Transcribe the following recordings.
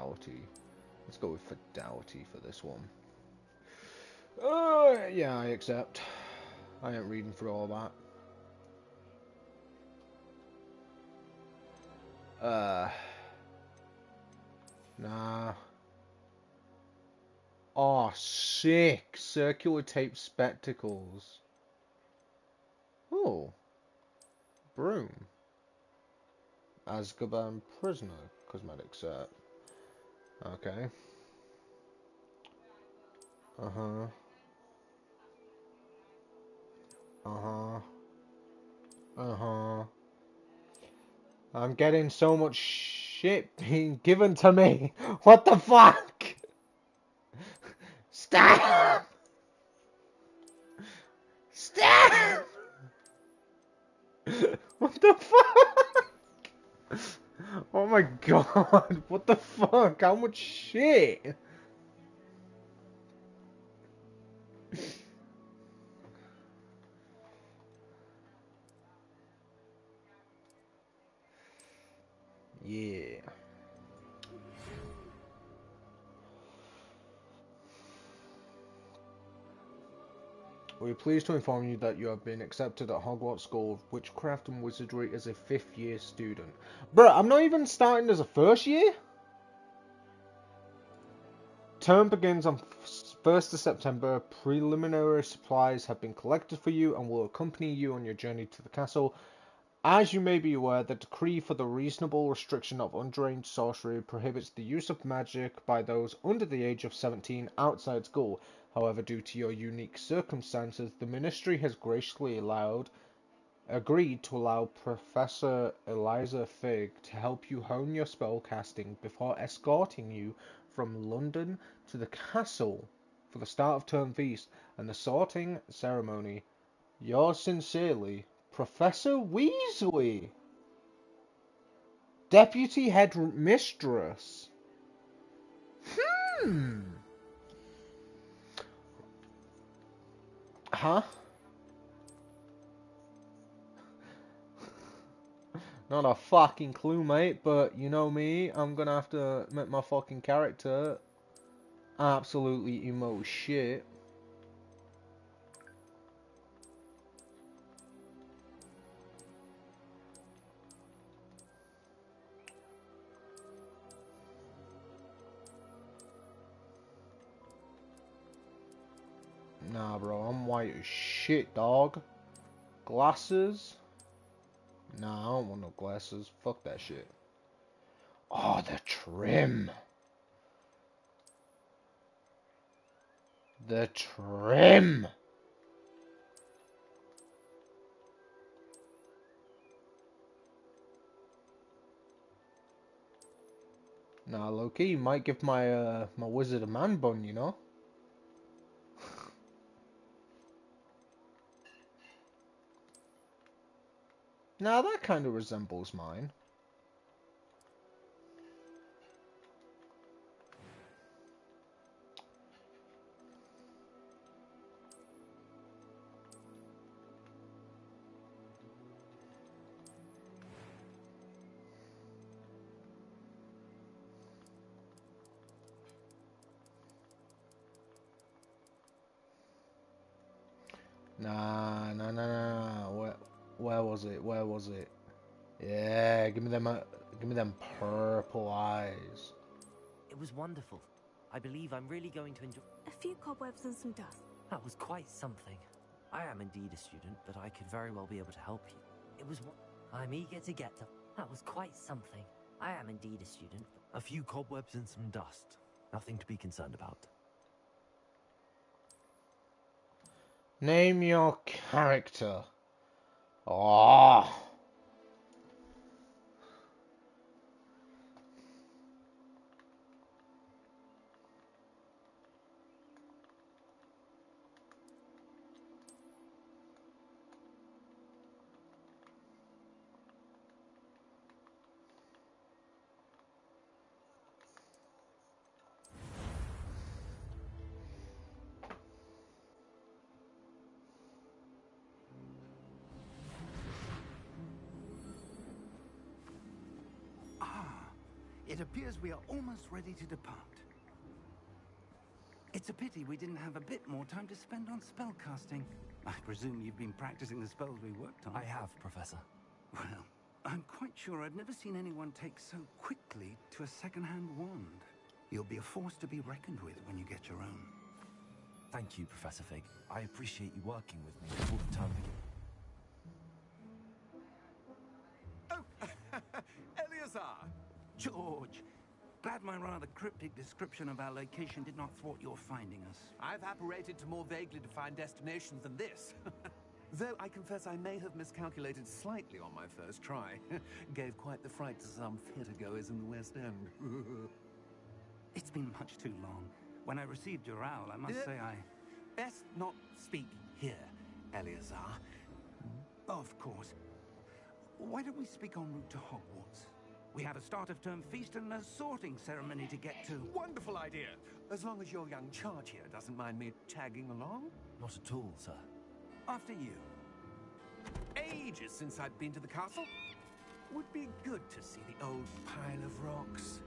fidelity. Let's go with fidelity for this one. Yeah, I accept. I ain't reading through all that. Nah. Oh, sick! Circular tape spectacles. Oh. Broom. Azkaban prisoner. Cosmetic set. Okay. Uh-huh. Uh-huh. Uh-huh. I'm getting so much shit being given to me. What the fuck? Stop! Stop! What the fuck? Oh my god, what the fuck? How much shit? Yeah. We are pleased to inform you that you have been accepted at Hogwarts School of Witchcraft and Wizardry as a 5th year student. Bruh, I'm not even starting as a 1st year? Term begins on 1st of September. Preliminary supplies have been collected for you and will accompany you on your journey to the castle. As you may be aware, the decree for the reasonable restriction of underage sorcery prohibits the use of magic by those under the age of 17 outside school. However, due to your unique circumstances, the Ministry has graciously agreed to allow Professor Eliza Fig to help you hone your spell casting before escorting you from London to the castle for the start of term feast and the sorting ceremony. Yours sincerely, Professor Weasley, Deputy Headmistress. Huh? Not a fucking clue, mate, but you know me, I'm gonna have to make my fucking character absolutely emo shit. Nah, bro, I'm white as shit, dog. Glasses? Nah, I don't want no glasses. Fuck that shit. Oh, the trim. The trim. Nah, low-key, you might give my my wizard a man bun, you know? Nah, that kind of resembles mine. Nah, nah, nah, nah. Where was it? Where was it? Yeah, give me them purple eyes. It was wonderful. I believe I'm really going to enjoy. A few cobwebs and some dust. That was quite something. I am indeed a student, but I could very well be able to help you. It was. I'm eager to get to. That was quite something. I am indeed a student. A few cobwebs and some dust. Nothing to be concerned about. Name your character. Oh. It appears we are almost ready to depart. It's a pity we didn't have a bit more time to spend on spellcasting. I presume you've been practicing the spells we worked on. I have, Professor. Well, I'm quite sure I've never seen anyone take so quickly to a second-hand wand. You'll be a force to be reckoned with when you get your own. Thank you, Professor Fig. I appreciate you working with me before the term begins. Oh, Eleazar! George! Glad my rather cryptic description of our location did not thwart your finding us. I've apparated to more vaguely defined destinations than this. Though I confess I may have miscalculated slightly on my first try. Gave quite the fright to some theatre-goers in the West End. It's been much too long. When I received your owl, I must say I... Best not speak here, Eleazar. Of course. Why don't we speak en route to Hogwarts? We have a start-of-term feast and a sorting ceremony to get to. Wonderful idea! As long as your young charge here doesn't mind me tagging along. Not at all, sir. After you. Ages since I'd been to the castle. Would be good to see the old pile of rocks.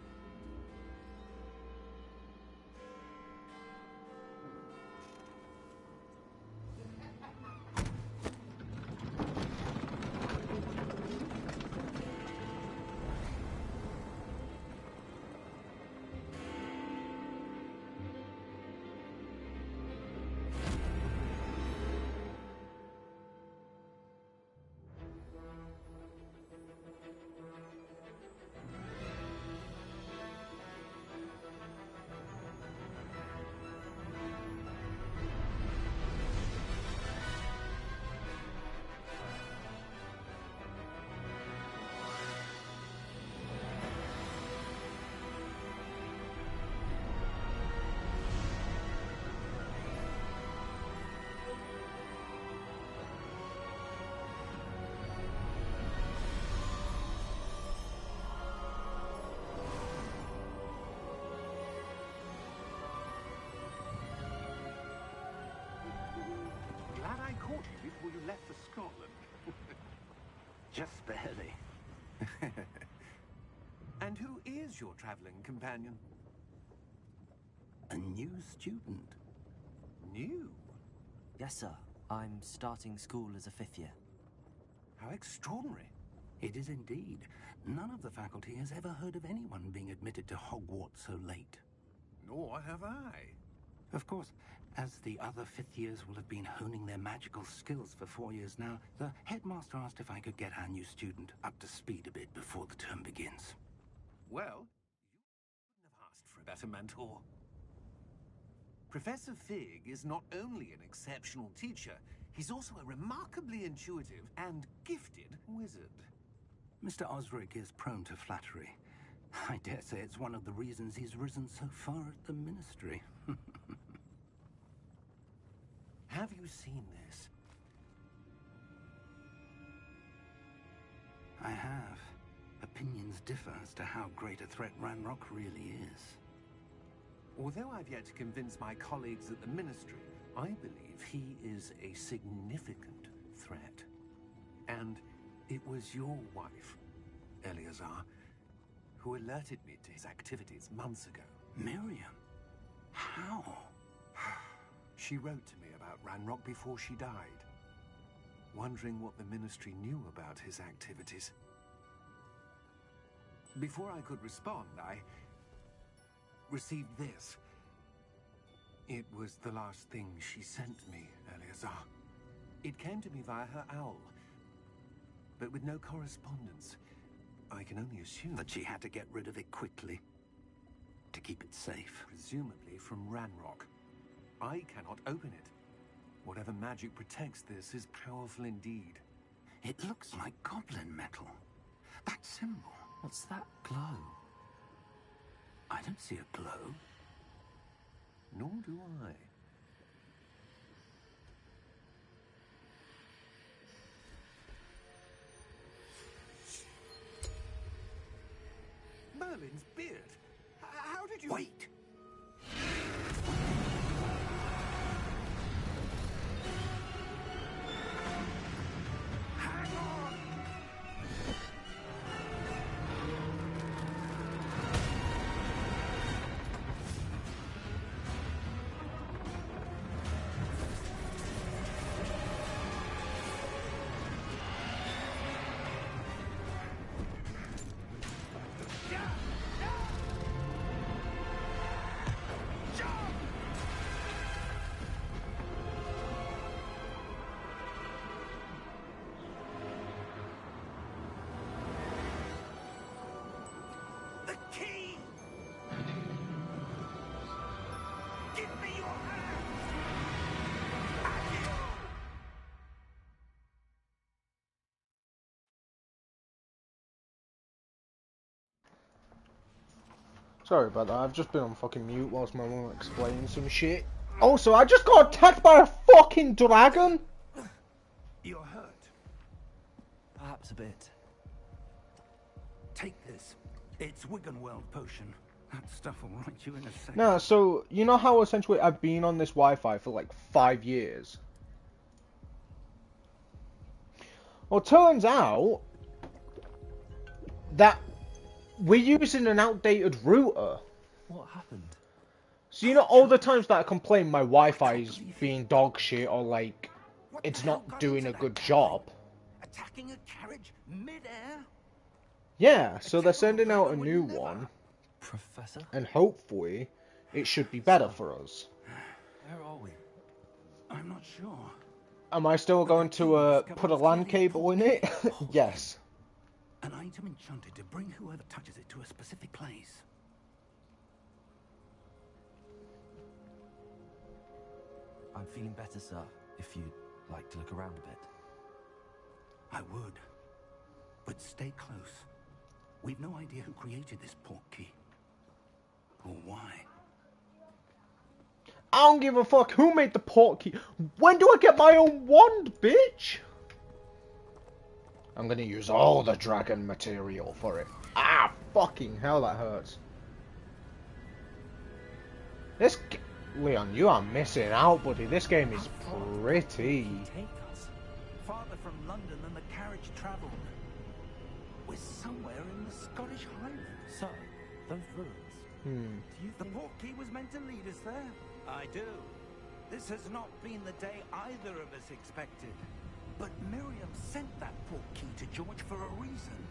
Glad I caught you before you left for Scotland. Just barely. And who is your traveling companion? A new student. New? Yes, sir. I'm starting school as a 5th year. How extraordinary. It is indeed. None of the faculty has ever heard of anyone being admitted to Hogwarts so late. Nor have I. Of course, as the other 5th years will have been honing their magical skills for 4 years now, the headmaster asked if I could get our new student up to speed a bit before the term begins. Well, you couldn't have asked for a better mentor. Professor Fig is not only an exceptional teacher, he's also a remarkably intuitive and gifted wizard. Mr. Osric is prone to flattery. I dare say it's one of the reasons he's risen so far at the Ministry. Have you seen this? I have. Opinions differ as to how great a threat Ranrock really is. Although I've yet to convince my colleagues at the Ministry, I believe he is a significant threat. And it was your wife, Eleazar, who alerted me to his activities months ago. Miriam? How? She wrote to me about Ranrock before she died, wondering what the Ministry knew about his activities. Before I could respond, I received this. It was the last thing she sent me, Eleazar. It came to me via her owl, but with no correspondence. I can only assume That she had to get rid of it quickly, to keep it safe. presumably from Ranrock. I cannot open it. Whatever magic protects this is powerful indeed. It looks like goblin metal. That symbol. What's that glow? I don't see a glow. Nor do I. Merlin's beard. How did you... Wait! Hang on! Sorry about that, I've just been on fucking mute whilst my mum explains some shit. Also, I just got attacked by a fucking dragon! You're hurt. Perhaps a bit. Take this. It's Wiggenweld potion. That stuff will right you in a second. Nah, so, you know how essentially I've been on this Wi-Fi for like 5 years? Well, turns out that we're using an outdated router. What happened? So, you know, all the times that I complain my Wi-Fi's being dog shit or like it's not doing a good job. Attacking a carriage mid-air? Yeah, so they're sending out a new one. Professor? And hopefully, it should be better for us. Where are we? I'm not sure. Am I still going to put a LAN cable in it? Yes. An item enchanted to bring whoever touches it to a specific place. I'm feeling better, sir. If you'd like to look around a bit. I would. But stay close. We've no idea who created this portkey. Or why. I don't give a fuck who made the portkey. When do I get my own wand, bitch? I'm gonna use all the dragon material for it. Ah, fucking hell, that hurts. Leon, you are missing out, buddy. This game is pretty. Take us. Farther from London than the carriage travelled. We're somewhere in the Scottish Highlands. Sir, those ruins. Do you The think... portkey was meant to lead us there? I do. This has not been the day either of us expected. But Miriam sent that portkey to George for a reason.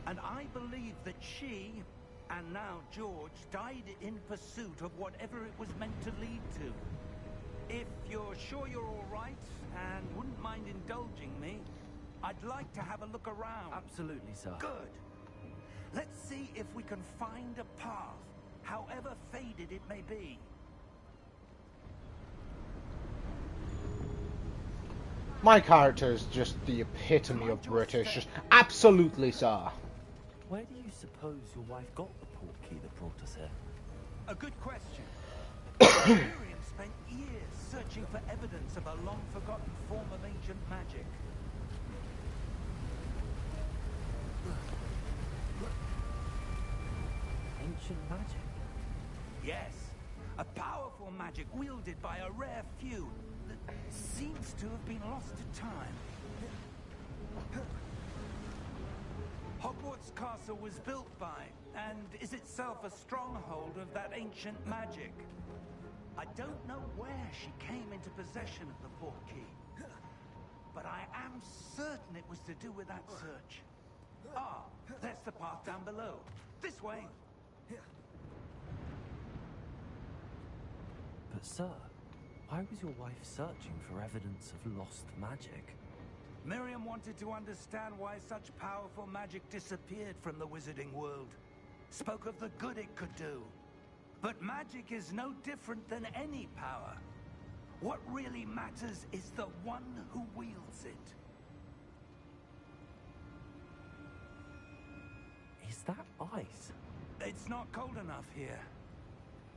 And I believe that she, and now George, died in pursuit of whatever it was meant to lead to. If you're sure you're all right, and wouldn't mind indulging me, I'd like to have a look around. Absolutely, sir. Good. Let's see if we can find a path, however faded it may be. My character is just the epitome of British. Just absolutely, sir. Where do you suppose your wife got the portkey that brought us here? A good question. Miriam spent years searching for evidence of a long-forgotten form of ancient magic. Ancient magic? Yes, a powerful magic wielded by a rare few that seems to have been lost to time. Hogwarts Castle was built by, and is itself a stronghold of that ancient magic. I don't know where she came into possession of the portkey, but I am certain it was to do with that search. Ah, there's the path down below. This way. But sir, why was your wife searching for evidence of lost magic? Miriam wanted to understand why such powerful magic disappeared from the wizarding world. Spoke of the good it could do. But magic is no different than any power. What really matters is the one who wields it. Is that ice? It's not cold enough here.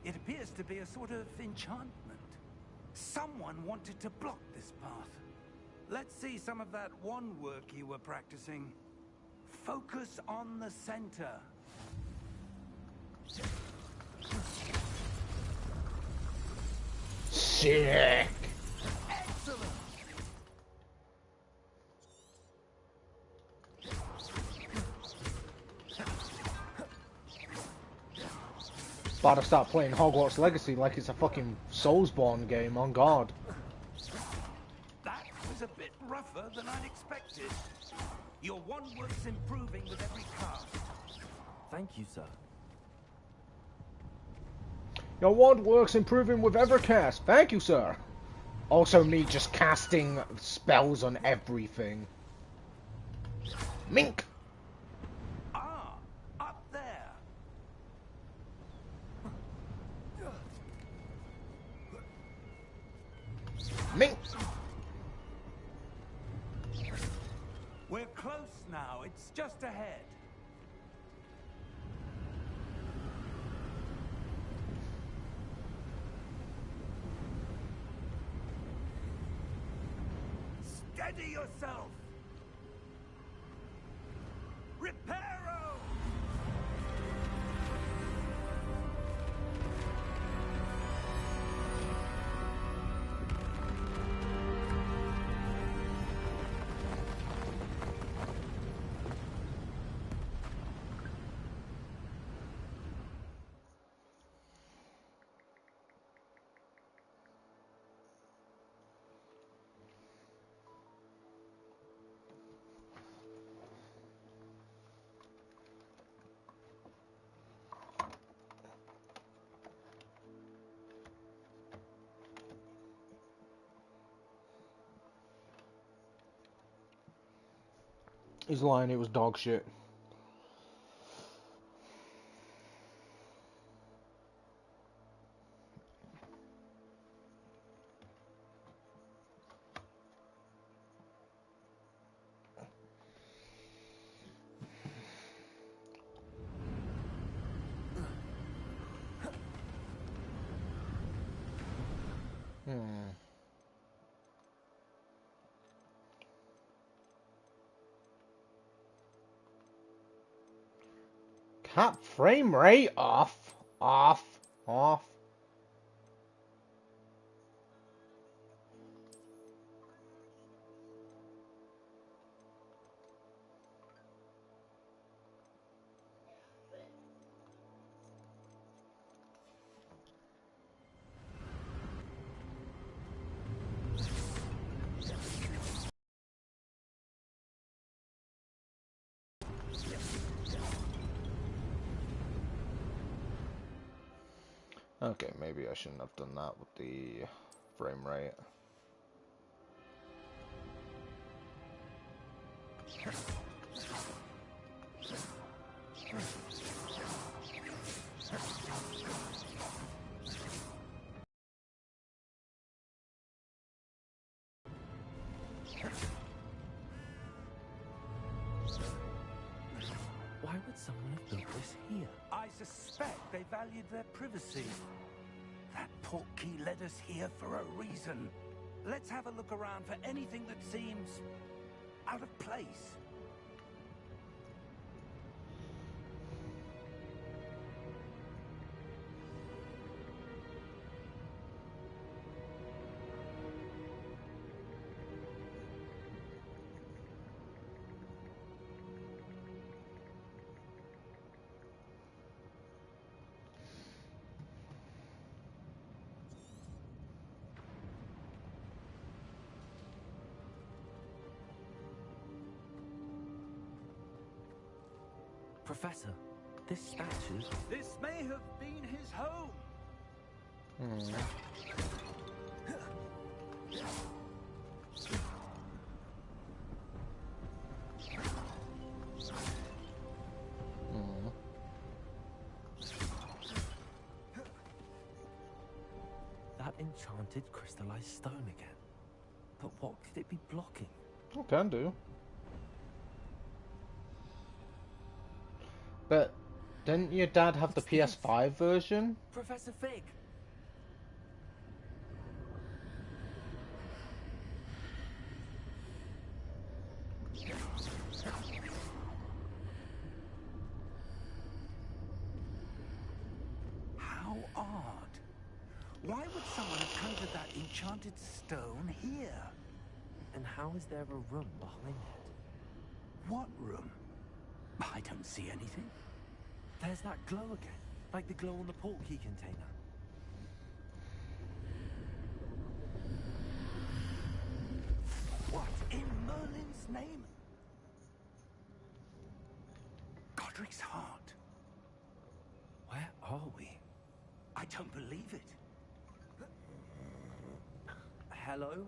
It appears to be a sort of enchantment. Someone wanted to block this path. Let's see some of that wand work you were practicing. Focus on the center. Sick. Excellent. About to start playing Hogwarts Legacy like it's a fucking Soulsborne game, on God. That was a bit rougher than I'd expected. Your wand work's improving with every cast. Thank you, sir. Your wand works improving with every cast. Thank you, sir. Also me just casting spells on everything. Mink! Ah, up there. Mink! We're close now. It's just ahead. Steady yourself! Reparo! He's lying, it was dog shit. Cap frame rate off. Okay, maybe I shouldn't have done that with the frame rate. Why would someone have built this here? I suspect they valued their privacy. That portkey led us here for a reason. Let's have a look around for anything that seems out of place. Professor, this statue... This may have been his home. That enchanted crystallized stone again. But what could it be blocking? I can do. But didn't your dad have the PS5 version? Professor Fig! How odd. Why would someone have conjured that enchanted stone here? And how is there a room behind it? What room? I don't see anything. There's that glow again, like the glow on the portkey container. What in Merlin's name? Godric's heart. Where are we? I don't believe it. Hello?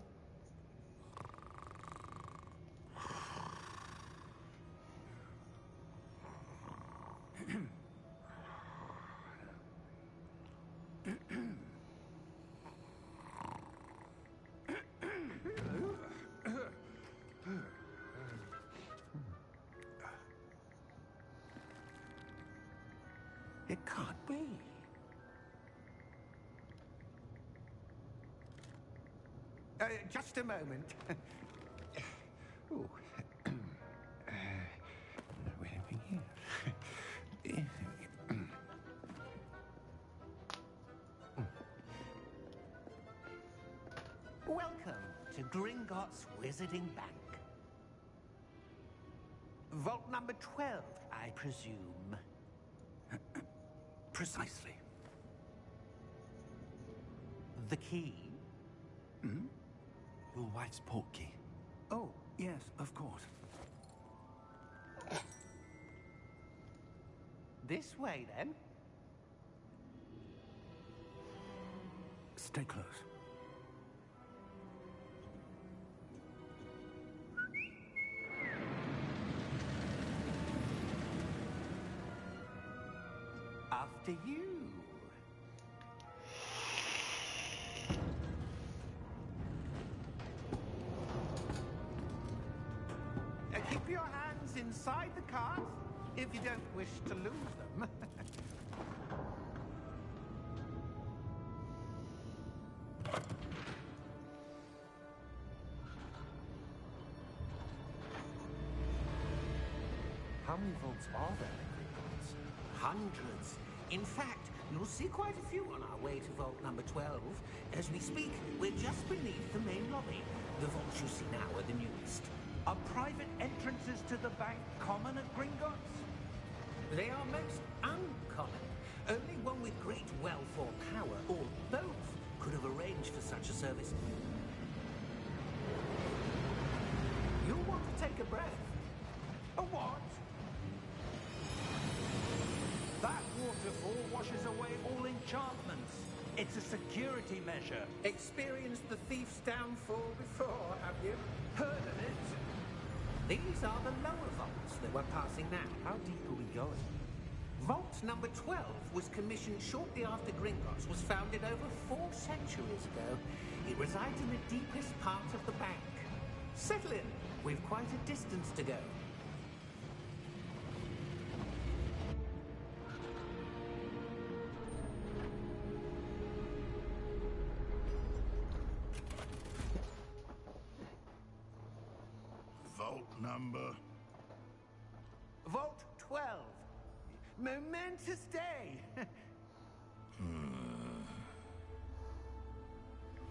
It can't be. Just a moment. Oh. Where are we here? Welcome to Gringotts Wizarding Bank. Vault number 12, I presume. Precisely. The key? Your wife's portkey. Oh, yes, of course. This way, then. Stay close. After you. Keep your hands inside the cart if you don't wish to lose them. How many vaults are there in Gringotts? Hundreds. In fact, you'll see quite a few on our way to vault number 12. As we speak, we're just beneath the main lobby. The vaults you see now are the newest. Are private entrances to the bank common at Gringotts? They are most uncommon. Only one with great wealth or power, or both, could have arranged for such a service. You'll want to take a breath. A what? That waterfall washes away all enchantments. It's a security measure. Experienced the thief's downfall before, have you? Heard of it? These are the lower vaults that we're passing now. How deep are we going? Vault number 12 was commissioned shortly after Gringotts was founded over 4 centuries ago. It resides in the deepest part of the bank. Settle in. We've quite a distance to go. Vault number. Vault 12. Momentous day.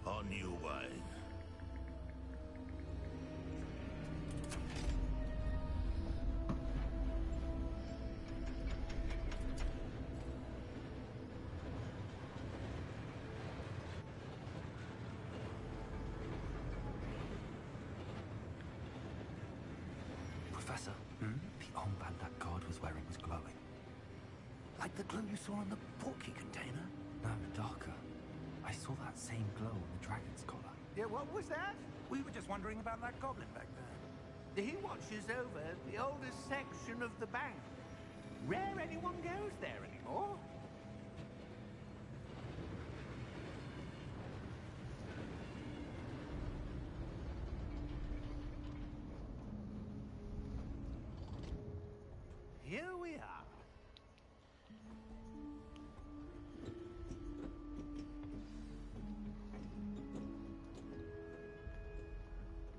On your way. Professor, the armband that guard was wearing was glowing. Like the glow you saw on the portkey container? No, darker. I saw that same glow on the dragon's collar. Yeah, what was that? We were just wondering about that goblin back there. He watches over the oldest section of the bank. Rare anyone goes there anymore. Here we are.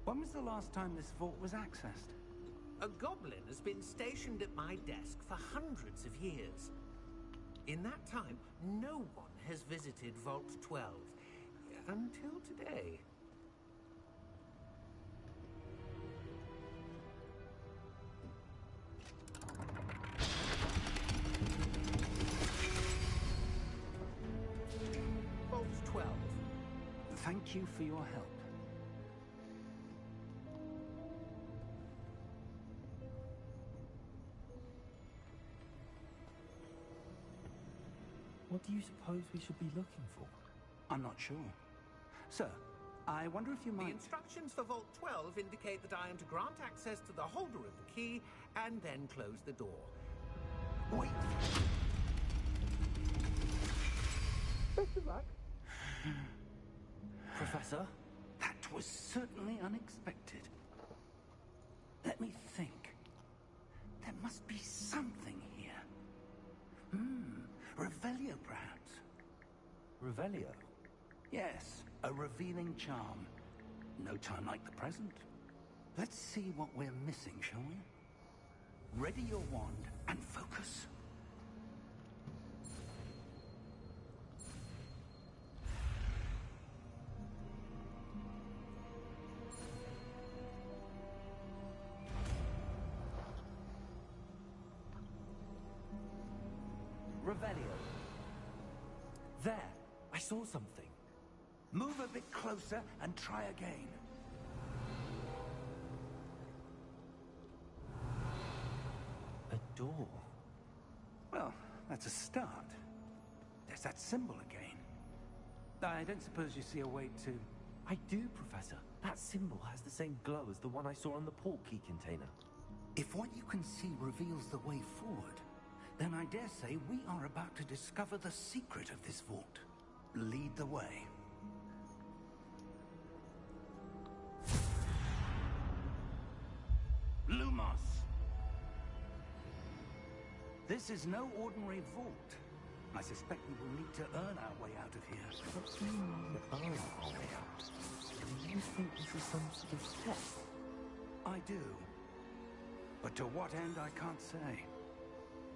When was the last time this vault was accessed? A goblin has been stationed at my desk for hundreds of years. In that time, no one has visited Vault 12. Until today. Vault 12. Thank you for your help. What do you suppose we should be looking for? I'm not sure. Sir, I wonder if you The might... instructions for Vault 12 indicate that I am to grant access to the holder of the key and then close the door. Wait. Best of luck. Professor? That was certainly unexpected. Let me think. There must be something here. Revelio, perhaps. Revelio? Yes, a revealing charm. No time like the present. Let's see what we're missing, shall we? Ready your wand and focus. Revelio. There, I saw something. Move a bit closer and try again. A door. Well, that's a start. There's that symbol again. I don't suppose you see a way to... I do, Professor. That symbol has the same glow as the one I saw on the portkey container. If what you can see reveals the way forward, then I dare say we are about to discover the secret of this vault. Lead the way. Lumos! This is no ordinary vault. I suspect we will need to earn our way out of here. What do you mean, earn our way out? Do you think this is some sort of test? I do. But to what end, I can't say.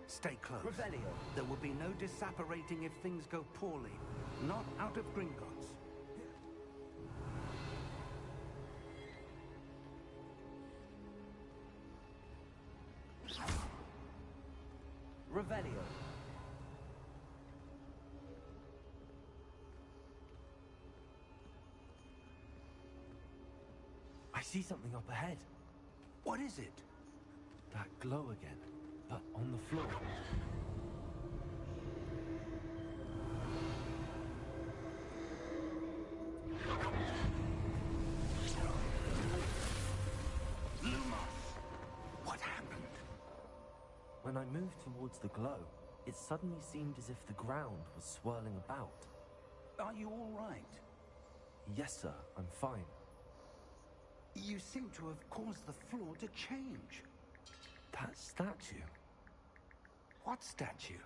Stay close. Revelio. There will be no disapparating if things go poorly. Not out of Gringotts. Revelio. I see something up ahead. What is it? That glow again, but on the floor. Lumos! What happened? When I moved towards the glow, it suddenly seemed as if the ground was swirling about. Are you all right? Yes, sir, I'm fine. You seem to have caused the floor to change. That statue. What statue?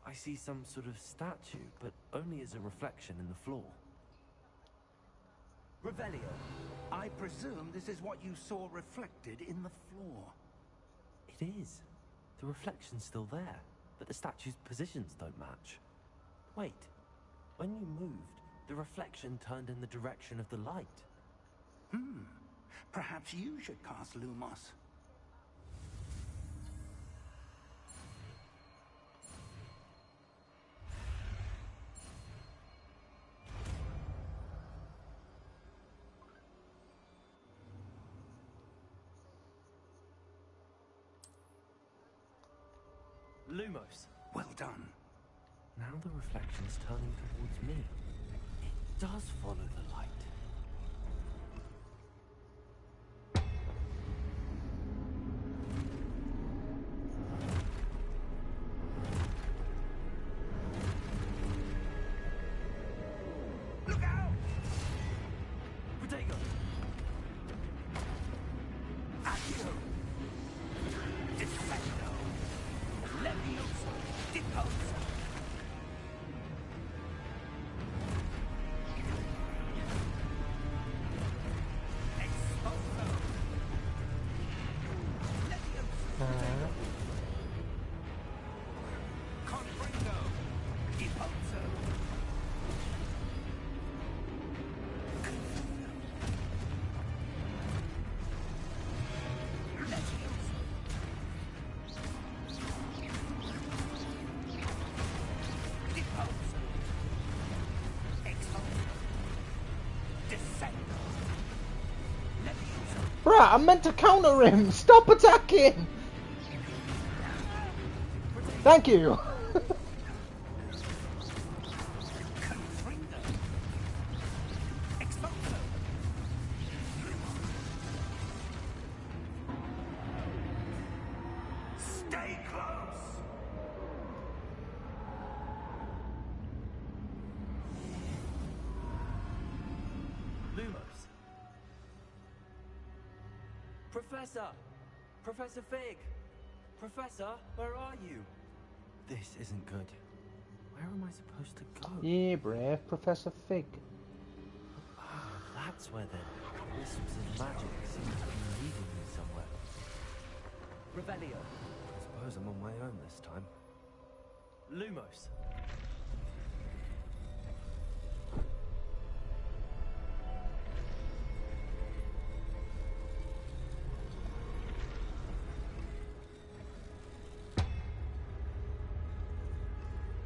I see some sort of statue, but only as a reflection in the floor. Revelio. I presume this is what you saw reflected in the floor. It is. The reflection's still there, but the statue's positions don't match. Wait. When you moved, the reflection turned in the direction of the light. Perhaps you should cast Lumos. Lumos. Well done. Now the reflection's turning towards me. It does follow the light. Look out! Protego! Accio! Defendo! Levioso! Deposo! Exposo! Levioso! Confringo! Deposo! Bruh, I meant to counter him! Stop attacking! Thank you! Stay close! Lumos. Professor! Professor Fig! Professor, where are you? This isn't good. Where am I supposed to go? Yeah, brave Professor Fig. Ah, that's where then. wisps of magic seem to be leading me somewhere. Revelio. I suppose I'm on my own this time. Lumos.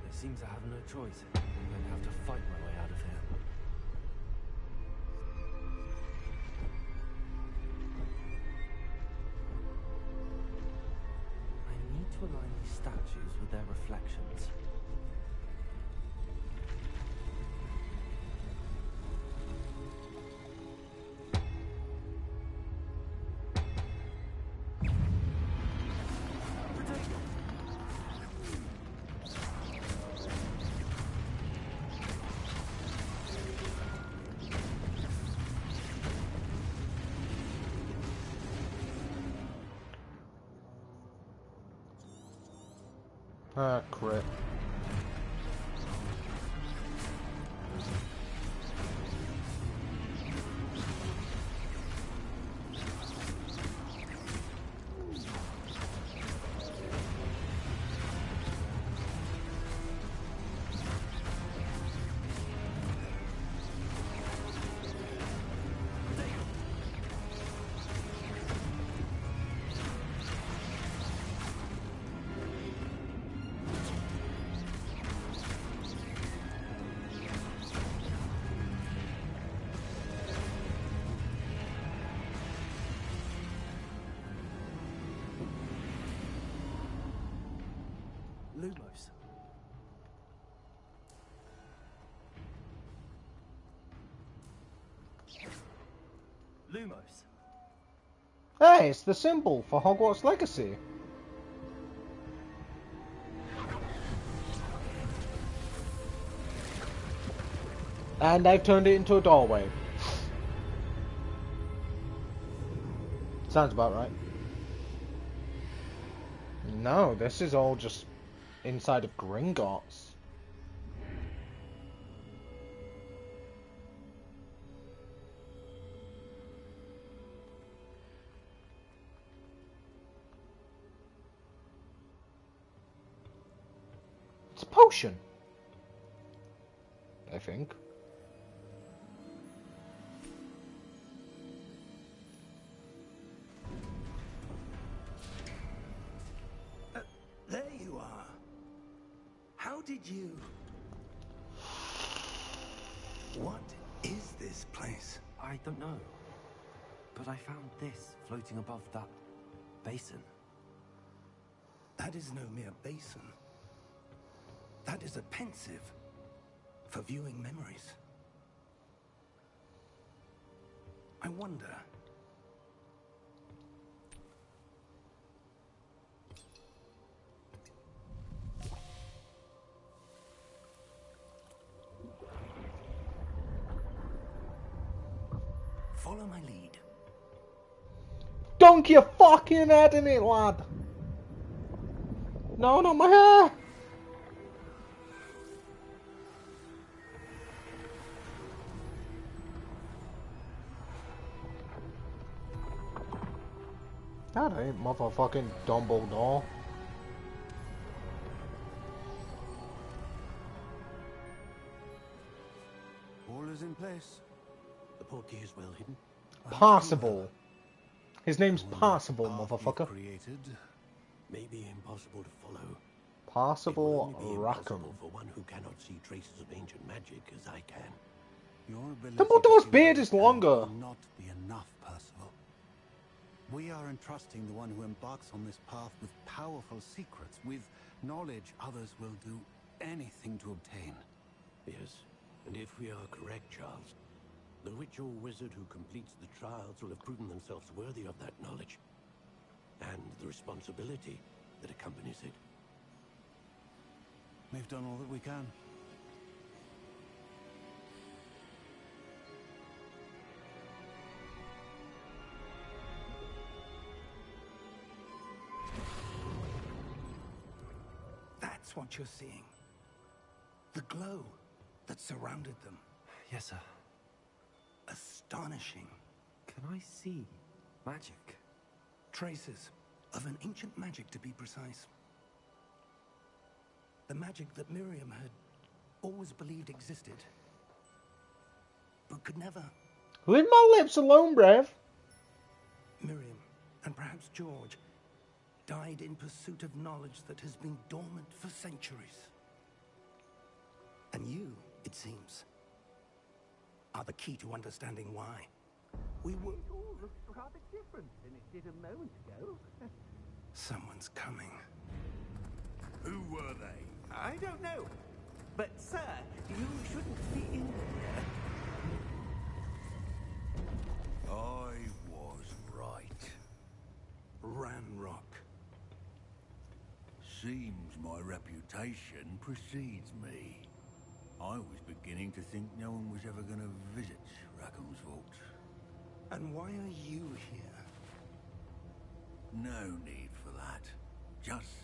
It seems I have no choice. I'm going to have to fight my way out of here. I need to align these statues with their reflections. Ah, crap. Lumos. Lumos. Hey, it's the symbol for Hogwarts Legacy. And I've turned it into a doorway. Sounds about right. No, this is all just inside of Gringotts. It's a potion, I think. There you are. How did you... What is this place? I don't know. But I found this floating above that basin. That is no mere basin. That is a pensive for viewing memories. I wonder... Follow my lead. Dunk your fucking head in it, lad! No, not my hair! That ain't motherfucking Dumbledore. All is in place. The portkey is well hidden. Parsable. His name's Parsable, motherfucker. Created may be impossible to follow. Parsable Rackham. For one who cannot see traces of ancient magic as I can. Your ability Dumbledore's to beard see is longer. will not be enough, Percival. We are entrusting the one who embarks on this path with powerful secrets, with knowledge others will do anything to obtain. Yes, and if we are correct, Charles, the witch or wizard who completes the trials will have proven themselves worthy of that knowledge, and the responsibility that accompanies it. We've done all that we can. That's what you're seeing. The glow that surrounded them. Yes, sir. Astonishing. Can I see magic? Traces of an ancient magic, to be precise. The magic that Miriam had always believed existed, but could never. Leave my lips alone, Brev. Miriam, and perhaps George, died in pursuit of knowledge that has been dormant for centuries. And you, it seems, are the key to understanding why. We were... It all looks rather different than it did a moment ago. Someone's coming. Who were they? I don't know. But, sir, you shouldn't be in here. I was right. Ranrock. Seems my reputation precedes me. I was beginning to think no one was ever going to visit Rackham's vault. And why are you here? No need for that. Just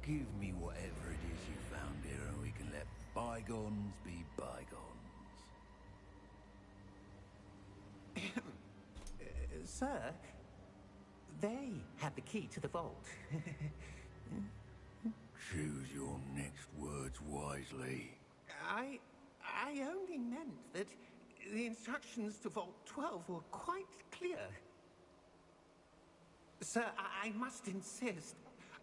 give me whatever it is you found here and we can let bygones be bygones. Sir, they have the key to the vault. Choose your next words wisely. I only meant that the instructions to Vault 12 were quite clear. Sir, I must insist.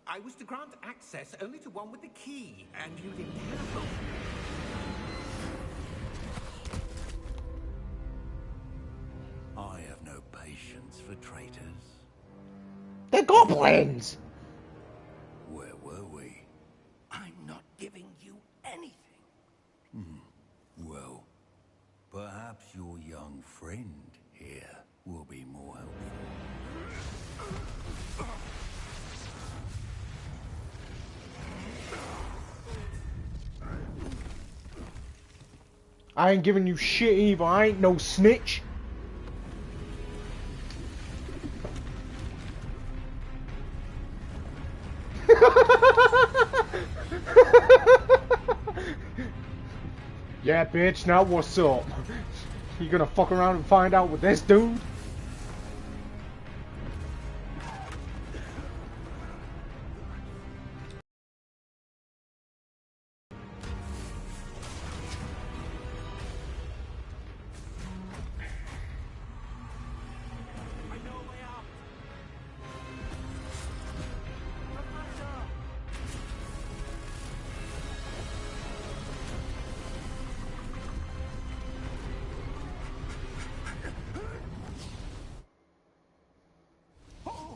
I was to grant access only to one with the key, and you didn't have them. I have no patience for traitors. They're goblins! Where were we? I'm not giving you anything. Well, perhaps your young friend here will be more helpful. I ain't giving you shit either. I ain't no snitch. Yeah, bitch, now what's up? You gonna fuck around and find out with this dude?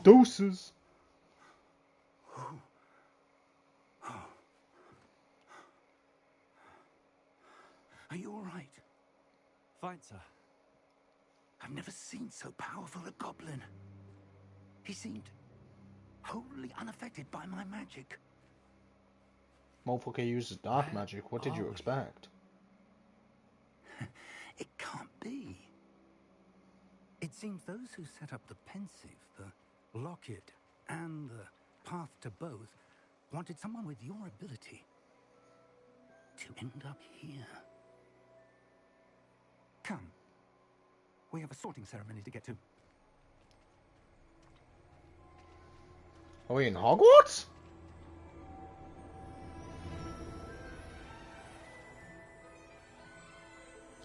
Deuces. Are you all right? Fine, sir. I've never seen so powerful a goblin. He seemed wholly unaffected by my magic. Motherfucker uses dark Where magic. What did are you we? expect? It can't be. It seems those who set up the pensive, the locket, and the path to both wanted someone with your ability to end up here. Come. We have a sorting ceremony to get to. Are we in Hogwarts?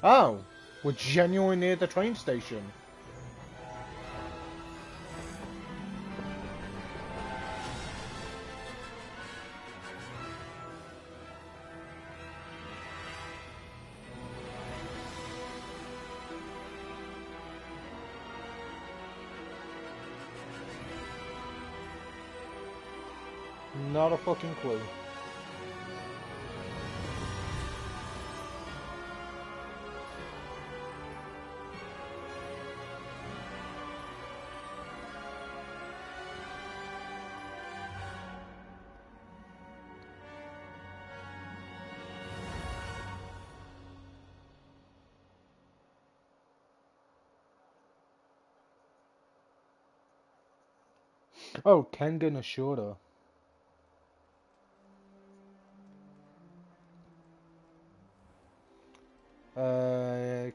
Oh, we're genuinely near the train station. Not a fucking clue. Oh, Kengan Ashura.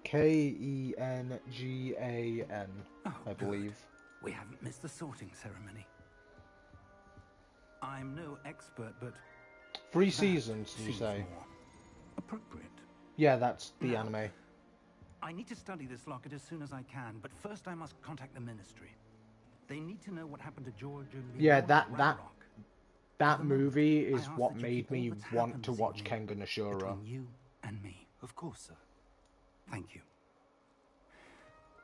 Kengan, Oh, I good. believe. We haven't missed the sorting ceremony. I'm no expert, but 3 that seasons, you seems say? more appropriate. Yeah, that's the Now, anime. I need to study this locket as soon as I can, but first I must contact the Ministry. They need to know what happened to George and the Yeah, Lord that Ragnarok. that For the moment, movie I is ask what that you made keep all me that's want happened to this watch evening Kengan Ashura. between you and me. Of course, sir. Thank you.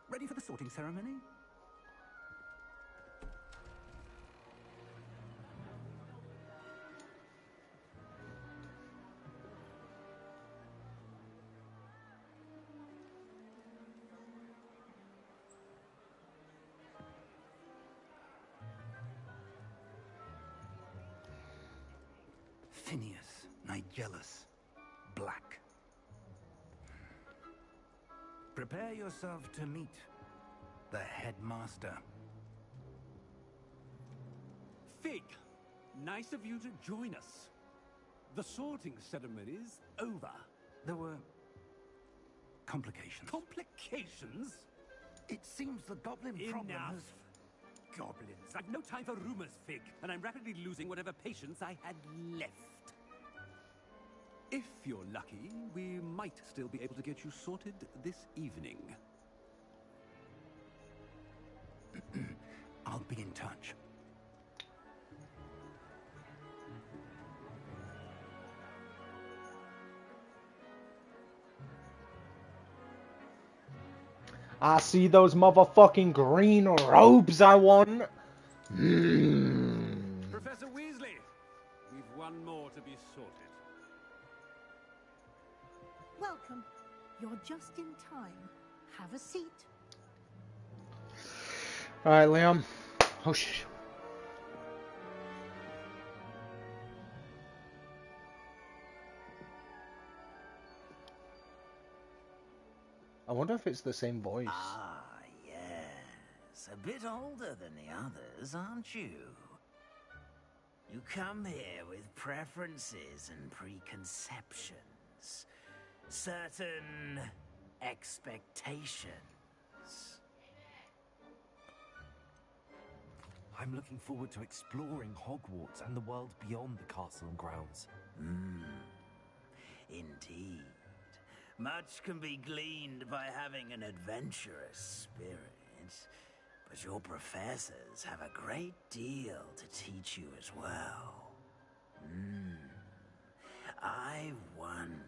Ready for the sorting ceremony? Phineas, Nigellus, Black. Prepare yourself to meet the headmaster. Fig, nice of you to join us. The sorting ceremony's over. There were complications. Complications? It seems the goblin problem Enough. has... Goblins. I've no time for rumors, Fig, and I'm rapidly losing whatever patience I had left. If you're lucky, we might still be able to get you sorted this evening. I'll be in touch. I see those motherfucking green robes I want. Professor Weasley, we've one more to be sorted. Welcome. You're just in time. Have a seat. Alright, Liam. Oh shit. I wonder if it's the same voice. Ah, yes. A bit older than the others, aren't you? You come here with preferences and preconceptions. Certain expectations. I'm looking forward to exploring Hogwarts and the world beyond the castle and grounds. Indeed. Much can be gleaned by having an adventurous spirit, but your professors have a great deal to teach you as well. I wonder...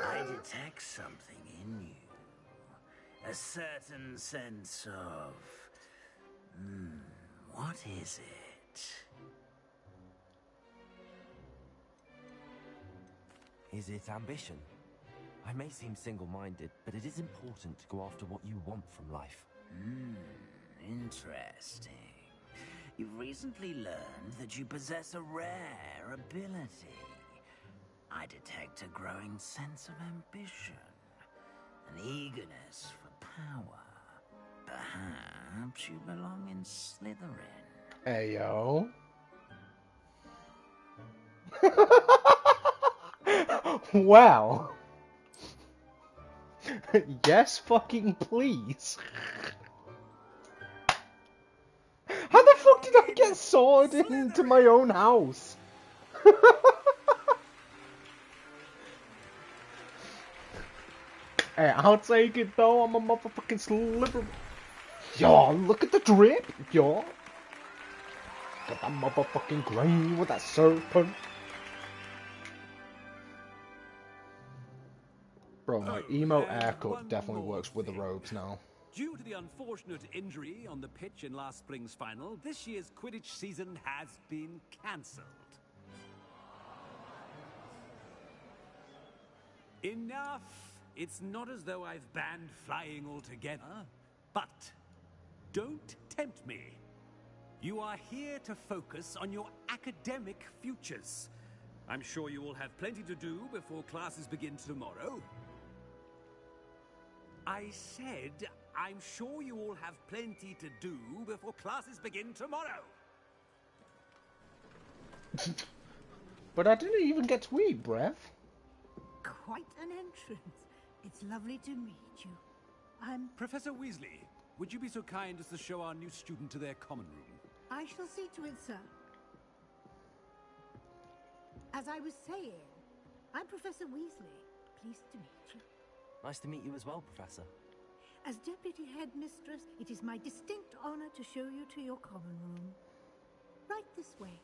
I detect something in you. A certain sense of... what is it? Is it ambition? I may seem single-minded, but it is important to go after what you want from life. Interesting. You've recently learned that you possess a rare ability. I detect a growing sense of ambition, an eagerness for power. Perhaps you belong in Slytherin. Ayo. Wow. Yes, fucking please. How the fuck did I get sorted into my own house? Hey, I'll take it though, I'm a motherfucking Slytherin. Yo, look at the drip, yo. Got that motherfucking green with that serpent. Bro, my emo and haircut one definitely more works with the thing. robes now. Due to the unfortunate injury on the pitch in last spring's final, this year's Quidditch season has been cancelled. Enough! It's not as though I've banned flying altogether. But don't tempt me. You are here to focus on your academic futures. I'm sure you will have plenty to do before classes begin tomorrow. I said, I'm sure you all have plenty to do before classes begin tomorrow. But I didn't even get to eat, Brev. quite an entrance. It's lovely to meet you. I'm... Professor Weasley, would you be so kind as to show our new student to their common room? I shall see to it, sir. As I was saying, I'm Professor Weasley. Pleased to meet you. Nice to meet you as well, Professor. As Deputy Headmistress, it is my distinct honor to show you to your common room. Right this way.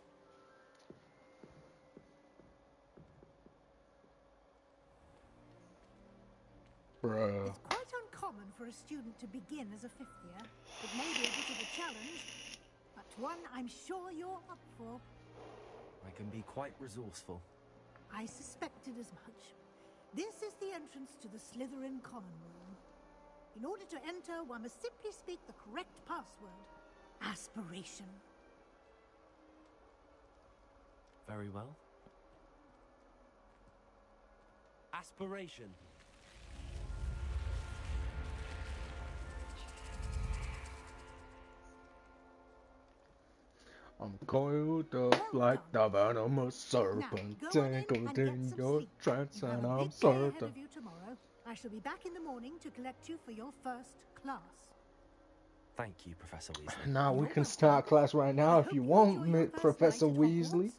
Bruh. It's quite uncommon for a student to begin as a fifth year. It may be a bit of a challenge, but one I'm sure you're up for. I can be quite resourceful. I suspected as much. This is the entrance to the Slytherin common room. In order to enter, one must simply speak the correct password. Aspiration. Very well. Aspiration. I'm coiled up like the venomous serpent, tangled in your trance, and I'm certain. Of you tomorrow. I shall be back in the morning to collect you for your first class. Thank you, Professor Weasley. Now we can start class right now if you want, Professor Weasley.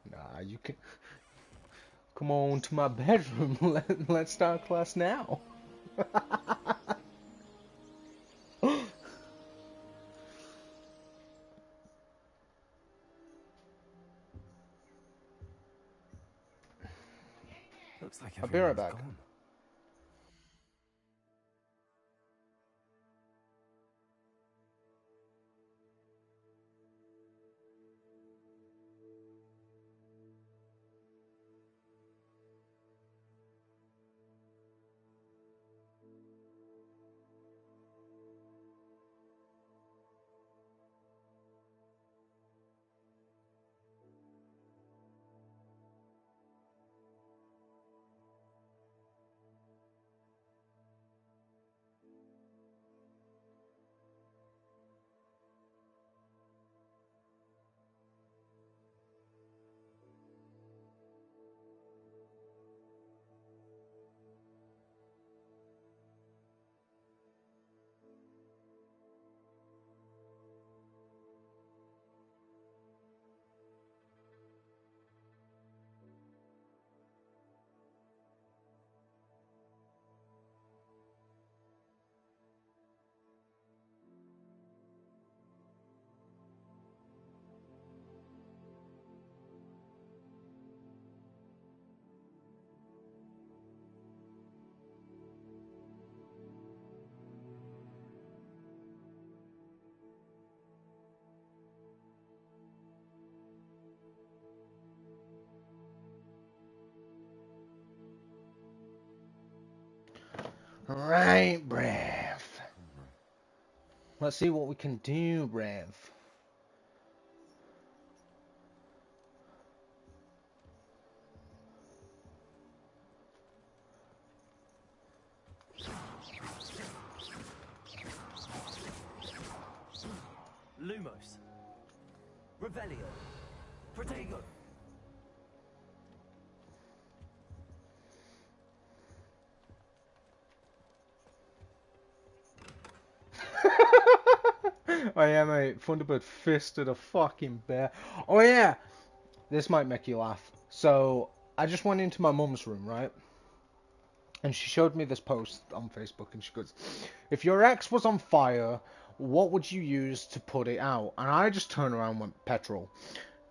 Nah, you can. Come on to my bedroom. Let's start class now. Looks like I'll be right everyone's back. gone. Right, Brev. Let's see what we can do, Brev. Lumos. Revelio. Protego. Oh yeah, mate. Thunderbird fisted a fucking bear. Oh yeah, this might make you laugh. So I just went into my mum's room, right? And she showed me this post on Facebook, and she goes, "If your ex was on fire, what would you use to put it out?" And I just turned around and went, "Petrol."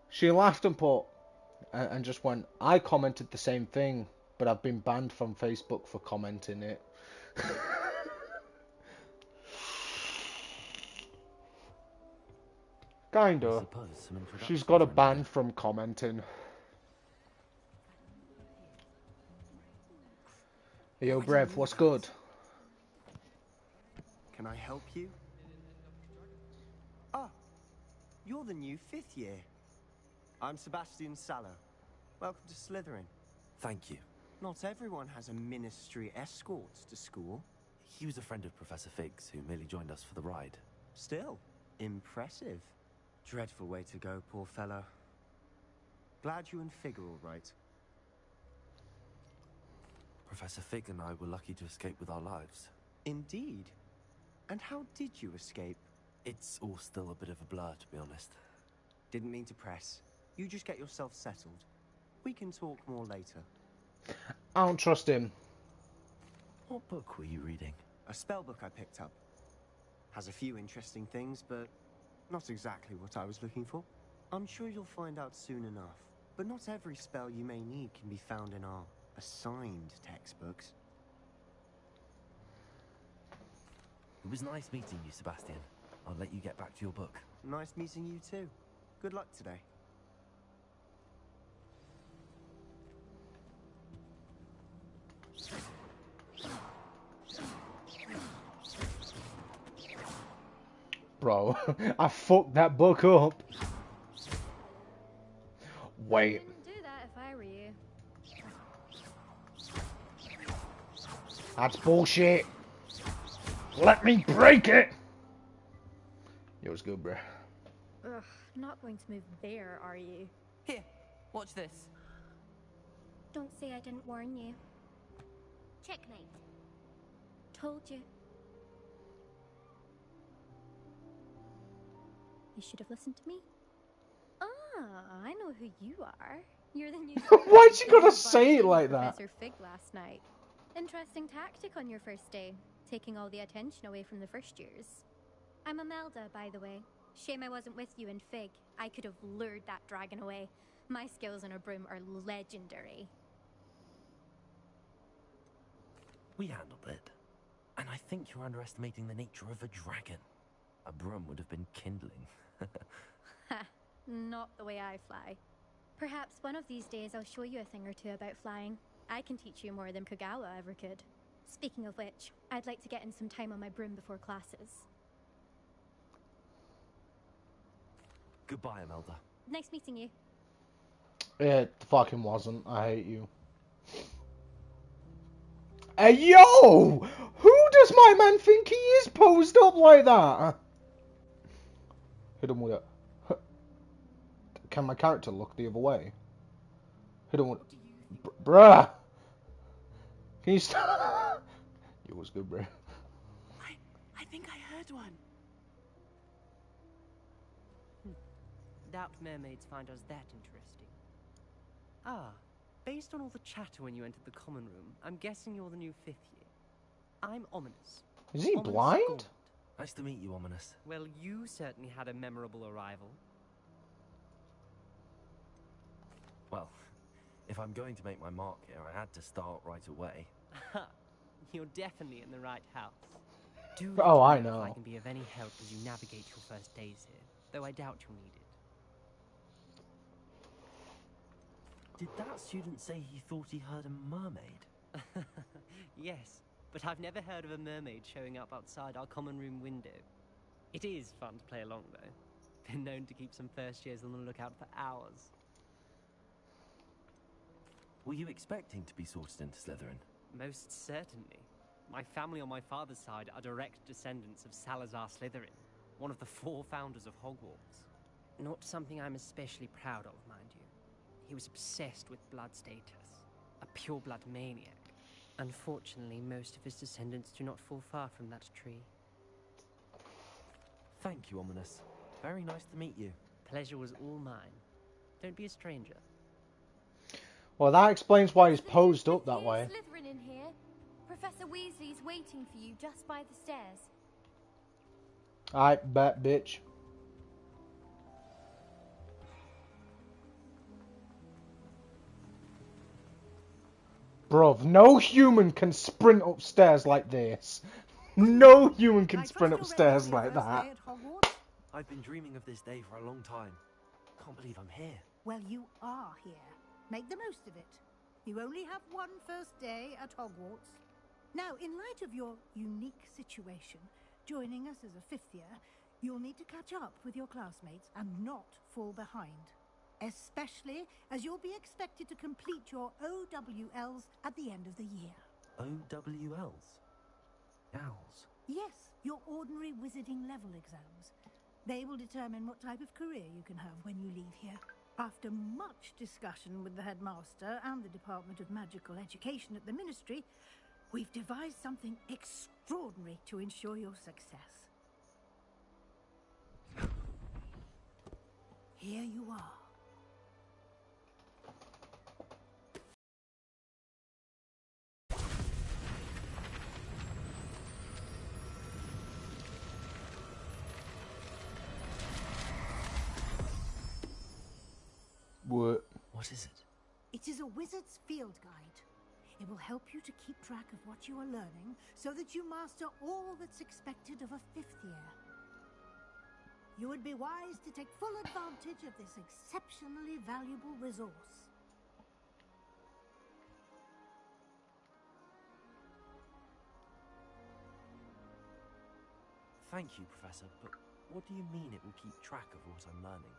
She laughed and just went, "I commented the same thing, but I've been banned from Facebook for commenting it." Kinda. She's got a ban from commenting. Hey, yo, Brev, what's good? Can I help you? Ah, you're the new 5th year. I'm Sebastian Sallow. Welcome to Slytherin. Thank you. Not everyone has a ministry escort to school. He was a friend of Professor Fig's, who merely joined us for the ride. Still, impressive. Dreadful way to go, poor fellow. Glad you and Fig are all right. Professor Fig and I were lucky to escape with our lives. Indeed. And how did you escape? It's all still a bit of a blur, to be honest. Didn't mean to press. You just get yourself settled. We can talk more later. I don't trust him. What book were you reading? A spell book I picked up. Has a few interesting things, but not exactly what I was looking for. I'm sure you'll find out soon enough. But not every spell you may need can be found in our assigned textbooks. It was nice meeting you, Sebastian. I'll let you get back to your book. Nice meeting you too. Good luck today. Bro, I fucked that book up. Wait. I wouldn't do that if I were you. That's bullshit. Let me break it. Yo, it's good, bro. Ugh, not going to move there, are you? Here, watch this. Don't say I didn't warn you. Checkmate. Told you. You should have listened to me. Ah, I know who you are. You're the new. Why'd you gotta say it like that? Professor Fig last night. Interesting tactic on your first day, taking all the attention away from the first years. I'm Imelda, by the way. Shame I wasn't with you in Fig. I could have lured that dragon away. My skills on a broom are legendary. We handled it. And I think you're underestimating the nature of a dragon. A broom would have been kindling. Ha, not the way I fly. Perhaps one of these days I'll show you a thing or two about flying. I can teach you more than Kagawa ever could. Speaking of which, I'd like to get in some time on my broom before classes. Goodbye, Imelda. Nice meeting you. It fucking wasn't. I hate you. Hey, yo! Who does my man think he is posed up like that? Hit him with it. Can my character look the other way? Hit him with... Bruh! Can you stop? It was good, bruh. I think I heard one. Doubt mermaids find us that interesting. Ah, based on all the chatter when you entered the common room, I'm guessing you're the new 5th year. I'm Ominous. Is he Ominous blind? Gaunt. Nice to meet you, Ominous. Well, you certainly had a memorable arrival. Well, if I'm going to make my mark here, I had to start right away. You're definitely in the right house. Do Oh, let I me know. If I can be of any help as you navigate your first days here, though I doubt you'll need it. Did that student say he thought he heard a mermaid? Yes, but I've never heard of a mermaid showing up outside our common room window. It is fun to play along, though. Been known to keep some first years on the lookout for hours. Were you expecting to be sorted into Slytherin? Most certainly. My family on my father's side are direct descendants of Salazar Slytherin, one of the 4 founders of Hogwarts. Not something I'm especially proud of, mind you. He was obsessed with blood status, a pure-blood maniac. Unfortunately, most of his descendants do not fall far from that tree. Thank you, Ominous. Very nice to meet you. Pleasure was all mine. Don't be a stranger. Well, that explains why he's posed up that way. Slytherin in here. Professor Weasley's waiting for you just by the stairs. I bet, bitch. Bruv, no human can sprint upstairs like this. No human can sprint upstairs like that. I've been dreaming of this day for a long time. Can't believe I'm here. Well, you are here. Make the most of it. You only have one first day at Hogwarts. Now, in light of your unique situation, joining us as a 5th year, you'll need to catch up with your classmates and not fall behind. Especially as you'll be expected to complete your OWLs at the end of the year. OWLs? Owls? Yes, your ordinary wizarding level exams. They will determine what type of career you can have when you leave here. After much discussion with the headmaster and the Department of Magical Education at the Ministry, we've devised something extraordinary to ensure your success. Here you are. What is it? It is a wizard's field guide. It will help you to keep track of what you are learning so that you master all that's expected of a 5th year. You would be wise to take full advantage of this exceptionally valuable resource. Thank you, Professor, but what do you mean it will keep track of what I'm learning?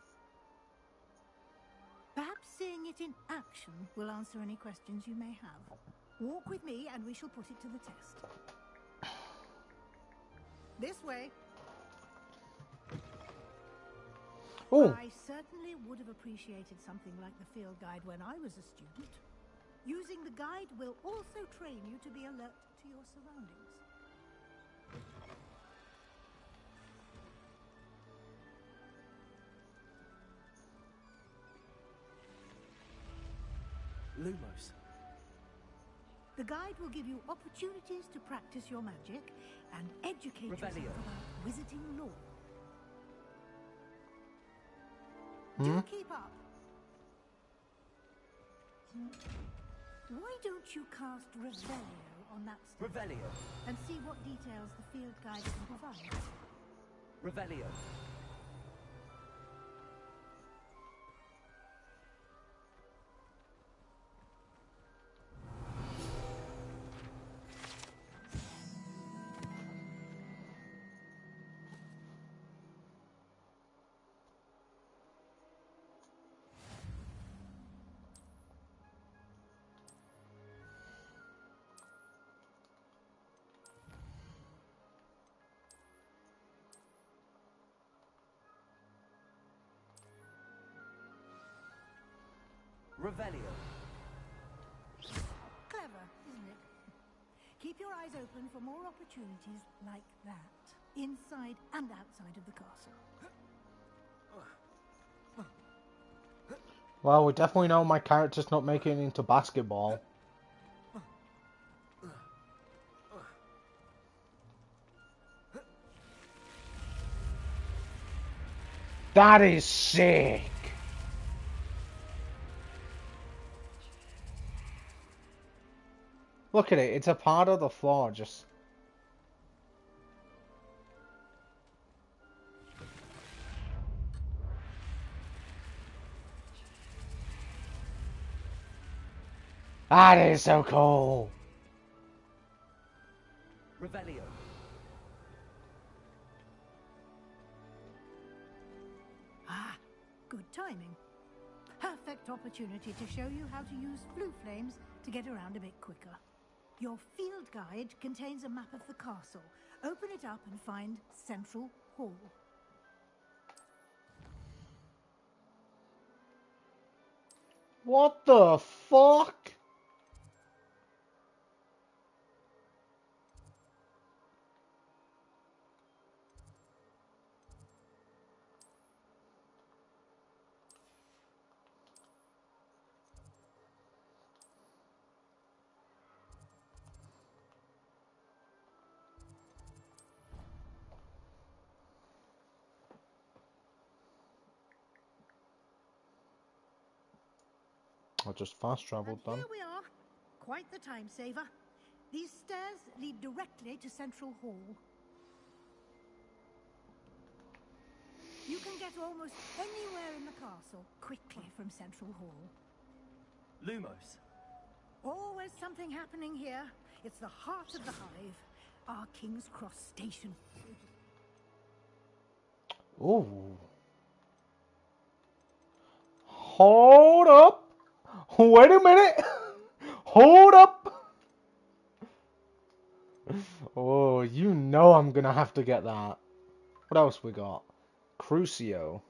Perhaps seeing it in action will answer any questions you may have. Walk with me and we shall put it to the test. This way. Oh. I certainly would have appreciated something like the field guide when I was a student. Using the guide will also train you to be alert to your surroundings. Lumos. The guide will give you opportunities to practice your magic and educate yourself about wizarding lore. Do keep up. Why don't you cast Revelio on that step Revelio. and see what details the field guide can provide? Revelio. Revelio. Clever, isn't it? Keep your eyes open for more opportunities like that, inside and outside of the castle. Well, we definitely know my character's not making it into basketball. That is sick! Look at it, it's a part of the floor, just... That is so cool! Revelio. Ah, good timing. Perfect opportunity to show you how to use blue flames to get around a bit quicker. Your field guide contains a map of the castle. Open it up and find Central Hall. What the fuck? I just fast traveled then. Here we are. Quite the time saver. These stairs lead directly to Central Hall. You can get almost anywhere in the castle quickly from Central Hall. Lumos. Always something happening here. It's the heart of the hive, our King's Cross station. Ooh. Hold up. Wait a minute. Hold up. Oh, you know I'm gonna have to get that. What else we got? Crucio.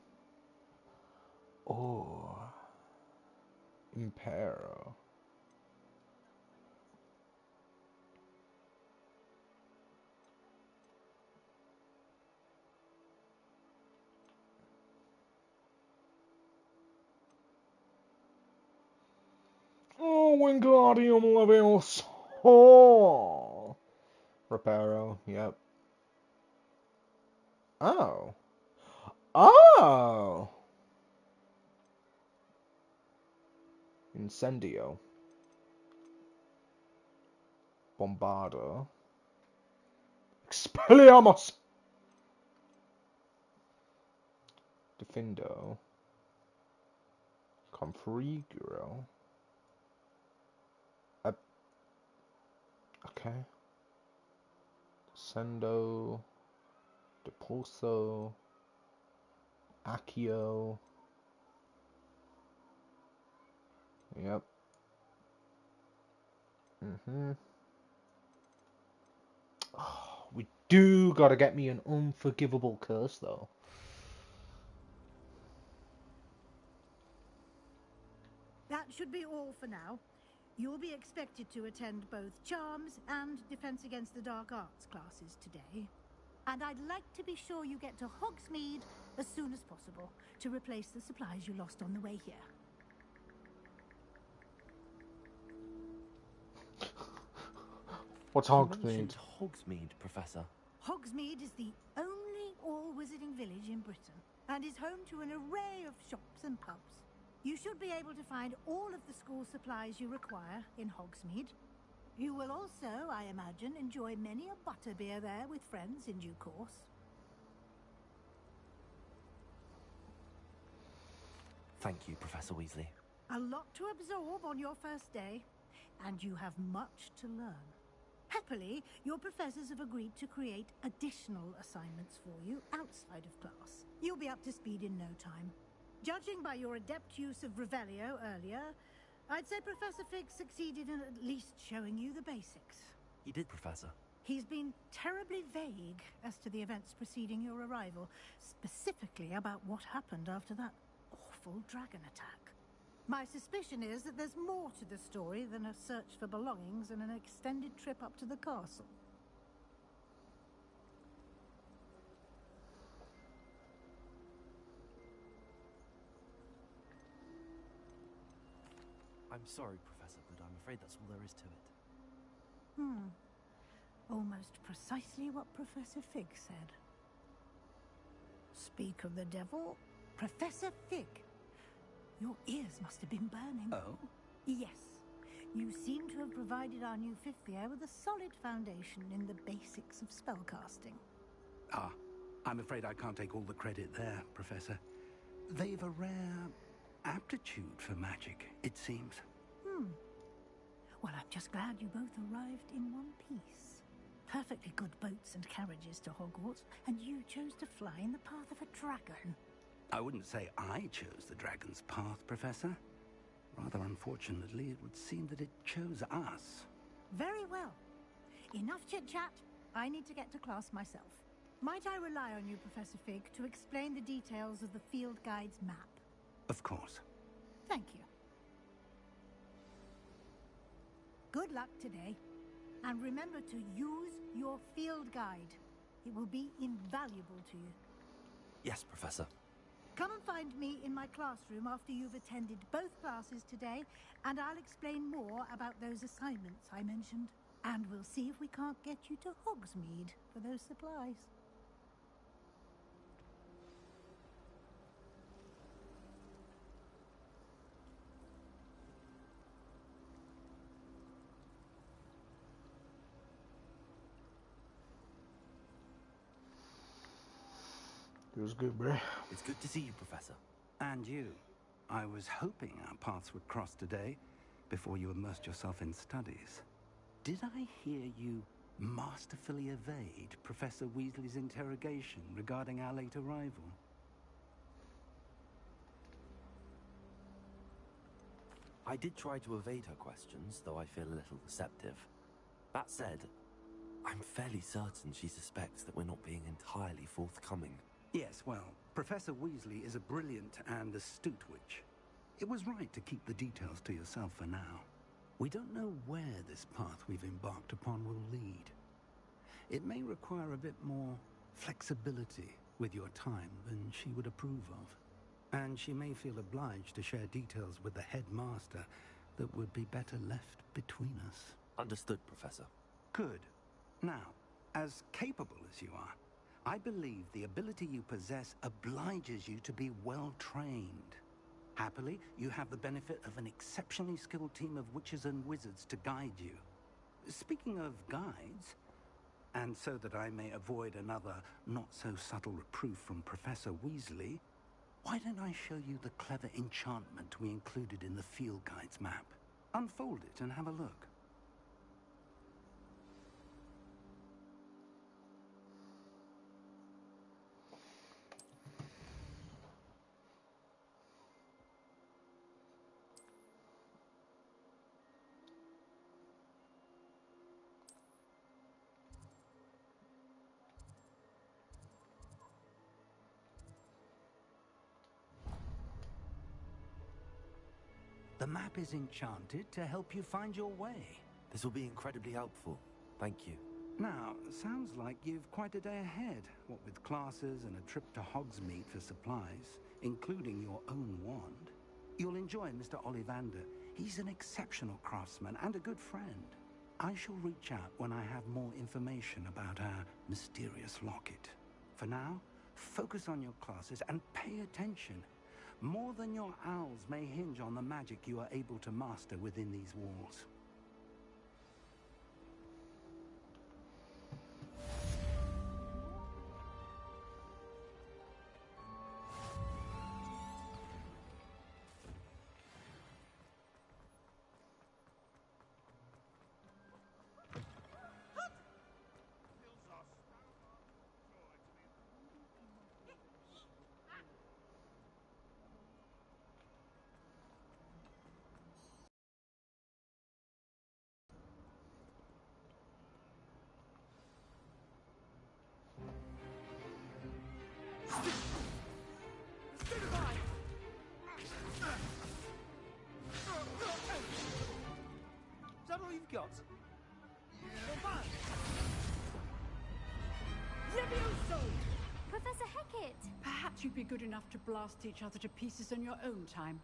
Oh. Impero. Oh, Wingardium Leviosa! Oh! Reparo, yep. Oh. Oh! Incendio. Bombardo. Expelliarmus! Defindo. Configuro. Okay. Sendo. Depulso. Accio. Yep. Oh, we do gotta get me an unforgivable curse, though. That should be all for now. You'll be expected to attend both Charms and Defense Against the Dark Arts classes today. And I'd like to be sure you get to Hogsmeade as soon as possible to replace the supplies you lost on the way here. What's You Hogsmeade? mentioned Hogsmeade, Professor. Hogsmeade is the only all-wizarding village in Britain and is home to an array of shops and pubs. You should be able to find all of the school supplies you require in Hogsmeade. You will also, I imagine, enjoy many a butterbeer there with friends in due course. Thank you, Professor Weasley. A lot to absorb on your first day, and you have much to learn. Happily, your professors have agreed to create additional assignments for you outside of class. You'll be up to speed in no time. Judging by your adept use of Revelio earlier, I'd say Professor Fig succeeded in at least showing you the basics. He did, Professor. He's been terribly vague as to the events preceding your arrival, specifically about what happened after that awful dragon attack. My suspicion is that there's more to the story than a search for belongings and an extended trip up to the castle. I'm sorry, Professor, but I'm afraid that's all there is to it. Almost precisely what Professor Fig said. Speak of the devil, Professor Fig. Your ears must have been burning. Oh? Yes. You seem to have provided our new fifth year with a solid foundation in the basics of spellcasting. Ah, I'm afraid I can't take all the credit there, Professor. They've a rare aptitude for magic, it seems. Well, I'm just glad you both arrived in one piece. Perfectly good boats and carriages to Hogwarts, and you chose to fly in the path of a dragon. I wouldn't say I chose the dragon's path, Professor. Rather unfortunately, it would seem that it chose us. Very well. Enough chit-chat. I need to get to class myself. Might I rely on you, Professor Fig, to explain the details of the field guide's map? Of course. Thank you. Good luck today. And remember to use your field guide. It will be invaluable to you. Yes, Professor. Come and find me in my classroom after you've attended both classes today, and I'll explain more about those assignments I mentioned. And we'll see if we can't get you to Hogsmeade for those supplies. It was good, bruh. It's good to see you, Professor. And you. I was hoping our paths would cross today, before you immersed yourself in studies. Did I hear you masterfully evade Professor Weasley's interrogation regarding our late arrival? I did try to evade her questions, though I feel a little deceptive. That said, I'm fairly certain she suspects that we're not being entirely forthcoming. Yes, well, Professor Weasley is a brilliant and astute witch. It was right to keep the details to yourself for now. We don't know where this path we've embarked upon will lead. It may require a bit more flexibility with your time than she would approve of. And she may feel obliged to share details with the headmaster that would be better left between us. Understood, Professor. Good. Now, as capable as you are, I believe the ability you possess obliges you to be well trained. Happily, you have the benefit of an exceptionally skilled team of witches and wizards to guide you. Speaking of guides, and so that I may avoid another not-so-subtle reproof from Professor Weasley, why don't I show you the clever enchantment we included in the field guide's map? Unfold it and have a look. The map is enchanted to help you find your way. This will be incredibly helpful. Thank you. Now, sounds like you've quite a day ahead, what with classes and a trip to Hogsmeade for supplies, including your own wand. You'll enjoy Mr. Ollivander. He's an exceptional craftsman and a good friend. I shall reach out when I have more information about our mysterious locket. For now, focus on your classes and pay attention. More than your owls may hinge on the magic you are able to master within these walls. Is that all you've got? Levioso! Professor Hecat! Perhaps you'd be good enough to blast each other to pieces in your own time.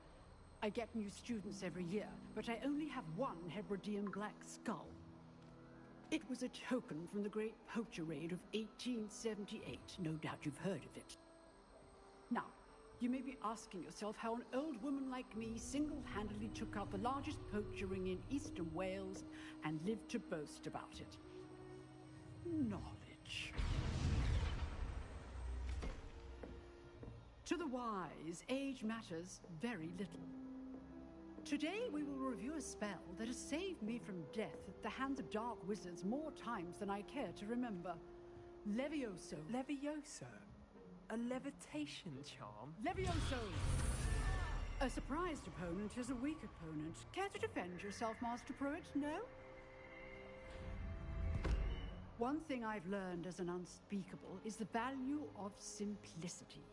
I get new students every year, but I only have one Hebridean black skull. It was a token from the Great Poacher Raid of 1878. No doubt you've heard of it. Now, you may be asking yourself how an old woman like me single-handedly took out the largest poacher ring in eastern Wales and lived to boast about it. Knowledge. To the wise, age matters very little. Today we will review a spell that has saved me from death at the hands of dark wizards more times than I care to remember. Levioso. Levioso? A levitation charm? Levioso! A surprised opponent is a weak opponent. Care to defend yourself, Master Pruitt? No? One thing I've learned as an unspeakable is the value of simplicity,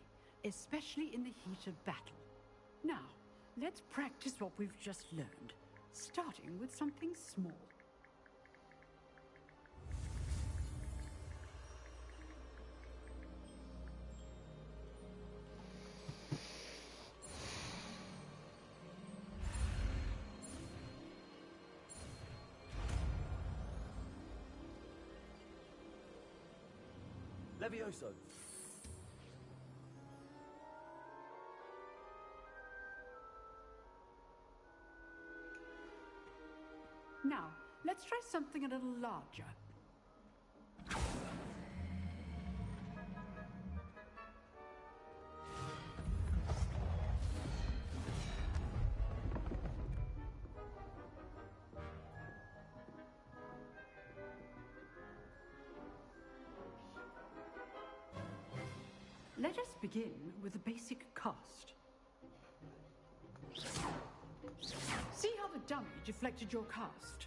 especially in the heat of battle. Now, let's practice what we've just learned, starting with something small. Levioso! Now, let's try something a little larger. Let us begin with the basic cast. See how the dummy deflected your cast?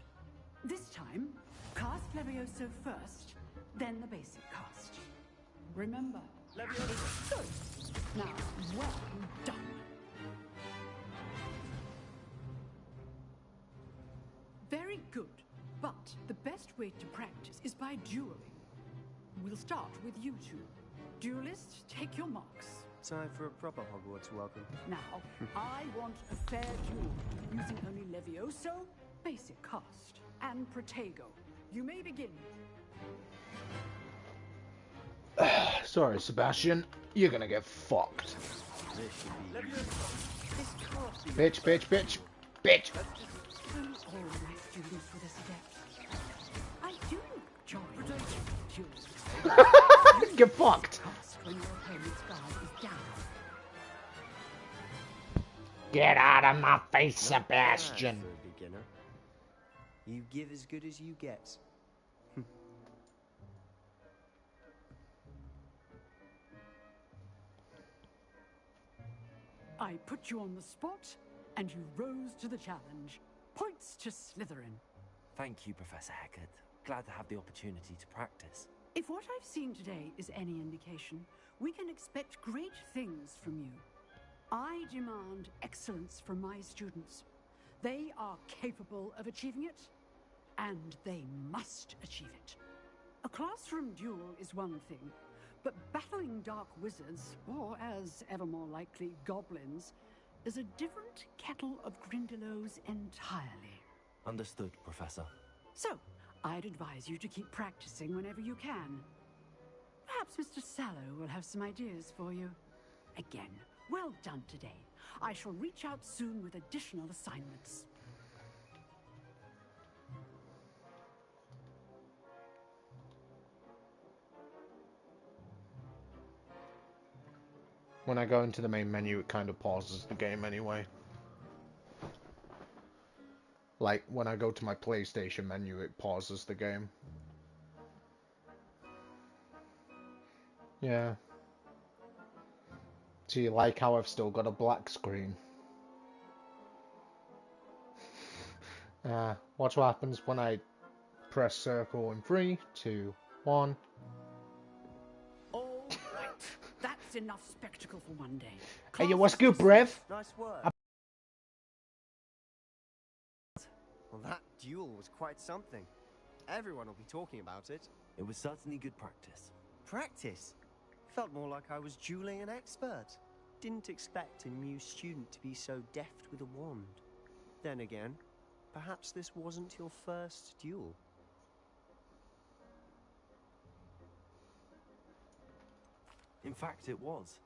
This time, cast Levioso first, then the basic cast. Remember, Levioso. Good. Now, well done. Very good. But the best way to practice is by dueling. We'll start with you two. Duelists, take your marks. Time for a proper Hogwarts welcome. Now, I want a fair duel, using only Levioso, basic cast, and Protego. You may begin. Sorry, Sebastian. You're gonna get fucked. Bitch, bitch, bitch, bitch. All my students were this adept. I do join duels. Get fucked. When your opponent's guard is down. Get out of my face, Not bad Sebastian. for a beginner. You give as good as you get. I put you on the spot, and you rose to the challenge. Points to Slytherin. Thank you, Professor Hecat. Glad to have the opportunity to practice. If what I've seen today is any indication, we can expect great things from you. I demand excellence from my students. They are capable of achieving it, and they must achieve it. A classroom duel is one thing, but battling dark wizards, or as ever more likely, goblins, is a different kettle of Grindylows entirely. Understood, Professor. So, I'd advise you to keep practicing whenever you can. Perhaps Mr. Sallow will have some ideas for you. Again, well done today. I shall reach out soon with additional assignments. When I go into the main menu, it kind of pauses the game anyway. Like, when I go to my PlayStation menu, it pauses the game. Yeah. Do you like how I've still got a black screen? Watch what happens when I press circle in 3, 2, 1. All right. That's enough spectacle for one day. Hey, yo, what's good, Brev? Nice work. Well, that duel was quite something. Everyone will be talking about it. It was certainly good practice. Practice? Felt more like I was dueling an expert. Didn't expect a new student to be so deft with a wand. Then again, perhaps this wasn't your first duel. In fact, it was.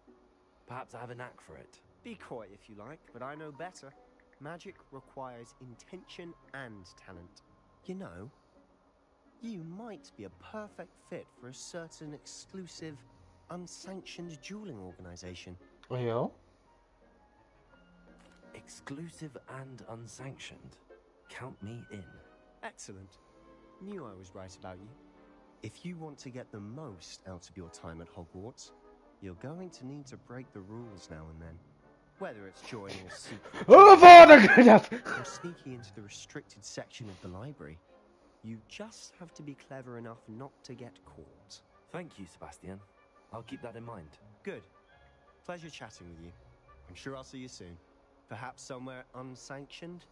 Perhaps I have a knack for it. Be coy if you like, but I know better. Magic requires intention and talent. You know, you might be a perfect fit for a certain exclusive, unsanctioned dueling organization. Yo? Exclusive and unsanctioned. Count me in. Excellent. Knew I was right about you. If you want to get the most out of your time at Hogwarts, you're going to need to break the rules now and then. Whether it's joining a secret or sneaking into the restricted section of the library, you just have to be clever enough not to get caught. Thank you, Sebastian. I'll keep that in mind. Good. Pleasure chatting with you. I'm sure I'll see you soon. Perhaps somewhere unsanctioned?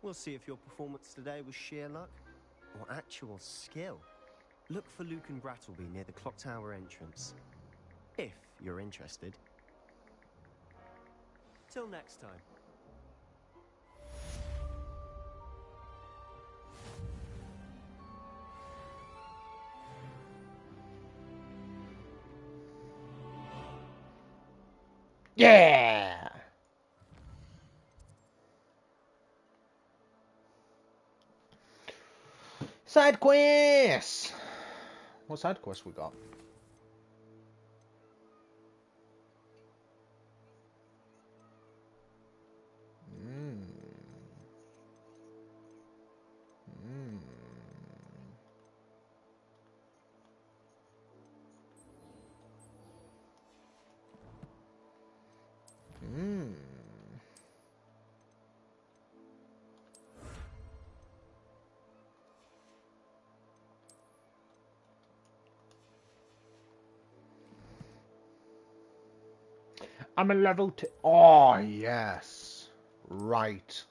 We'll see if your performance today was sheer luck or actual skill. Look for Luke and Brattleby near the clock tower entrance. If you're interested. Till next time. Yeah! Side quest! What side quest we got? I'm a level 2. Oh, yes. Right.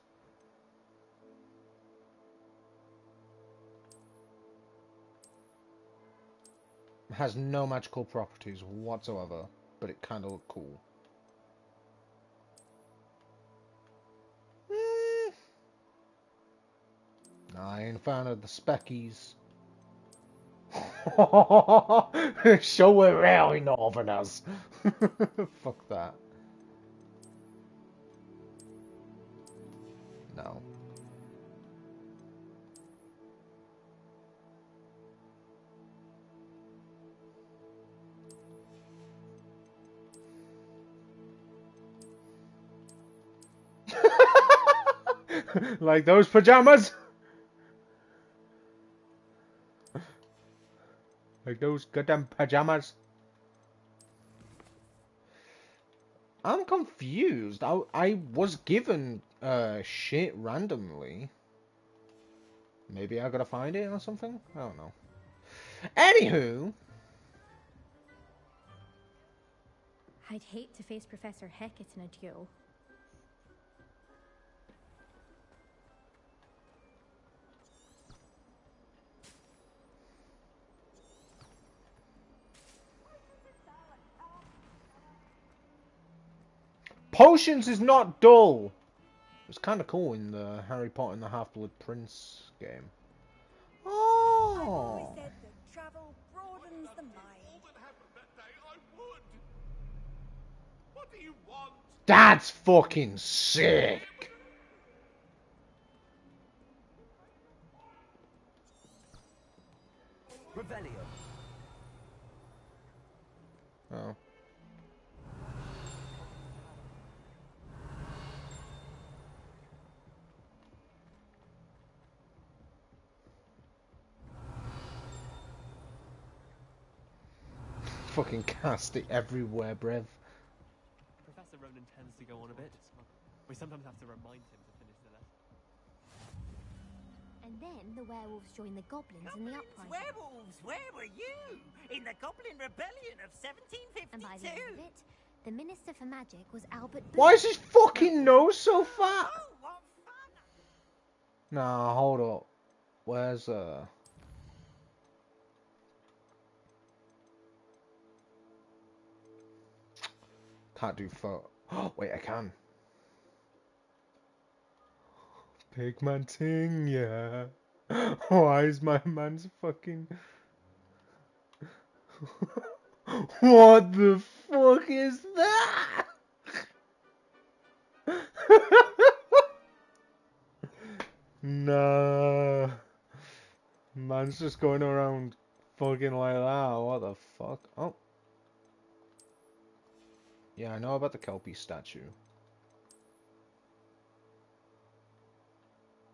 has no magical properties whatsoever, but it kind of looked cool. Nah, I ain't a fan of the speckies. Show it really, Northerners. Fuck that. No. Like those pajamas? Like those goddamn pajamas? I'm confused. I was given shit randomly. Maybe I gotta find it or something? I don't know. Anywho. I'd hate to face Professor Hecat in a duel. Potions is not dull. It's kind of cool in the Harry Potter and the Half-Blood Prince game. Oh. I've always said that travel broadens the mind. What do you want? That's fucking sick. Rebellion. Oh. Fucking cast it everywhere, Brev. Professor Ronan tends to go on a bit. We sometimes have to remind him to finish the lesson. And then the werewolves joined the goblins in the uprising. Werewolves, where were you? In the Goblin Rebellion of 1752. And by the end of it, the Minister for Magic was Albert Booth. Why is his fucking nose so fat? Nah, hold up. Where's Can't do photo. Oh, wait, I can. Pigmenting, yeah. Why is my man's fucking... What the fuck is that? Nah. Man's just going around fucking like that. What the fuck? Oh. Yeah, I know about the Kelpie statue.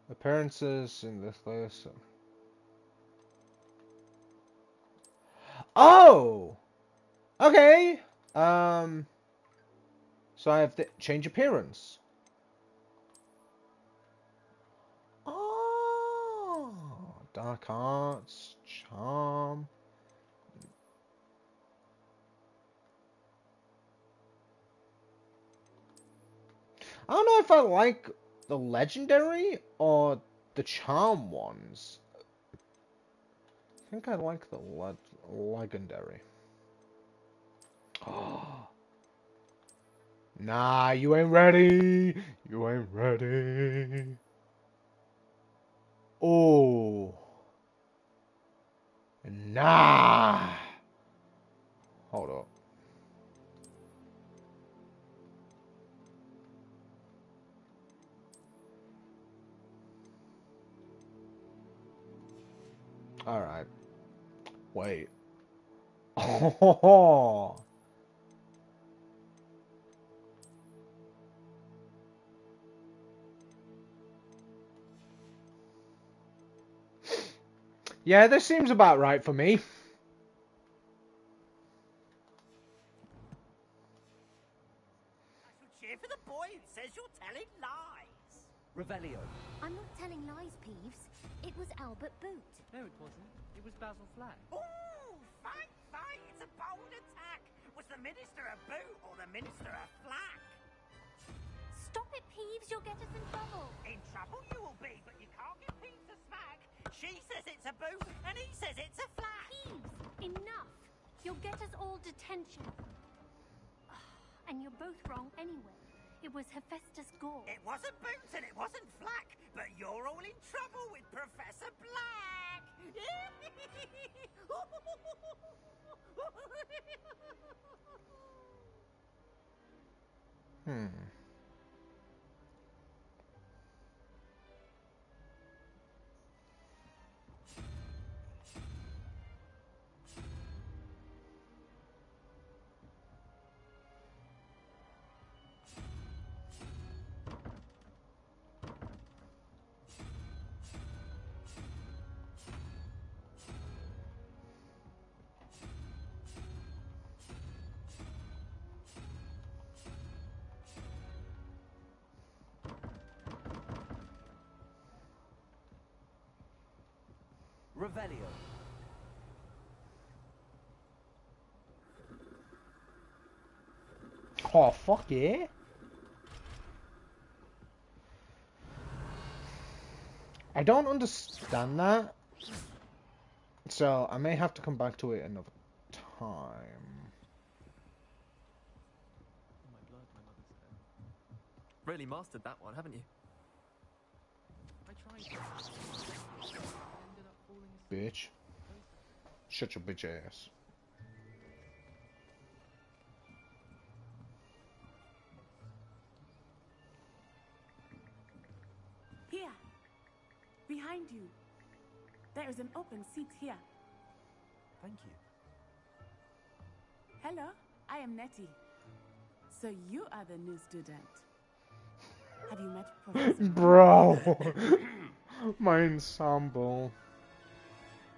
Appearances in this list. Oh! Okay! So I have the change appearance. Oh! Dark arts, charm. I don't know if I like the legendary or the charm ones. I think I like the legendary. Oh. Nah, you ain't ready. You ain't ready. Oh. Nah. Hold up. Alright. Wait. Oh. Yeah, this seems about right for me. I should cheer for the boy who says you're telling lies. Revelio. I'm not telling lies, Peeves. It was Albert Boot. No, it wasn't. It was Basil Flack. Ooh, fight, fight! It's a bold attack. Was the Minister a boot or the Minister a flack? Stop it, Peeves. You'll get us in trouble. In trouble you will be, but you can't get Peeves a smack. She says it's a boot, and he says it's a flack. Peeves, enough. You'll get us all detention. And you're both wrong anyway. It was Hephaestus Gore. It wasn't Boots and it wasn't Flack, but you're all in trouble with Professor Black. Revelio. Oh, fuck yeah. I don't understand that. So, I may have to come back to it another time. My blood, my mother said. Really mastered that one, haven't you? I tried. Ended up falling asleep. Bitch. Shut your bitch ass. Here. Behind you. There is an open seat here. Thank you. Hello, I am Nettie. So you are the new student. Have you met Professor? Bro! My ensemble.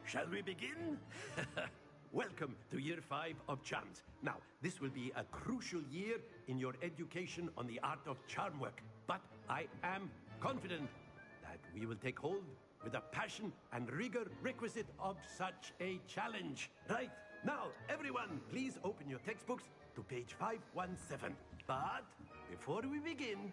Shall we begin? Welcome to Year 5 of Charms. Now, this will be a crucial year in your education on the art of charm work. But I am confident that we will take hold with the passion and rigor requisite of such a challenge. Right, now, everyone, please open your textbooks to page 517. But before we begin,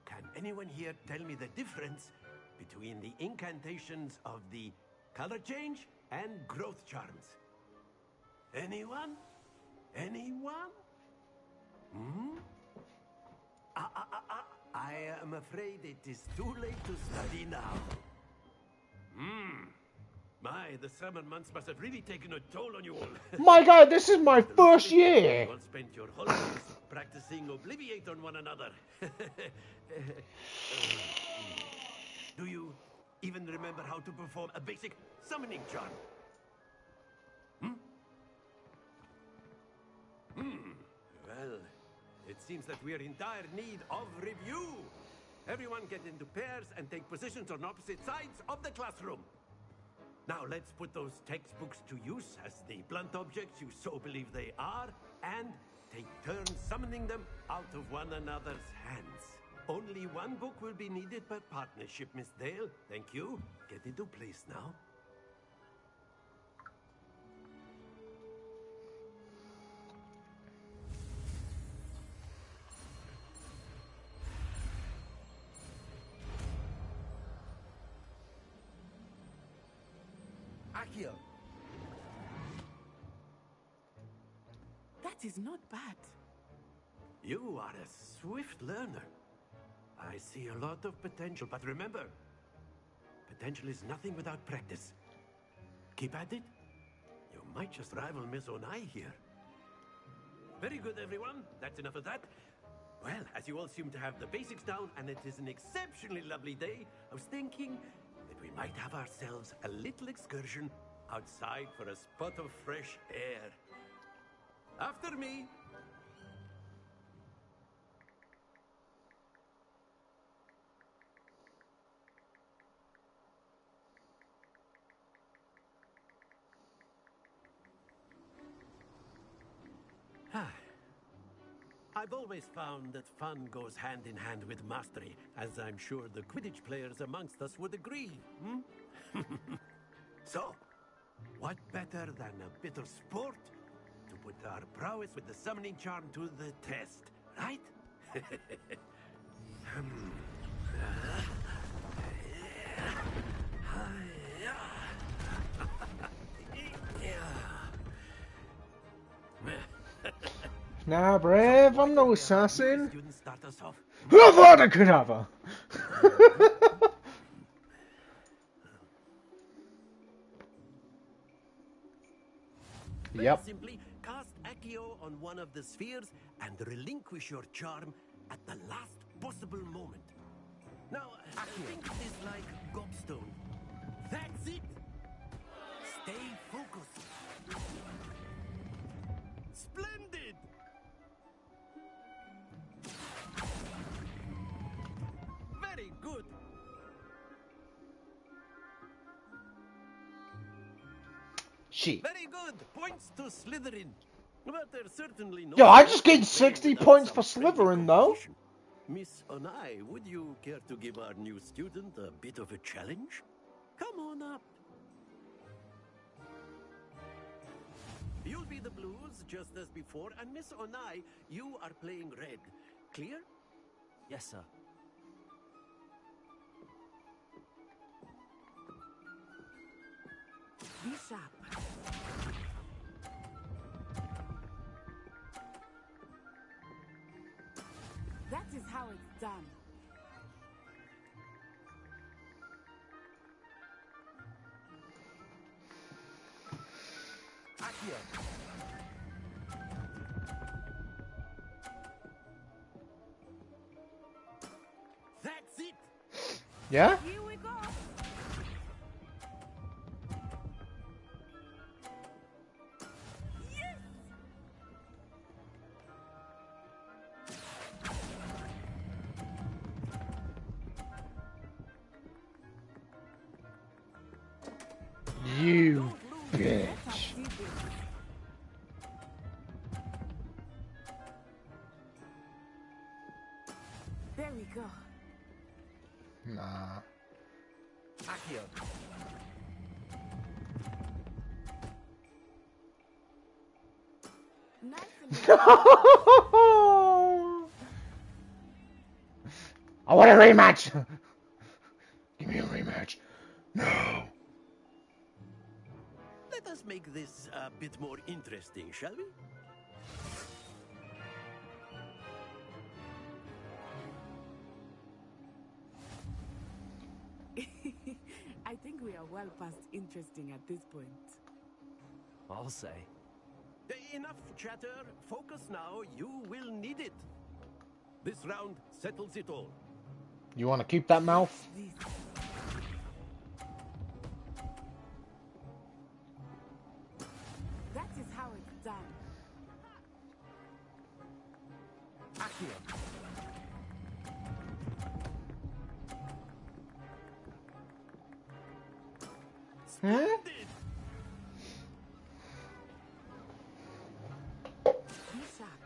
can anyone here tell me the difference between the incantations of the color change and growth charms? Anyone? Anyone? Hmm? I am afraid it is too late to study now. My, the summer months must have really taken a toll on you all. My god, this is my first year! You all spent your holidays practicing Obliviate on one another. Do you even remember how to perform a basic summoning charm? Well, it seems that we are in dire need of review. Everyone get into pairs and take positions on opposite sides of the classroom. Now let's put those textbooks to use as the blunt objects you so believe they are, and take turns summoning them out of one another's hands. Only one book will be needed per partnership, Miss Dale. Thank you. Get into place now. Accio. That is not bad. You are a swift learner. I see a lot of potential, but remember, potential is nothing without practice. Keep at it. You might just rival Miss Onai here. Very good, everyone. That's enough of that. Well, as you all seem to have the basics down, and it is an exceptionally lovely day, I was thinking that we might have ourselves a little excursion outside for a spot of fresh air. After me. I've always found that fun goes hand in hand with mastery, as I'm sure the Quidditch players amongst us would agree. So, what better than a bit of sport to put our prowess with the summoning charm to the test, right? Nah, brave, I'm no assassin. Students start us off. Avada Kedavra! Very Yep. simply, cast Accio on one of the spheres and relinquish your charm at the last possible moment. Now, think of this like gobstone. That's it! Stay focused. Splendid! Very good. Shit. Very good. Points to Slytherin. But there's certainly no. Yo, I just gained 60 points for Slytherin, though. Miss Onai, would you care to give our new student a bit of a challenge? Come on up. You'll be the blues, just as before, and Miss Onai, you are playing red. Clear? Yes, sir. Be sharp. That is how it's done. Accio. That's it. Yeah? Here we go. You bitch. There we go. Nah. Accio. Nice and I want a rematch! Give me a rematch. No. Let us make this a bit more interesting, shall we? I think we are well past interesting at this point. I'll say. Enough chatter. Focus now. You will need it. This round settles it all. You want to keep that mouth? That is how it's done. Accio. Hmm? Be sharp.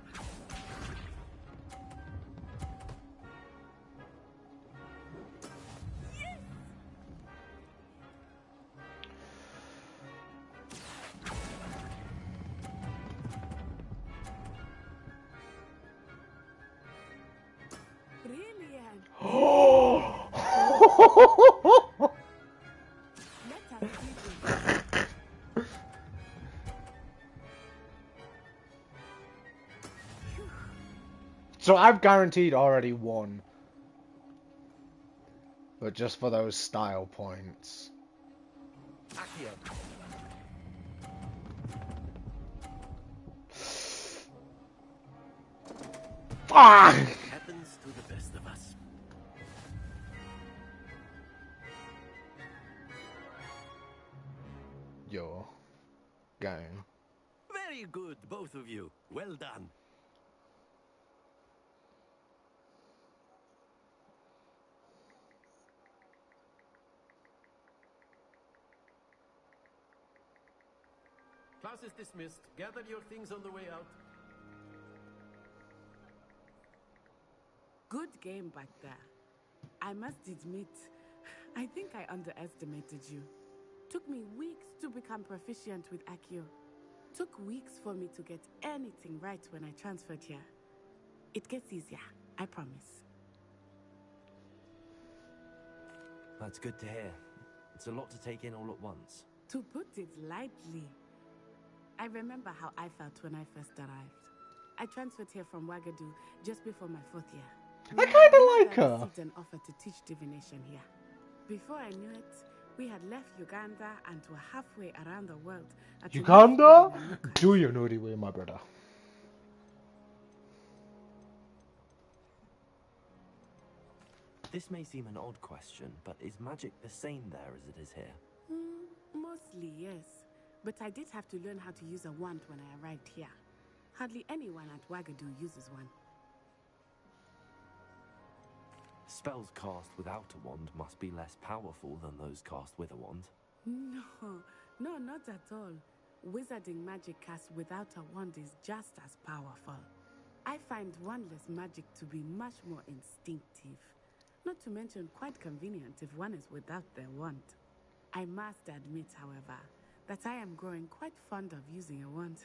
Brilliant. Let us see this. So I've guaranteed already won. But just for those style points. Accio. Ah! Happens to the best of us. You're going. Very good, both of you. Well done. Class is dismissed. Gather your things on the way out. Good game back there. I must admit, I think I underestimated you. Took me weeks to become proficient with Accio. Took weeks for me to get anything right when I transferred here. It gets easier, I promise. That's good to hear. It's a lot to take in all at once. To put it lightly, I remember how I felt when I first arrived. I transferred here from Wagadu just before my 4th year. I kind of like her. Received an offer to teach divination here. Before I knew it, we had left Uganda and were halfway around the world. Uganda? Do your naughty way, my brother. This may seem an odd question, but is magic the same there as it is here? Mostly, yes. But I did have to learn how to use a wand when I arrived here. Hardly anyone at Wagadu uses one. Spells cast without a wand must be less powerful than those cast with a wand. No, not at all. Wizarding magic cast without a wand is just as powerful. I find wandless magic to be much more instinctive. Not to mention quite convenient if one is without their wand. I must admit, however, that I am growing quite fond of using a wand.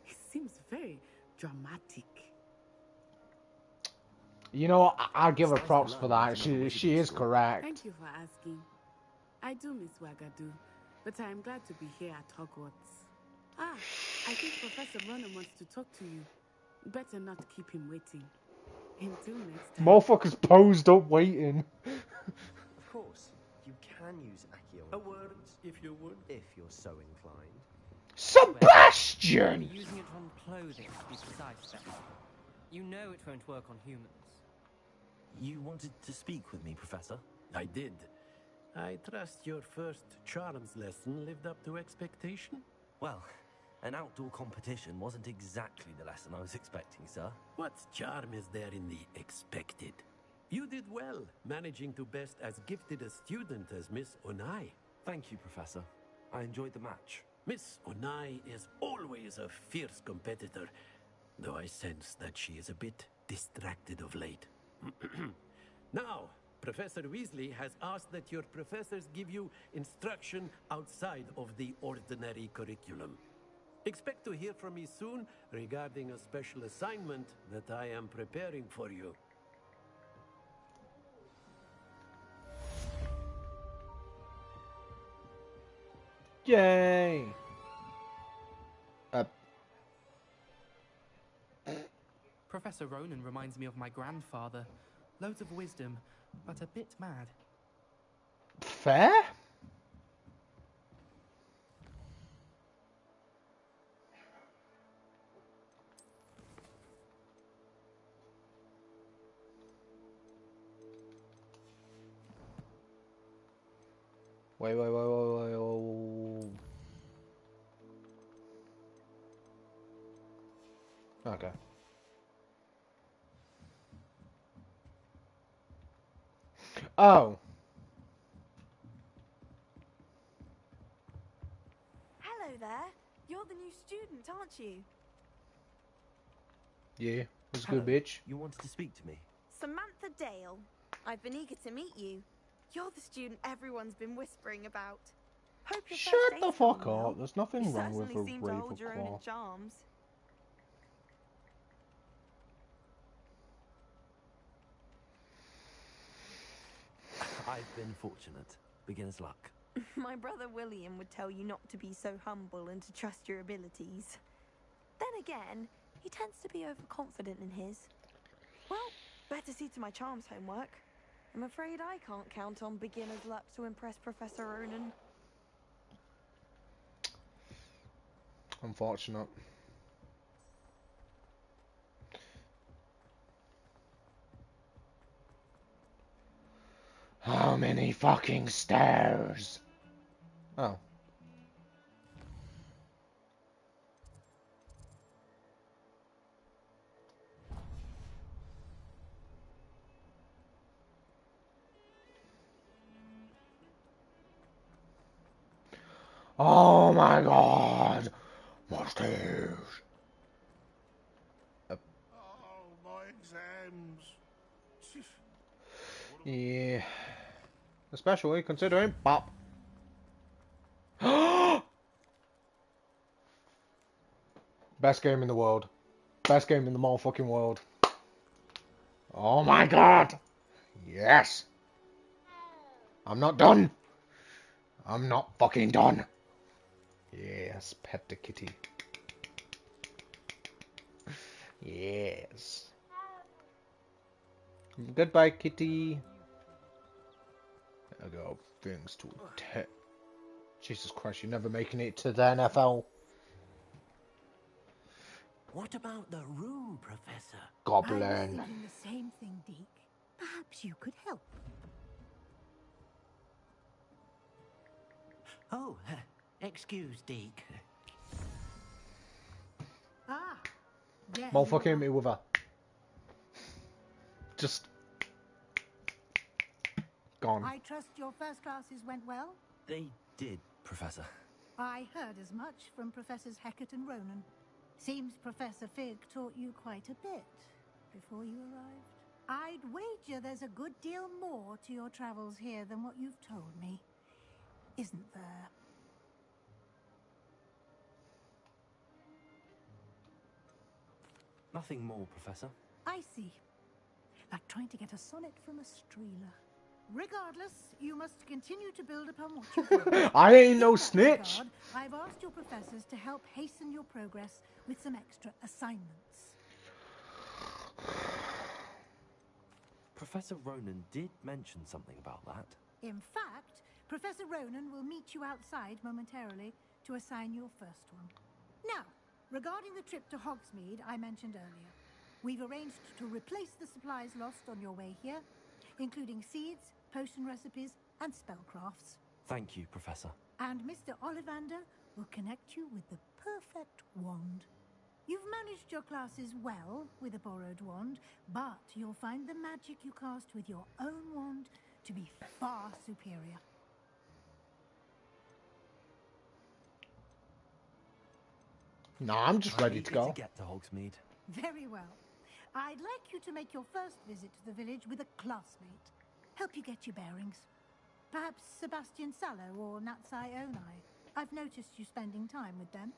It seems very dramatic. You know, I'll give her props for that. She is correct. Thank you for asking. I do miss Wagadu, but I am glad to be here at Hogwarts. I think Professor Ronan wants to talk to you. Better not keep him waiting. Until next time. Motherfucker's posed up waiting. Of course, you can use Accio. A word, if you would. If you're so inclined. Sebastian! You'll be using it on clothing, to be precise, then. You know it won't work on humans. You wanted to speak with me, Professor? I did. I trust your first charms lesson lived up to expectation? Well, an outdoor competition wasn't exactly the lesson I was expecting, sir. What charm is there in the expected? You did well, managing to best as gifted a student as Miss Onai. Thank you, Professor. I enjoyed the match. Miss Onai is always a fierce competitor, though I sense that she is a bit distracted of late. Now, Professor Weasley has asked that your professors give you instruction outside of the ordinary curriculum. Expect to hear from me soon regarding a special assignment that I am preparing for you. Yay! Professor Ronan reminds me of my grandfather. Loads of wisdom, but a bit mad. Fair? Wait. Okay. Oh. Hello there. You're the new student, aren't you? Yeah. What's good, bitch? You wanted to speak to me? Samantha Dale. I've been eager to meet you. You're the student everyone's been whispering about. Hope your Shut first the day's fuck gone well. up. There's nothing You wrong with certainly a seem to hold your own Ravenclaw. in charms. I've been fortunate. Beginner's luck. My brother William would tell you not to be so humble and to trust your abilities. Then again, he tends to be overconfident in his. Well, better see to my charms homework. I'm afraid I can't count on beginner's luck to impress Professor Ronan. Unfortunate. How many fucking stairs? Oh. Oh my god! More stairs. Oh, my exams. Yeah. Especially considering Bop. Best game in the world. Best game in the motherfucking world. Oh my god! Yes! I'm not done! I'm not fucking done! Yes, pet the kitty. Yes. Goodbye, kitty. I got things to attend. Jesus Christ, you're never making it to the NFL. What about the room, Professor? I was Goblin. thinking the same thing, Deke. Perhaps you could help. Oh, excuse, Deke. Ah, there you Motherfucker hit are. me with a... Just... Gone. I trust your first classes went well? They did, Professor. I heard as much from Professors Hecat and Ronan. Seems Professor Fig taught you quite a bit before you arrived. I'd wager there's a good deal more to your travels here than what you've told me. Isn't there? Nothing more, Professor. I see. Like trying to get a sonnet from a streeler. Regardless, you must continue to build upon what you've learned. I ain't no In that snitch. regard, I've asked your professors to help hasten your progress with some extra assignments. Professor Ronan did mention something about that. In fact, Professor Ronan will meet you outside momentarily to assign your first one. Now, regarding the trip to Hogsmeade I mentioned earlier, we've arranged to replace the supplies lost on your way here, including seeds, potion recipes, and spellcrafts. Thank you, Professor. And Mr. Ollivander will connect you with the perfect wand. You've managed your classes well with a borrowed wand, but you'll find the magic you cast with your own wand to be far superior. No, I'm just ready to go. To get to Hogsmeade. Very well. I'd like you to make your first visit to the village with a classmate. Help you get your bearings. Perhaps Sebastian Sallow or Natsai Onai. I've noticed you spending time with them.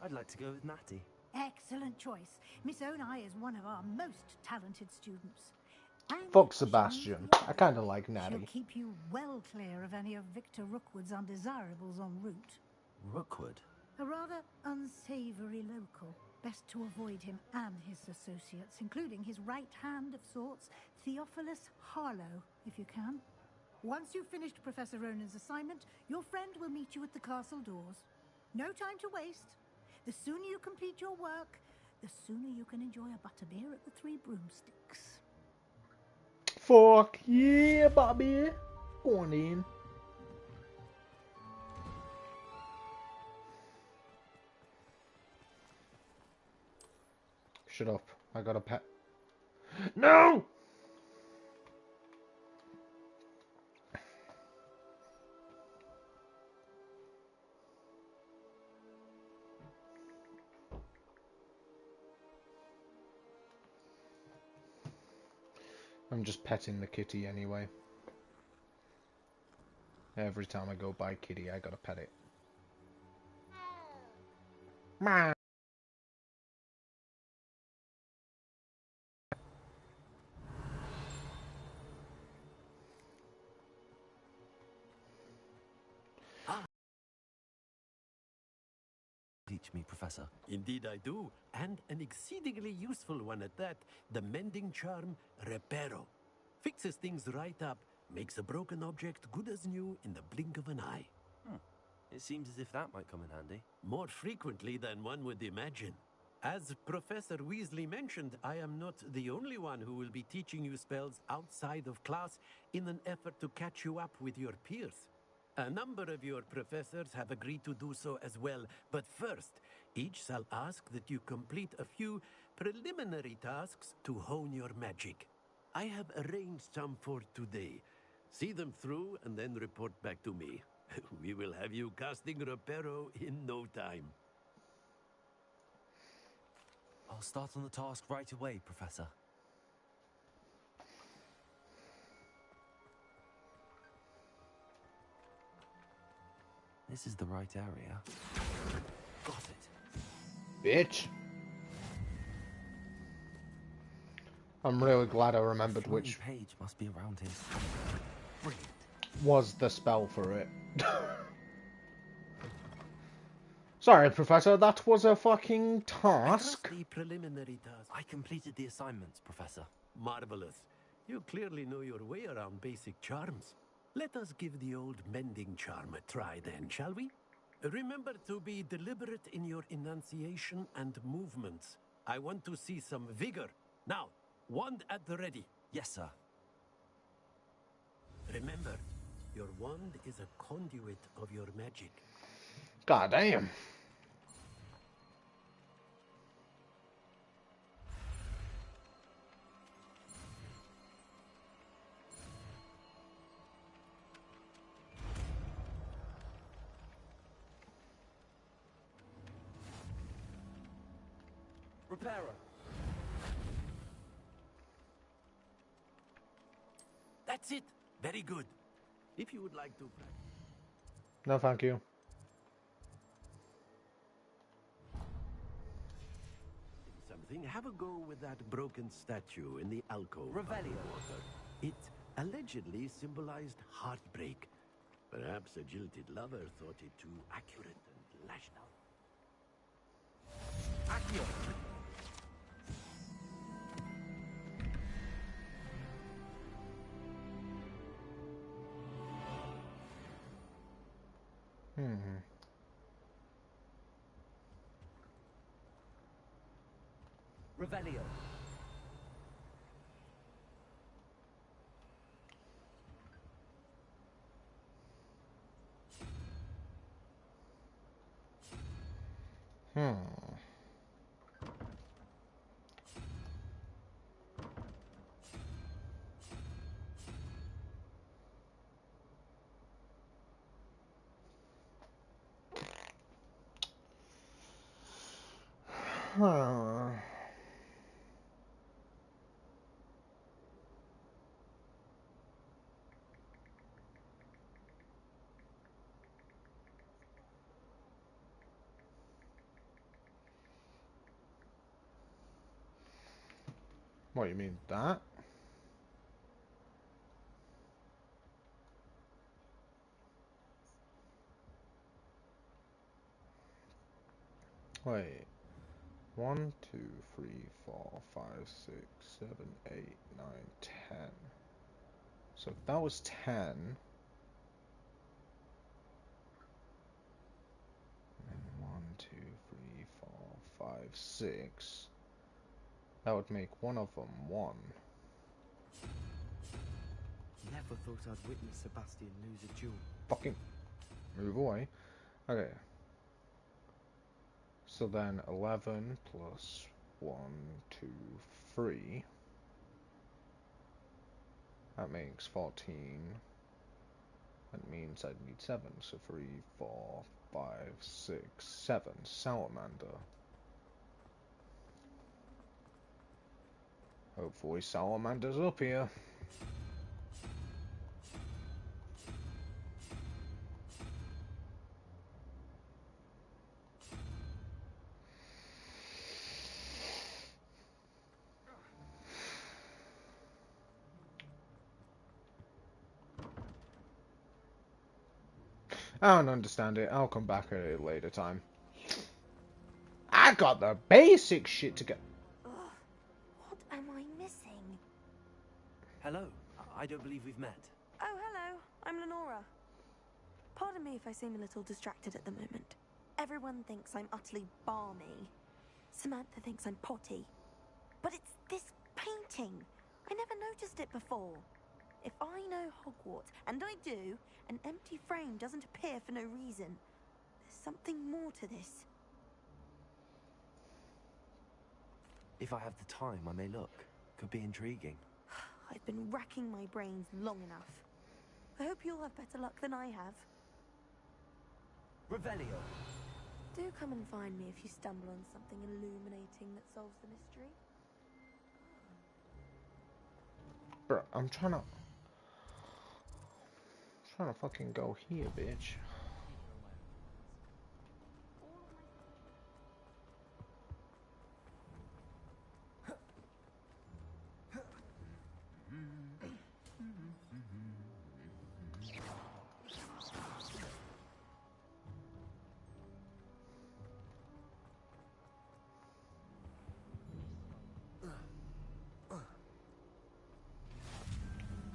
I'd like to go with Natty. Excellent choice. Miss Onai is one of our most talented students. And Fuck Sebastian. I kind of like she'll Natty. keep you well clear of any of Victor Rookwood's undesirables en route. Rookwood? A rather unsavory local. Best to avoid him and his associates, including his right hand of sorts, Theophilus Harlow, if you can. Once you've finished Professor Ronan's assignment, your friend will meet you at the castle doors. No time to waste. The sooner you complete your work, the sooner you can enjoy a butterbeer at the Three Broomsticks. Fuck yeah, Bobby. Go on in. Shut up. I got a pet. No! I'm just petting the kitty anyway. Every time I go by kitty, I gotta pet it. Meow. Teach me, Professor. Indeed I do, and an exceedingly useful one at that. The mending charm, Reparo. Fixes things right up, makes a broken object good as new in the blink of an eye. It seems as if that might come in handy. More frequently than one would imagine. As Professor Weasley mentioned, I am not the only one who will be teaching you spells outside of class in an effort to catch you up with your peers. A number of your professors have agreed to do so as well, but first, each shall ask that you complete a few preliminary tasks to hone your magic. I have arranged some for today. See them through and then report back to me. We will have you casting Reparo in no time. I'll start on the task right away, Professor. This is the right area. Got it. Bitch. I'm really glad I remembered which page must be around here. Brilliant. was the spell for it. Sorry, Professor, that was a fucking I trust task. the preliminary task. I completed the assignments, Professor. Marvelous. You clearly know your way around basic charms. Let us give the old mending charm a try then, shall we? Remember to be deliberate in your enunciation and movements. I want to see some vigor. Now, wand at the ready. Yes, sir. Remember, your wand is a conduit of your magic. God damn. Repairer. That's it. Very good. If you would like to practice. No, thank you. Something, have a go with that broken statue in the alcove. Revelio. It allegedly symbolized heartbreak. Perhaps a jilted lover thought it too accurate and lashed out. Accio. Revelio. What, you mean that? Wait. 1, 2, 3, 4, 5, 6, 7, 8, 9, 10. So if that was 10. 1, 2, 3, 4, 5, 6. That would make one of them 1. Never thought I'd witness Sebastian lose a duel. Fucking move away. Okay. So then 11 plus 1, 2, 3. That makes 14. That means I'd need 7. So 3, 4, 5, 6, 7. Salamander. Hopefully Salamander's up here. I don't understand it. I'll come back at it later time. I got the basic shit to go. What am I missing? Hello. I don't believe we've met. Oh, hello. I'm Lenora. Pardon me if I seem a little distracted at the moment. Everyone thinks I'm utterly balmy. Samantha thinks I'm potty. But it's this painting. I never noticed it before. If I know Hogwarts, and I do, an empty frame doesn't appear for no reason. There's something more to this. If I have the time, I may look. Could be intriguing. I've been racking my brains long enough. I hope you'll have better luck than I have. Revelio. Do come and find me if you stumble on something illuminating that solves the mystery. Bro, I'm trying to fucking go here, bitch.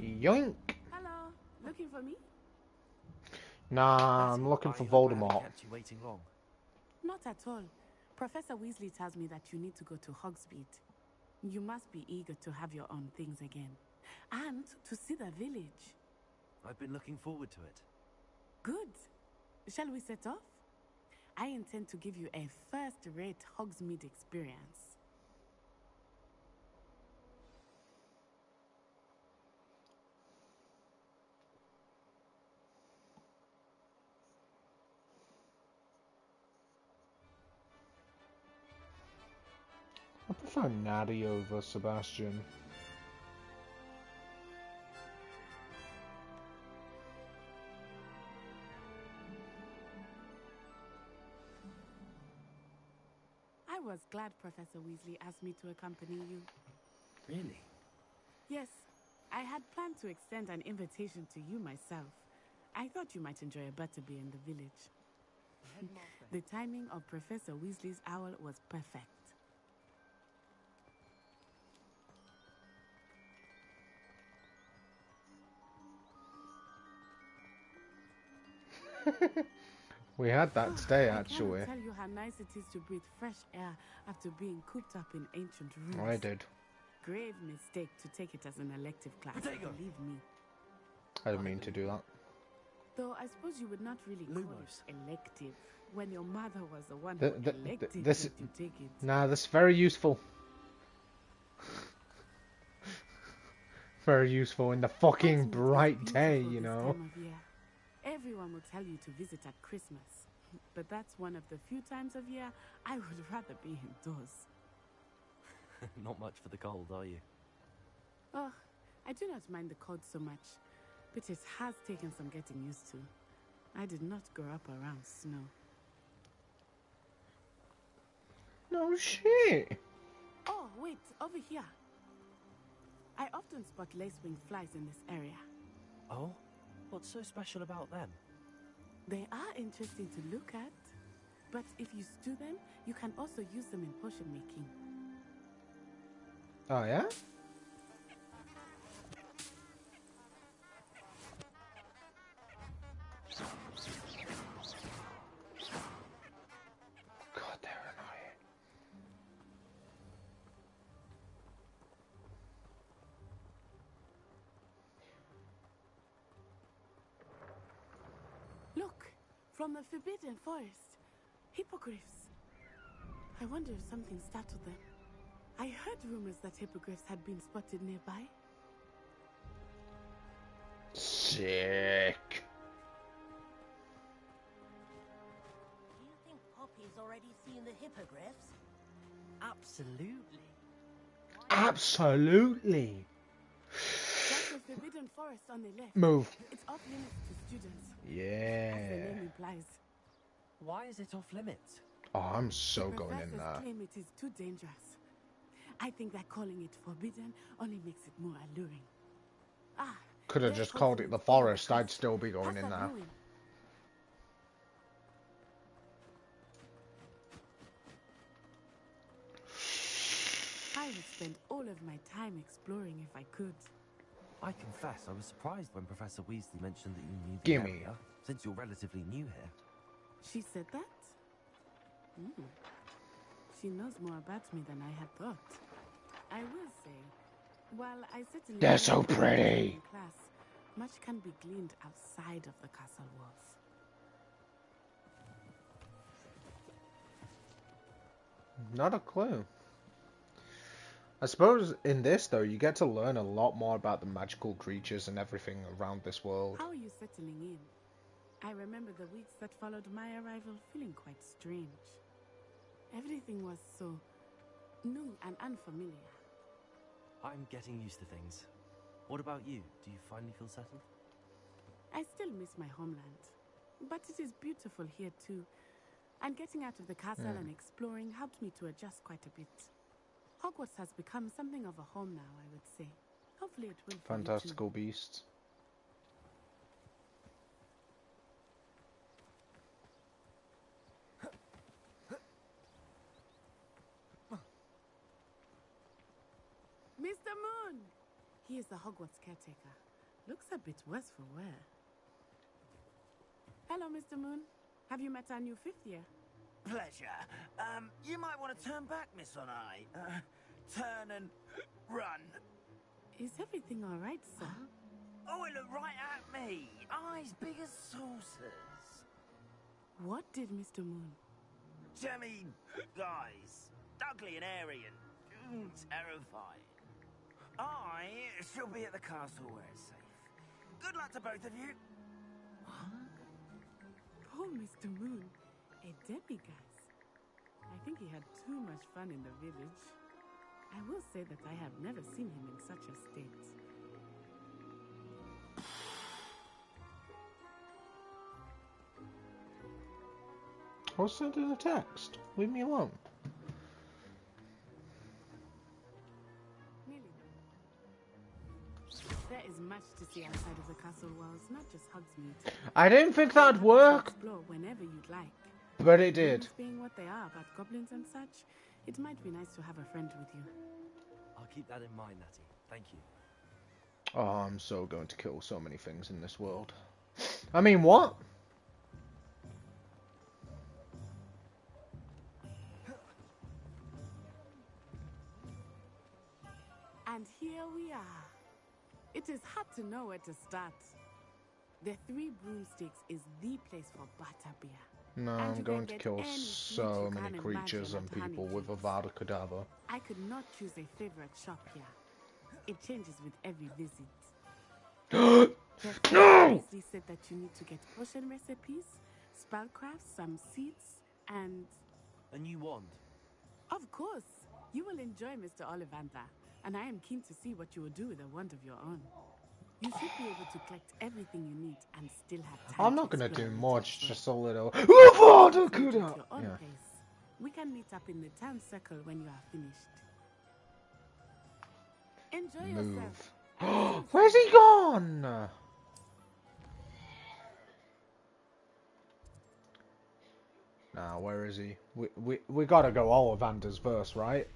Yoink! Hello. Looking for me? Nah, I'm looking for Voldemort. Kept you waiting long. Not at all. Professor Weasley tells me that you need to go to Hogsmeade. You must be eager to have your own things again. And to see the village. I've been looking forward to it. Good. Shall we set off? I intend to give you a first-rate Hogsmeade experience. I prefer Natty over Sebastian. I was glad Professor Weasley asked me to accompany you. Really? Yes, I had planned to extend an invitation to you myself. I thought you might enjoy a butterbeer in the village. The timing of Professor Weasley's owl was perfect. We had that today, actually. I can't tell you how nice it is to breathe fresh air after being cooped up in ancient rooms. I did. Grave mistake to take it as an elective class, believe me. I didn't mean to do that. Though I suppose you would not really call it elective when your mother was the one who elected This, that you take it. nah, this is very useful. Very useful in the fucking bright day, you know. Time of year. Everyone will tell you to visit at Christmas, but that's one of the few times of year I would rather be indoors. Not much for the cold, are you? Oh, I do not mind the cold so much, but it has taken some getting used to. I did not grow up around snow. No shit. Oh, wait, over here. I often spot lacewing flies in this area. Oh? What's so special about them? They are interesting to look at, but if you stew them, you can also use them in potion making. Oh, yeah? God, they're annoying. Look, from the Forbidden Forest. Hippogriffs. I wonder if something startled them. I heard rumors that hippogriffs had been spotted nearby. Sick. Do you think Poppy's already seen the hippogriffs? Absolutely. Absolutely. That's the Forbidden Forest on the left. Move. It's off limits to students. Yeah. As the name implies. Why is it off limits? Oh, I'm so The going in professors there. claim it is too dangerous. I think that calling it forbidden only makes it more alluring. Ah, Could have just called it the forest. I'd still be going in there. I would spend all of my time exploring if I could. I confess, I was surprised when Professor Weasley mentioned that you knew the Gimme. area, since you're relatively new here. She said that? She knows more about me than I had thought. I will say, while I certainly They're so enjoyed pretty. in class, much can be gleaned outside of the castle walls. Not a clue. I suppose in this, though, you get to learn a lot more about the magical creatures and everything around this world. How are you settling in? I remember the weeks that followed my arrival feeling quite strange. Everything was so new and unfamiliar. I'm getting used to things. What about you? Do you finally feel settled? I still miss my homeland, but it is beautiful here too. And getting out of the castle and exploring helped me to adjust quite a bit. Hogwarts has become something of a home now, I would say. Hopefully it will for you too. Fantastical beasts. Mr. Moon! He is the Hogwarts caretaker. Looks a bit worse for wear. Hello, Mr. Moon. Have you met our new 5th year? Pleasure. You might want to turn back, Miss Onai. Turn and run. Is everything all right, sir? Oh, it looked right at me. Eyes big as saucers. What did Mr. Moon? Jemmy, guys. Ugly and airy and terrifying. I shall be at the castle where it's safe. Good luck to both of you. Poor Mr. Moon, a demiguise. I think he had too much fun in the village. I will say that I have never seen him in such a state. I was sending a text. Leave me alone. There is much to see outside of the castle walls, not just Hogsmeade. I didn't think that'd work, explore whenever you'd like. but it did. Things being what they are about goblins and such, it might be nice to have a friend with you. I'll keep that in mind, Natty. Thank you. Oh, I'm so going to kill so many things in this world. I mean, what? And here we are. It is hard to know where to start. The Three Broomsticks is the place for butterbeer. No, I'm going to kill so many creatures and people with Avada Kedavra. I could not choose a favorite shop here. It changes with every visit. No! They said that you need to get potion recipes, spellcrafts, some seeds, and... A new wand. Of course. You will enjoy Mr. Ollivander, and I am keen to see what you will do with a wand of your own. You should be able to collect everything you need and still have time. I'm not gonna do much, just a little. Avada Kedavra! Yeah. We can meet up in the town circle when you are finished. Enjoy yourself. Move. Where's he gone? Nah, where is he? We gotta go Ollivanders first, right?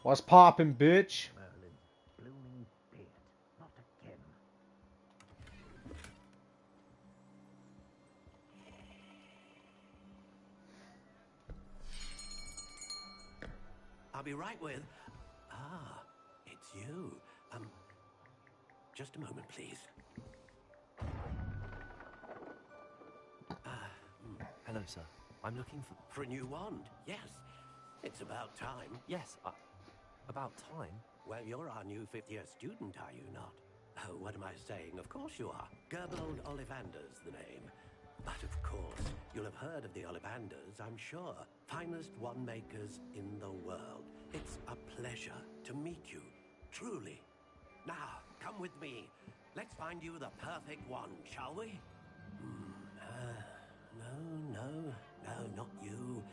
What's poppin', bitch? Merlin's blooming beard. Not again. I'll be right with... Ah, it's you. Just a moment, please. Hello, sir. I'm looking for a new wand. Yes. It's about time. Yes, about time? Well, you're our new 5th year student, are you not? Oh, what am I saying? Of course you are. Gerbold Ollivander's the name. But of course, you'll have heard of the Ollivanders, I'm sure. Finest wand makers in the world. It's a pleasure to meet you, truly. Now, come with me. Let's find you the perfect wand, shall we? No, not you.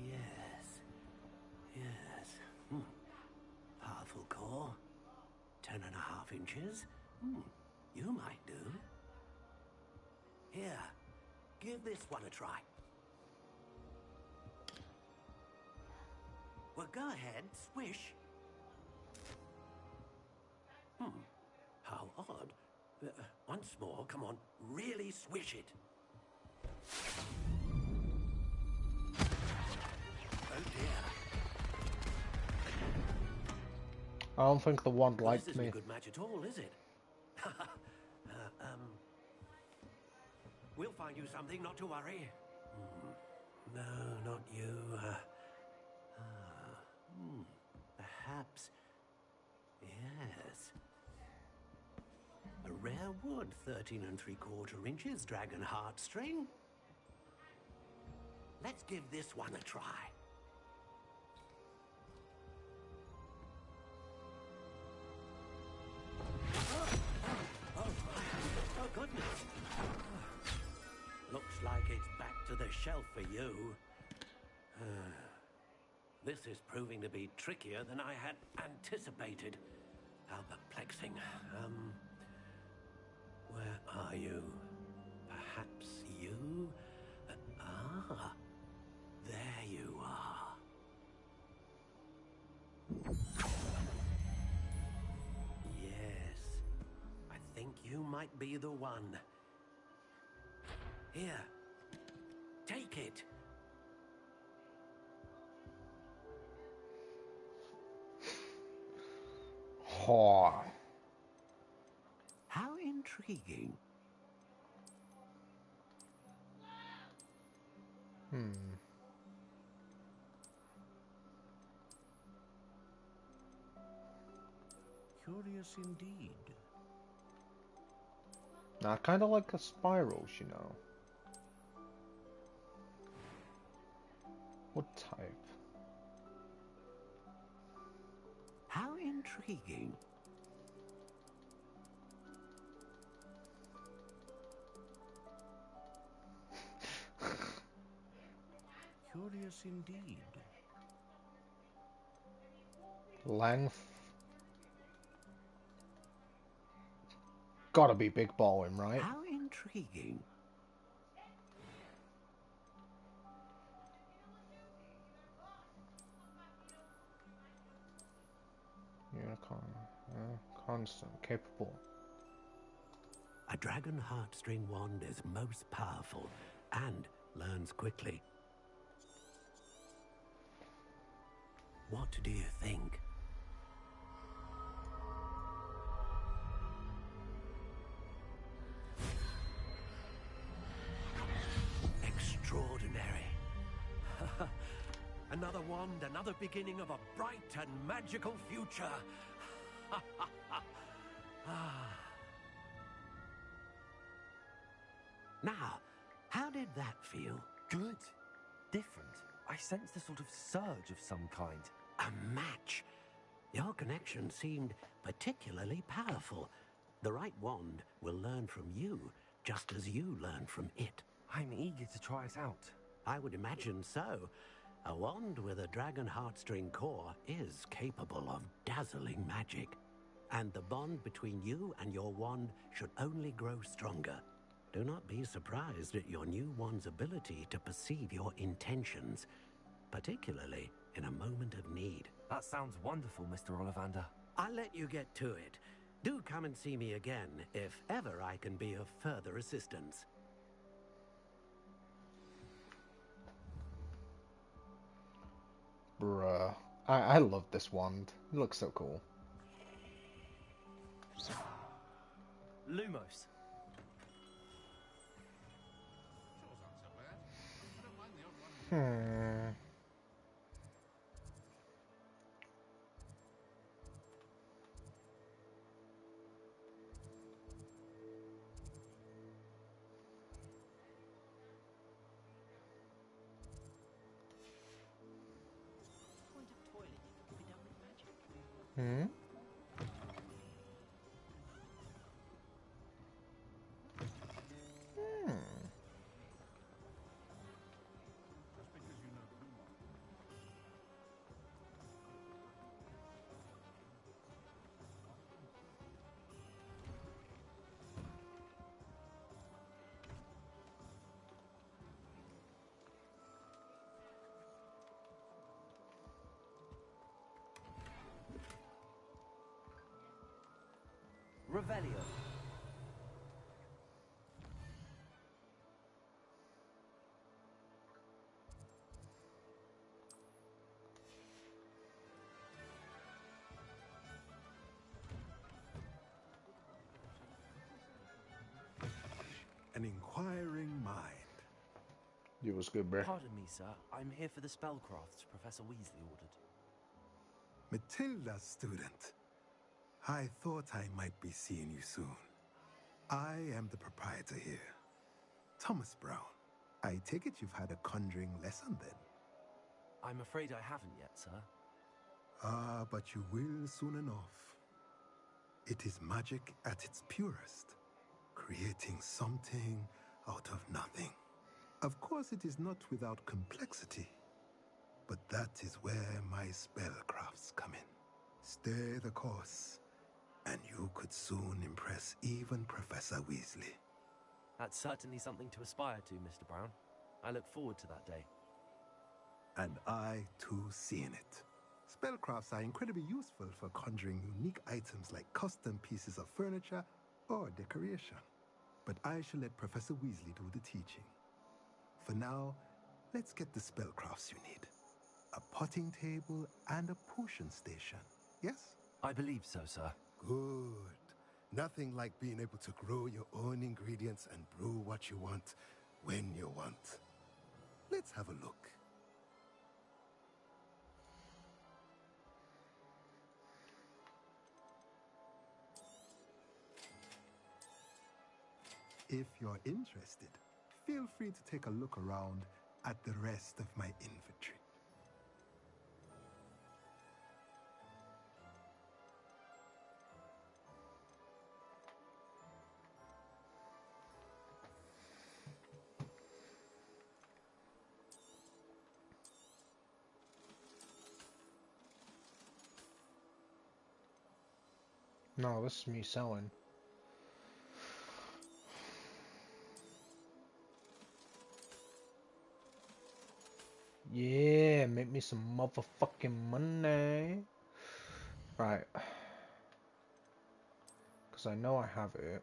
Yes. Powerful core. 10.5 inches. You might do. Here, give this one a try. Well, go ahead, swish. How odd. Once more, come on, really swish it. Oh dear. I don't think the wand liked This isn't me. a good match at all, is it? We'll find you something, not to worry. No, not you. Perhaps. Yes. A rare wood, 13 3/4 inches, dragon heartstring. Let's give this one a try. Oh, goodness. Looks like it's back to the shelf for you. This is proving to be trickier than I had anticipated. How perplexing. Where are you? Perhaps you? might be the one. Here, take it. Oh. How intriguing. Curious indeed. Now, I kind of like the spirals, you know. What type? How intriguing. Curious indeed. Length. Gotta be big balling, right? How intriguing. Unicorn. Constant. Capable. A dragon heartstring wand is most powerful and learns quickly. What do you think? Extraordinary. Another wand, another beginning of a bright and magical future. Now, how did that feel? Good. Different. I sensed a sort of surge of some kind. A match. Your connection seemed particularly powerful. The right wand will learn from you, just as you learn from it. I'm eager to try it out. I would imagine so. A wand with a dragon heartstring core is capable of dazzling magic. And the bond between you and your wand should only grow stronger. Do not be surprised at your new wand's ability to perceive your intentions, particularly in a moment of need. That sounds wonderful, Mr. Ollivander. I'll let you get to it. Do come and see me again if ever I can be of further assistance. Bruh. I love this wand. It looks so cool. Lumos. Hmm? Revelio. An inquiring mind. You was good, bruh. Pardon me, sir. I'm here for the spellcrafts Professor Weasley ordered. Matilda's student. I thought I might be seeing you soon. I am the proprietor here, Thomas Brown. I take it you've had a conjuring lesson then? I'm afraid I haven't yet, sir. Ah, but you will soon enough. It is magic at its purest, creating something out of nothing. Of course, it is not without complexity, but that is where my spellcrafts come in. Stay the course, and you could soon impress even Professor Weasley. That's certainly something to aspire to, Mr. Brown. I look forward to that day. And I, too, see in it. Spellcrafts are incredibly useful for conjuring unique items like custom pieces of furniture or decoration. But I shall let Professor Weasley do the teaching. For now, let's get the spellcrafts you need. A potting table and a potion station, yes? I believe so, sir. Good. Nothing like being able to grow your own ingredients and brew what you want when you want. Let's have a look. If you're interested, feel free to take a look around at the rest of my inventory. No, this is me selling. Yeah, make me some motherfucking money. Right. Because I know I have it.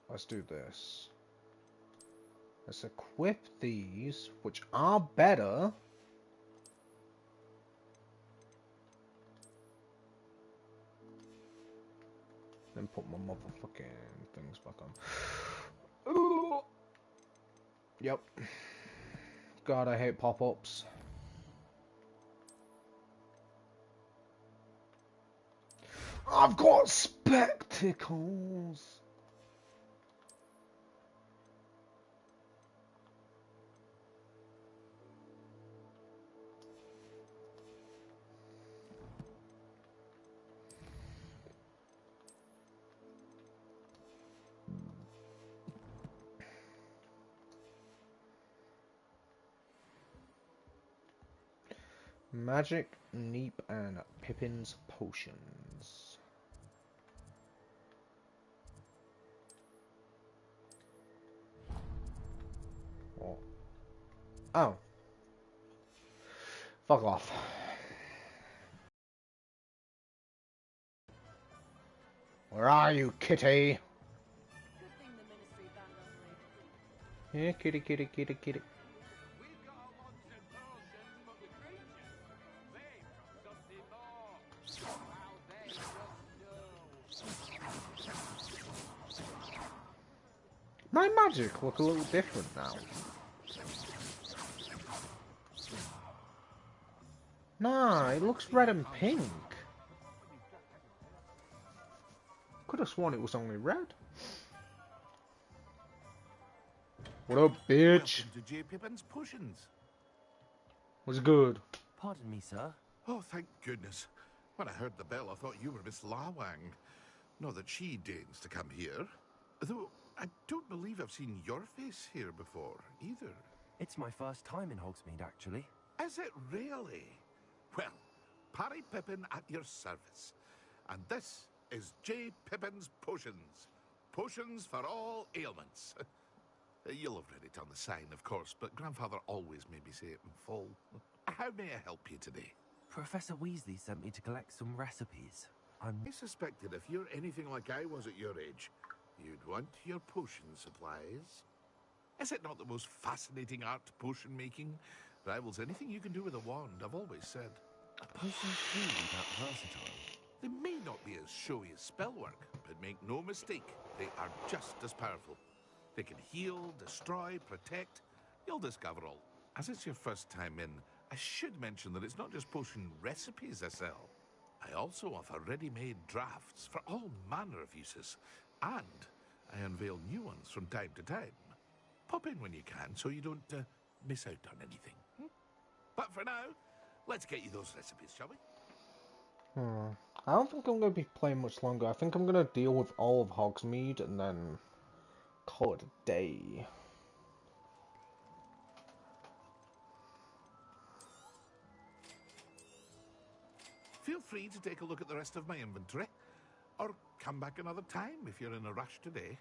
Let's do this. Let's equip these, which are better. Then put my motherfucking things back on. Yep. God, I hate pop-ups. I've got spectacles. Magic, Neep, and Pippin's potions. What? Oh. Fuck off. Where are you, kitty? Yeah, kitty, kitty, kitty, kitty. My magic look a little different now. Nah, it looks red and pink. Could have sworn it was only red. What up, bitch? Welcome to J. Pippin's Potions. Was good. Pardon me, sir. Oh, thank goodness. When I heard the bell, I thought you were Miss Lawang. Not that she deigns to come here. Though, I don't believe I've seen your face here before, either. It's my first time in Hogsmeade, actually. Is it really? Well, Parry Pippin at your service. And this is J. Pippin's Potions. Potions for all ailments. You'll have read it on the sign, of course, but Grandfather always made me say it in full. How may I help you today? Professor Weasley sent me to collect some recipes. I suspected if you're anything like I was at your age, you'd want your potion supplies. Is it not the most fascinating art, potion making? Rivals anything you can do with a wand, I've always said. Potions can be that versatile. They may not be as showy as spellwork, but make no mistake, they are just as powerful. They can heal, destroy, protect. You'll discover all. As it's your first time in, I should mention that it's not just potion recipes I sell. I also offer ready-made drafts for all manner of uses. And I unveil new ones from time to time. Pop in when you can so you don't miss out on anything. But for now, let's get you those recipes, shall we? I don't think I'm going to be playing much longer. I think I'm going to deal with all of Hogsmeade and then call it a day. Feel free to take a look at the rest of my inventory. Or come back another time if you're in a rush today.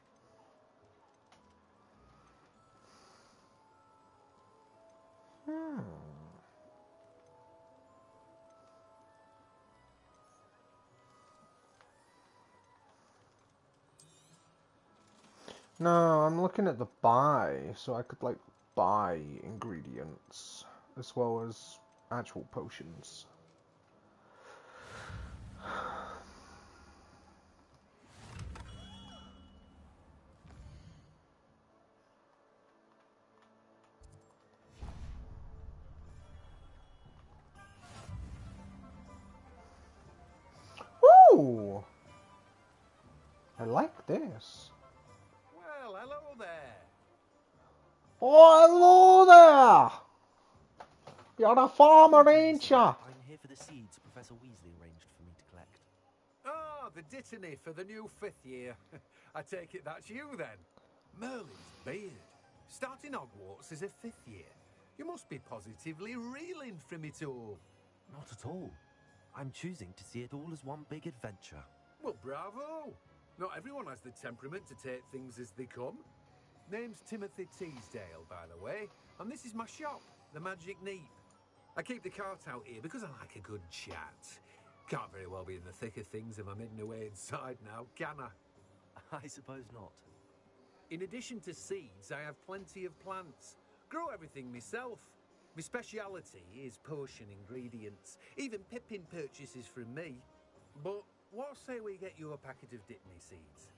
No, I'm looking at the buy, so I could like buy ingredients as well as actual potions. Ooh! I like this. Well, hello there. Oh, hello there! You're a farmer, ain't ya? I'm here for the seeds Professor Weasley arranged for me to collect. Ah, the dittany for the new 5th year. I take it that's you then. Merlin's beard. Starting Hogwarts as a 5th year. You must be positively reeling from it all. Not at all. I'm choosing to see it all as one big adventure. Well, bravo. Not everyone has the temperament to take things as they come. Name's Timothy Teasdale, by the way, and this is my shop, the Magic Neep. I keep the cart out here because I like a good chat. Can't very well be in the thick of things if I'm hidden away inside now, can I? I suppose not. In addition to seeds, I have plenty of plants. Grow everything myself. My speciality is potion ingredients. Even Pippin purchases from me. But what say we get you a packet of Dittany seeds?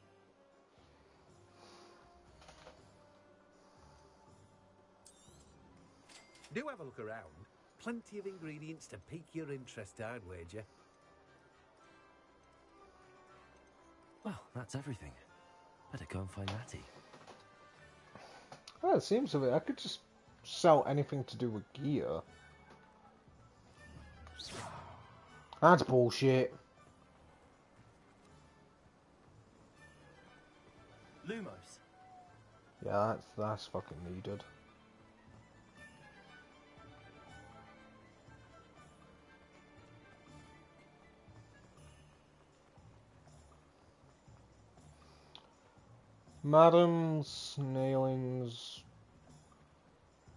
Do have a look around. Plenty of ingredients to pique your interest, I'd wager. Well, that's everything. Better go and find Natty. Well, it seems of it. I could just sell anything to do with gear. That's bullshit. Lumos. Yeah, that's fucking needed. Madam Snailing's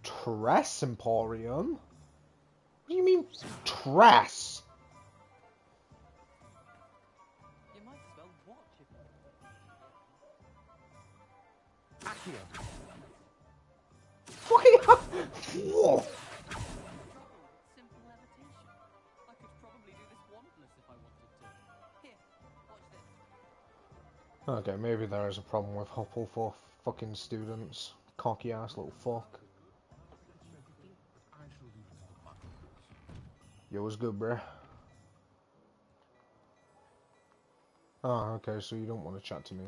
Tress Emporium? What do you mean, Tress? You might as well watch it. Accio. Fucking Whoa. Simple levitation. I could probably do this wandless if I wanted to. Here, watch this. Okay, maybe there is a problem with Hufflepuff fucking students. Cocky ass little fuck. Yo, what's good, bruh? Oh, okay, so you don't want to chat to me.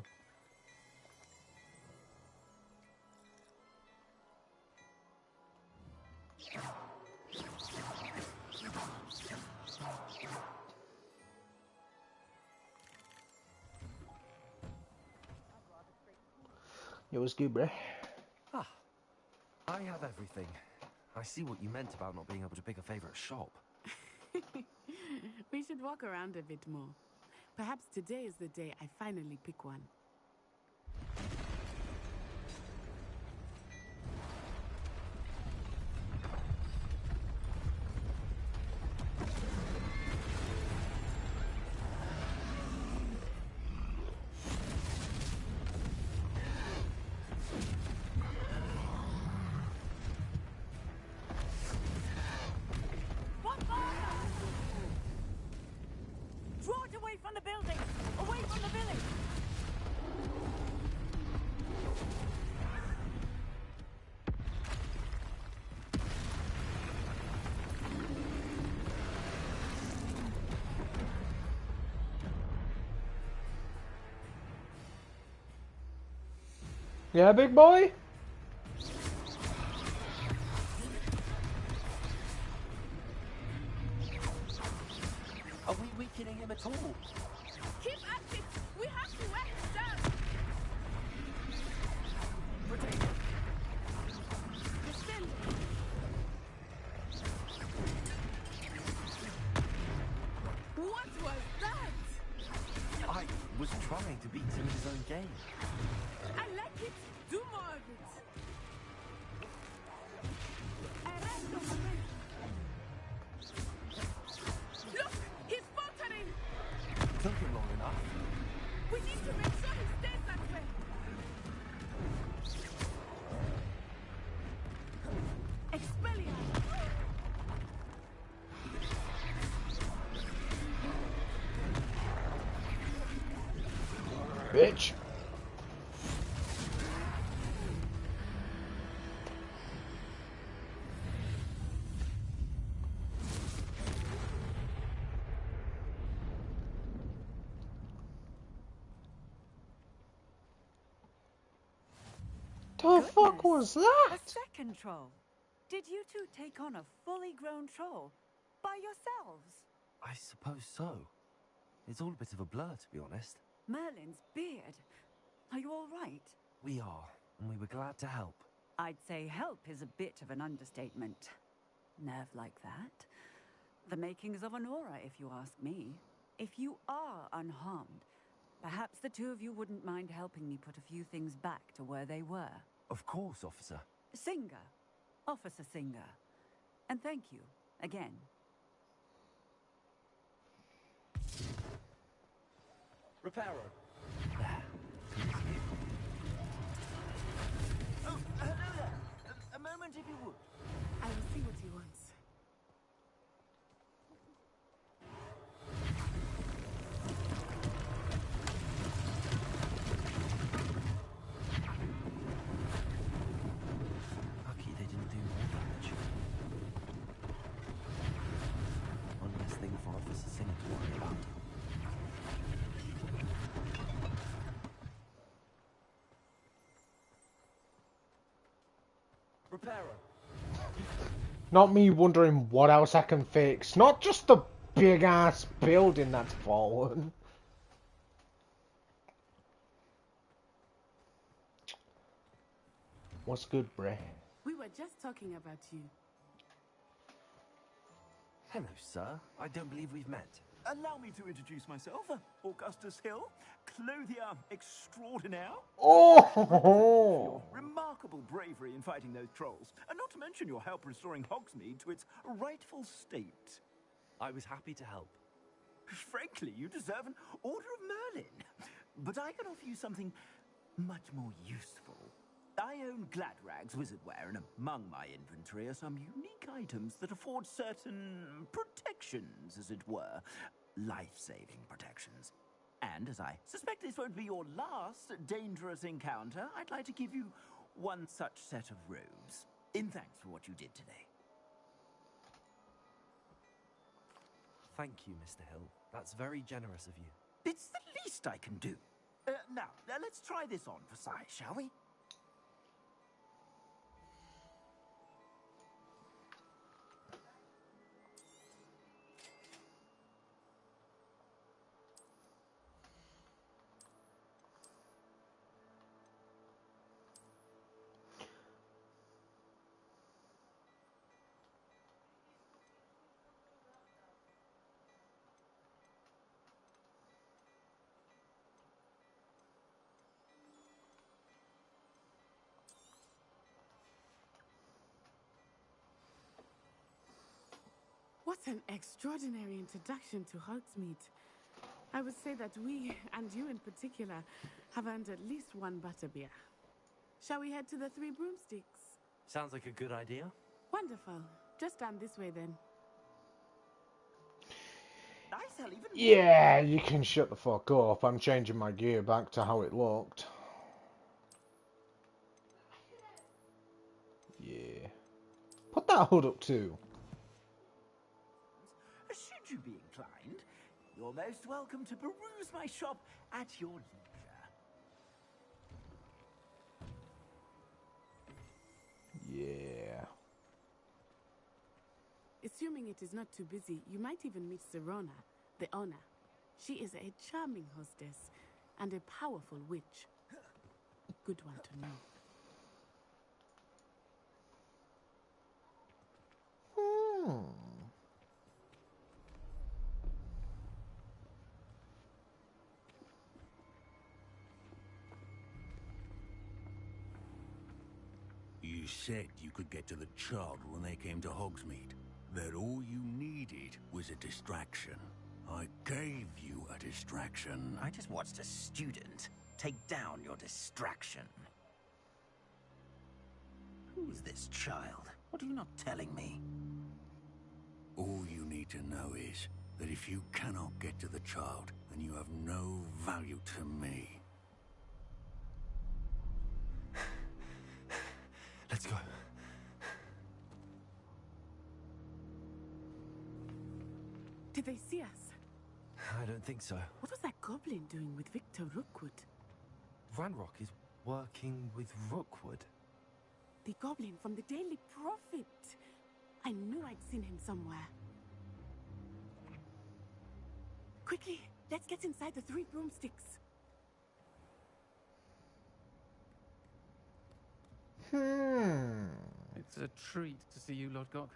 Yo, what's good, bruh? Ah, I have everything. I see what you meant about not being able to pick a favourite shop. We should walk around a bit more. Perhaps today is the day I finally pick one. Draw it away from the building! Away from the village! Yeah, big boy? Are we weakening him at all? Keep at it! We have to wear him down! Defend! What was that? I was trying to beat him in his own game. I like it! Do more of it! Arresto, momento. Look! He's faltering! Took him long enough. We need to make sure he stays that way! bitch. The fuck was that? A second troll. Did you two take on a fully grown troll by yourselves? I suppose so. It's all a bit of a blur, to be honest. Merlin's beard. Are you all right? We are, and we were glad to help. I'd say help is a bit of an understatement. Nerve like that. The makings of an aura, if you ask me. If you are unharmed, perhaps the two of you wouldn't mind helping me put a few things back to where they were. Of course, officer. Singer. Officer Singer. And thank you, again. Reparo. Oh, hello there. A moment if you would. I will see what he wants. Lucky they didn't do more damage. One less thing for Officer Singer to worry about. Reparo. Not me wondering what else I can fix. Not just the big ass building that's fallen. What's good, Bray? We were just talking about you. Hello, sir. I don't believe we've met. Allow me to introduce myself. Augustus Hill, clothier extraordinaire. Oh! Your remarkable bravery in fighting those trolls, and not to mention your help restoring Hogsmeade to its rightful state. I was happy to help. Frankly, you deserve an Order of Merlin. But I can offer you something much more useful. I own Gladrag's wizardware, and among my inventory are some unique items that afford certain protections, as it were. Life-saving protections. And as I suspect this won't be your last dangerous encounter, I'd like to give you one such set of robes, in thanks for what you did today. Thank you, Mr. Hill. That's very generous of you. It's the least I can do. Now, let's try this on for size, shall we? What an extraordinary introduction to Hogsmeade. I would say that we, and you in particular, have earned at least one butterbeer. Shall we head to the Three Broomsticks? Sounds like a good idea. Wonderful. Just stand this way then. Yeah, you can shut the fuck up. I'm changing my gear back to how it looked. Yeah. Put that hood up too. Should you be inclined, you're most welcome to peruse my shop at your leisure. Yeah. Assuming it is not too busy, you might even meet Serona, the owner. She is a charming hostess and a powerful witch. Good one to know. You said you could get to the child when they came to Hogsmeade. That all you needed was a distraction. I gave you a distraction. I just watched a student take down your distraction. Who is this child? What are you not telling me? All you need to know is that if you cannot get to the child, then you have no value to me. Did they see us? I don't think so. What was that goblin doing with Victor Rookwood? Ranrock is working with Rookwood. The goblin from the Daily Prophet. I knew I'd seen him somewhere. Quickly, let's get inside the 3 broomsticks. It's a treat to see you, Lodgok.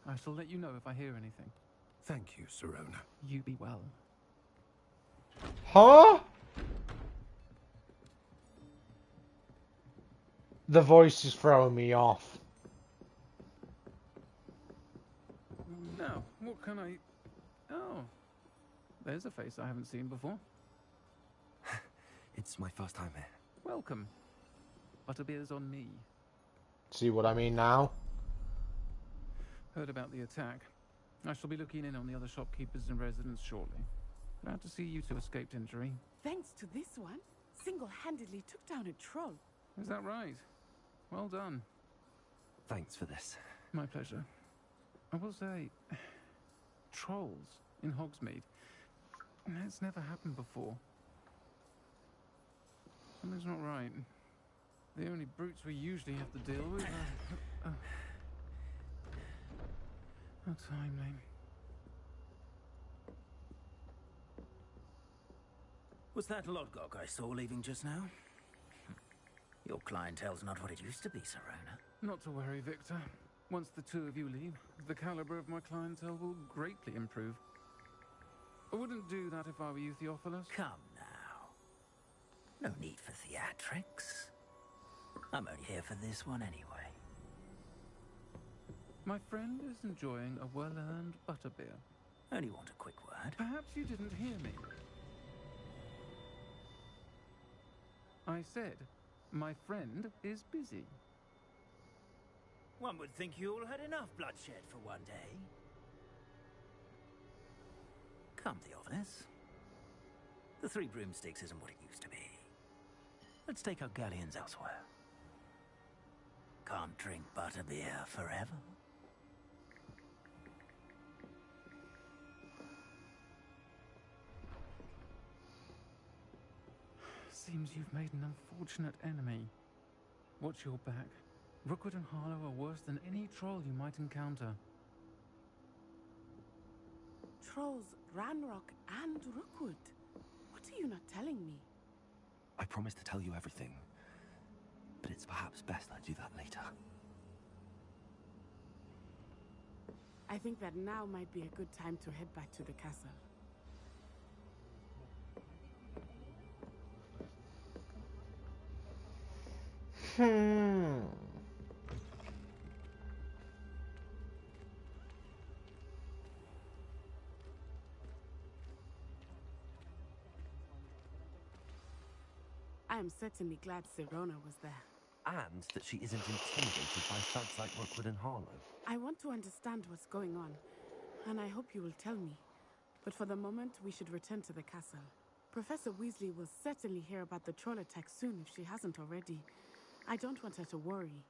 I shall let you know if I hear anything. Thank you, Serona. You be well. Huh? The voice is throwing me off. Now, what can I... Oh, there's a face I haven't seen before. It's my first time here. Welcome. Butterbeer's on me. See what I mean now? Heard about the attack. I shall be looking in on the other shopkeepers and residents shortly. Glad to see you two escaped injury. Thanks to this one, single-handedly took down a troll. Is that right? Well done. Thanks for this. My pleasure. I will say, trolls in Hogsmeade. It's never happened before. Something's not right. The only brutes we usually have to deal with are... How timely. Was that Lodgok I saw leaving just now? Your clientele's not what it used to be, Serona. Not to worry, Victor. Once the two of you leave, the caliber of my clientele will greatly improve. I wouldn't do that if I were you, Theophilus. Come now. No need for theatrics. I'm only here for this one anyway. My friend is enjoying a well-earned butterbeer. Only want a quick word. Perhaps you didn't hear me. I said, my friend is busy. One would think you all had enough bloodshed for one day. Come, Theophilus. The 3 broomsticks isn't what it used to be. Let's take our galleons elsewhere. Can't drink butterbeer forever. Seems you've made an unfortunate enemy. Watch your back. Rookwood and Harlow are worse than any troll you might encounter. Trolls, Ranrock, and Rookwood. What are you not telling me? I promise to tell you everything, but it's perhaps best I do that later. I think that now might be a good time to head back to the castle. I am certainly glad Serona was there. And that she isn't intimidated by thugs like Rookwood and Harlow. I want to understand what's going on, and I hope you will tell me. But for the moment, we should return to the castle. Professor Weasley will certainly hear about the troll attack soon if she hasn't already. I don't want her to worry.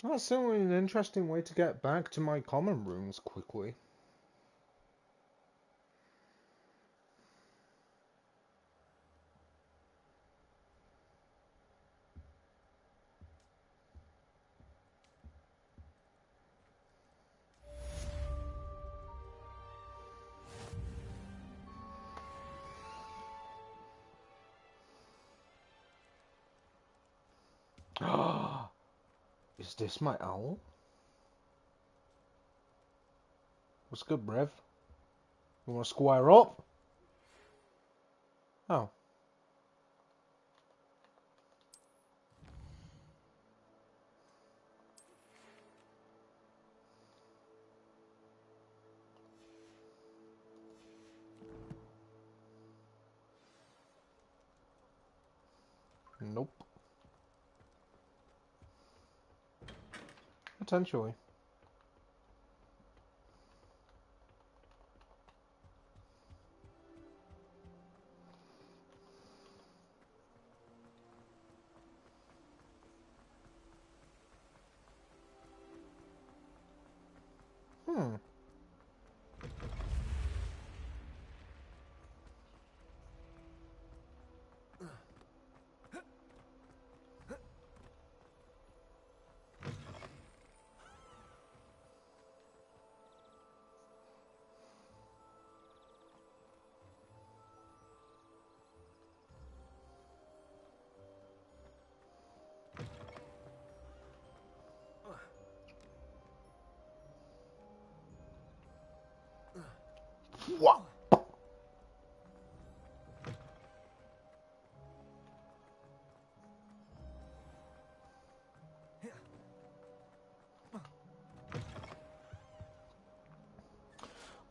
That's certainly an interesting way to get back to my common rooms quickly. Is this my owl? What's good, Brev? You want to square up? Oh. Nope. Potentially. Hmm. What?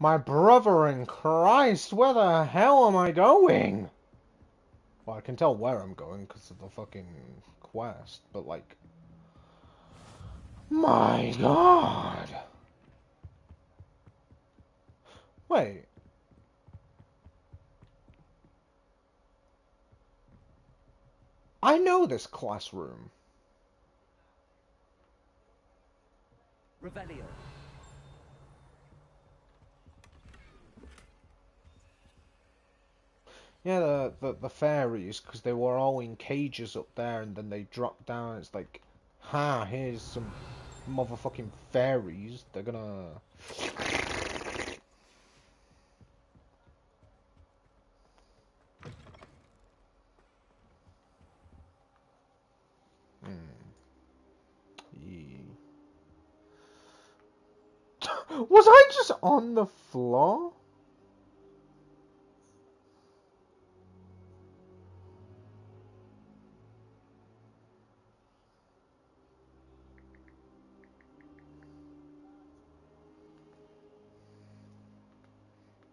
My brother in Christ, where the hell am I going? Well, I can tell where I'm going because of the fucking quest, but like... My God! Wait. I know this classroom. Revelio. Yeah, the fairies, because they were all in cages up there, and then they dropped down. It's like, ha, here's some motherfucking fairies. They're gonna... Was I just on the floor?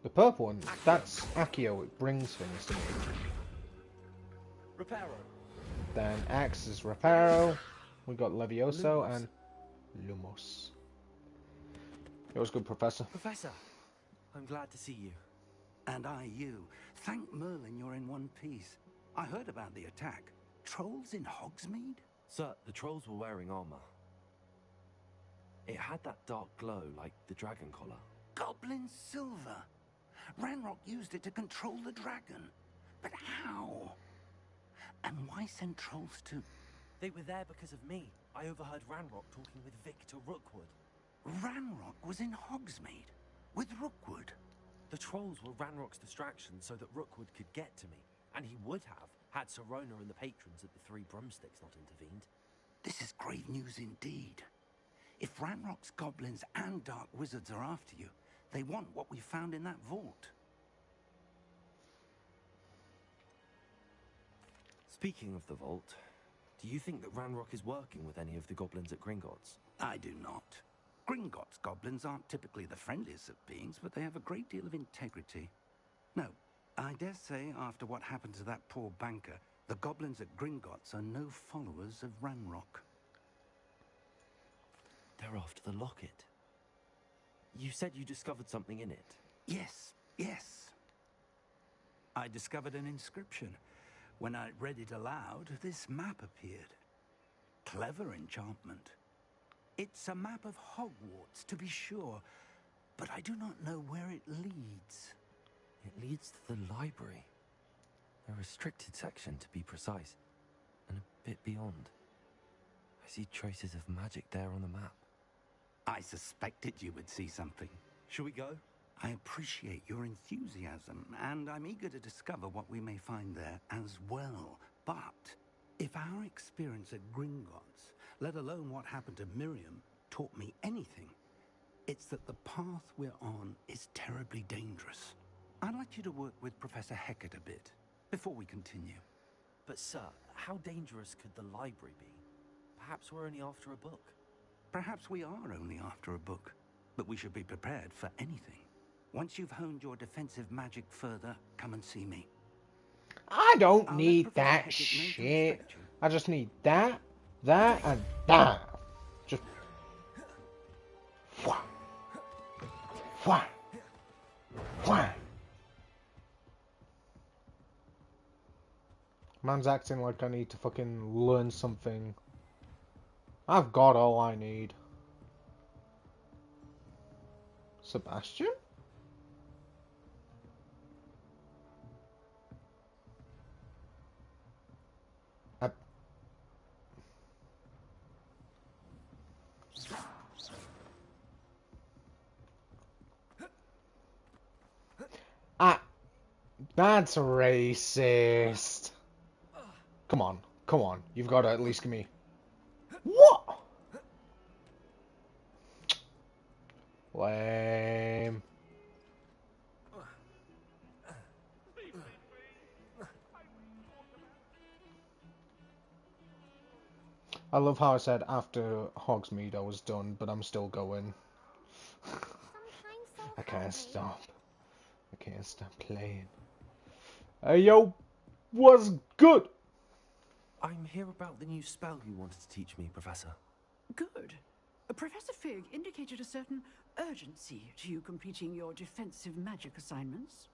The purple one, that's Accio, it brings things to me. Reparo. Then X is Reparo. We got Levioso and Lumos. It was good, Professor. Professor, I'm glad to see you. And I you. Thank Merlin you're in one piece. I heard about the attack. Trolls in Hogsmeade? Sir, the trolls were wearing armor. It had that dark glow like the dragon collar. Goblin silver. Ranrock used it to control the dragon. But how? And why send trolls to... They were there because of me. I overheard Ranrock talking with Victor Rookwood. Ranrock was in Hogsmeade? With Rookwood? The trolls were Ranrock's distraction so that Rookwood could get to me. And he would have, had Serona and the patrons at the Three Broomsticks not intervened. This is grave news indeed. If Ranrock's goblins and dark wizards are after you, they want what we found in that vault. Speaking of the vault, do you think that Ranrock is working with any of the goblins at Gringotts? I do not. Gringotts goblins aren't typically the friendliest of beings, but they have a great deal of integrity. No, I dare say after what happened to that poor banker, the goblins at Gringotts are no followers of Ranrock. They're after the locket. You said you discovered something in it. Yes, yes. I discovered an inscription. When I read it aloud, this map appeared. Clever enchantment. It's a map of Hogwarts, to be sure, but I do not know where it leads. It leads to the library. A restricted section, to be precise, and a bit beyond. I see traces of magic there on the map. I suspected you would see something. Shall we go? I appreciate your enthusiasm, and I'm eager to discover what we may find there as well. But if our experience at Gringotts, let alone what happened to Miriam, taught me anything, it's that the path we're on is terribly dangerous. I'd like you to work with Professor Hecat a bit before we continue. But sir, how dangerous could the library be? Perhaps we're only after a book. Perhaps we are only after a book, but we should be prepared for anything. Once you've honed your defensive magic further, come and see me. I don't I'll let need Professor that Hecat know to shit. expect you. I just need that, that, and that. Just. Wha. Wha. Wha. Man's acting like I need to fucking learn something. I've got all I need. Sebastian? That's racist. Come on, come on. You've got to at least give me... What? Lame. I love how I said after Hogsmeade I was done, but I'm still going. I can't stop. I can't stop playing. Hey yo, what's good? I'm here about the new spell you wanted to teach me, Professor. Good. Professor Fig indicated a certain urgency to you completing your defensive magic assignments.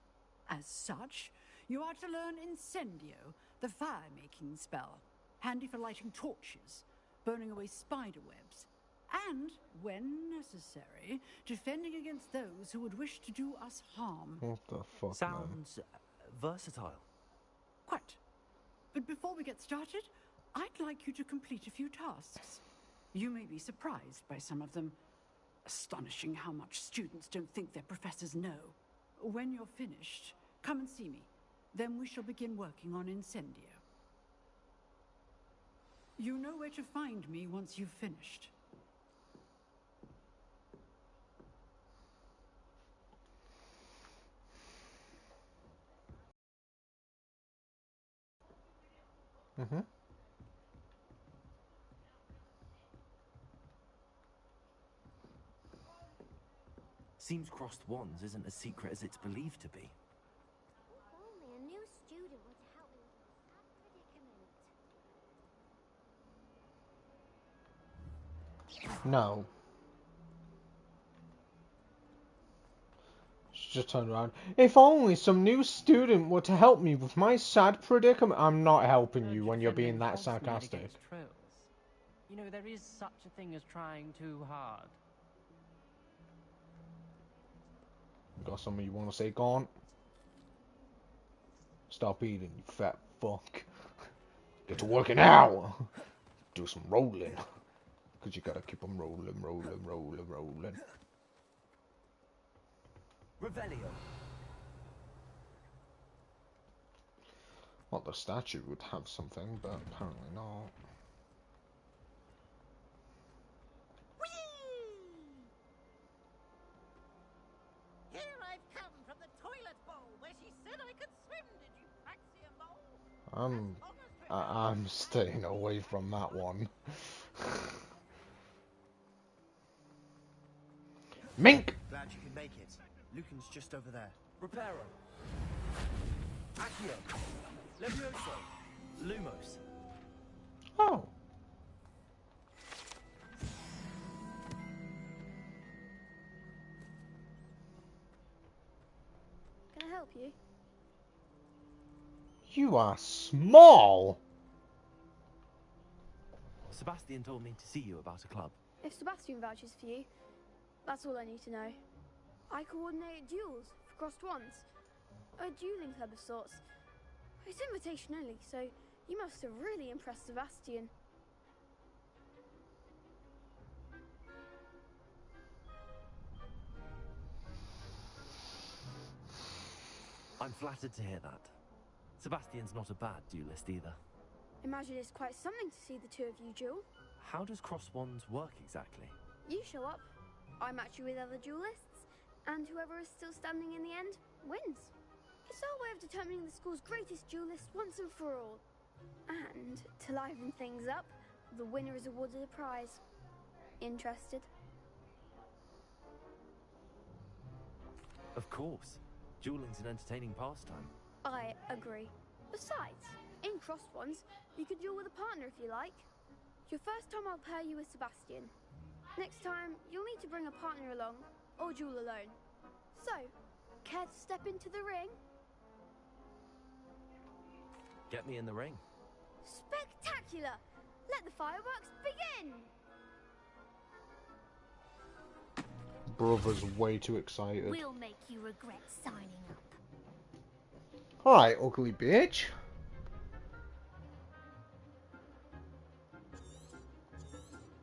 As such, you are to learn Incendio, the fire-making spell, handy for lighting torches, burning away spider webs, and, when necessary, defending against those who would wish to do us harm. What the fuck, Sounds versatile. Quite. But before we get started, I'd like you to complete a few tasks. You may be surprised by some of them. Astonishing how much students don't think their professors know. When you're finished, come and see me. Then we shall begin working on Incendio. You know where to find me once you've finished. Mm-hmm. Seems crossed wands isn't as secret as it's believed to be. Only a new student were to help me with my sad predicament. No. She just turned around. If only some new student were to help me with my sad predicament. I'm not helping you when you're being that sarcastic. You know, there is such a thing as trying too hard. Got something you want to say, Gaunt? Stop eating, you fat fuck. Get to working out. Do some rolling. Because you gotta keep them rolling. Revelio. Well, the statue would have something, but apparently not. Here I've come from the toilet bowl where she said I could swim. Did you fancy a bowl? I'm staying away from that one. Mink! Glad you could make it. Lucan's just over there. Reparo. Accio. Levioso. Lumos. Oh. Can I help you? You are small! Sebastian told me to see you about a club. If Sebastian vouches for you, that's all I need to know. I coordinate duels for crossed wands. A dueling club of sorts. It's invitation only, so you must have really impressed Sebastian. I'm flattered to hear that. Sebastian's not a bad duelist either. Imagine it's quite something to see the two of you duel. How does cross wands work exactly? You show up, I match you with other duelists, and whoever is still standing in the end wins. It's our way of determining the school's greatest duelist once and for all. And to liven things up, the winner is awarded a prize. Interested? Of course. Dueling's an entertaining pastime. I agree. Besides, in crossed ones, you could duel with a partner if you like. Your first time I'll pair you with Sebastian. Next time, you'll need to bring a partner along, or duel alone. So, care to step into the ring? Get me in the ring. Spectacular! Let the fireworks begin! Brother's way too excited. We'll make you regret signing up. Alright, ugly bitch.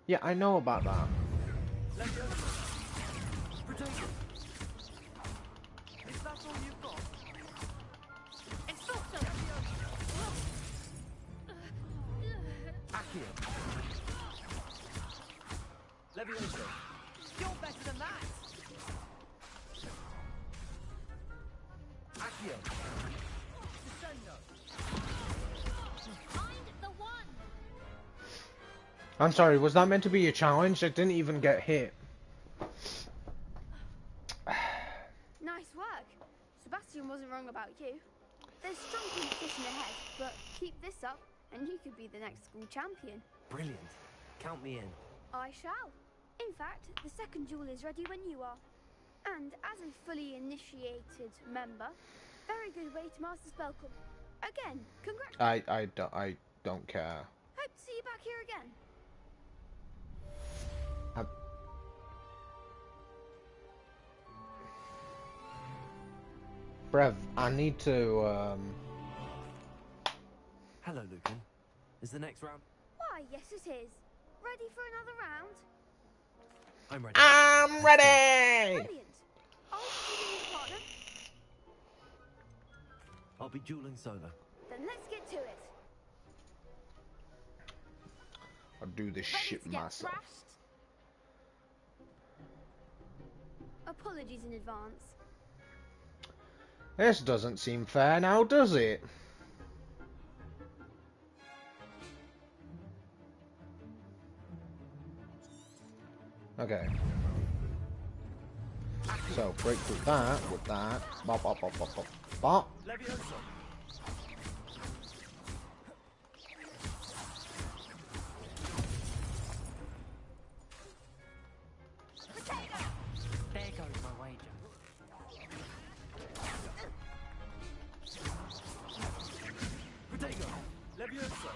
Yeah, I know about that. Is that all you've got? It's not so. Accio. Levioso. You're better than that. Accio. Descendo. Find the one. I'm sorry, was that meant to be a challenge? I didn't even get hit. Nice work. Sebastian wasn't wrong about you. There's strong competition ahead, but keep this up and you could be the next school champion. Brilliant. Count me in. I shall. In fact, the second duel is ready when you are. And as a fully initiated member, very good way to master spellcraft. Again, congrats. I don't care. Hope to see you back here again. Brev, I need to, Hello, Lucan. Is the next round? Why, yes it is. Ready for another round? I'm ready. I'm ready! Brilliant. Are you dueling with a partner? I'll be dueling solo. Then let's get to it. I'll do this Ready shit to get myself. thrashed? Apologies in advance. This doesn't seem fair now, does it? Okay. So, break through that with that. Bop, bop, bop, bop, bop, bop. Levioso. There goes my wager. Protego. Levioso.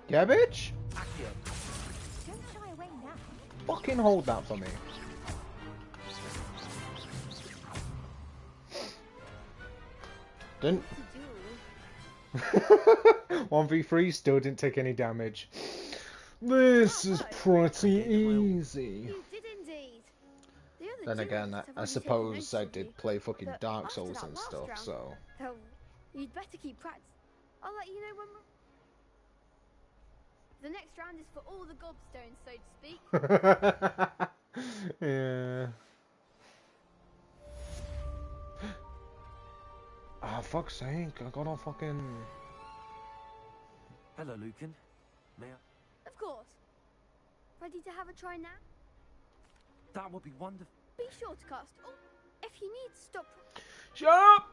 Yeah, bitch? Accio. Don't shy away now. Fucking hold that for me. Didn't. 1v3 still didn't take any damage. This is pretty easy. You did indeed. The other Then again, duelists have I already suppose taken notice I of you, did play fucking but Dark after Souls that and last stuff, round, so. though, you'd better keep practice. I'll let you know when we're... The next round is for all the gobstones, so to speak. Yeah. Ah, fuck's sake, I got a fucking... Hello, Lucan. May I? Of course. Ready to have a try now? That would be wonderful. Be sure to cast. Oh, if you need to stop... Shut up!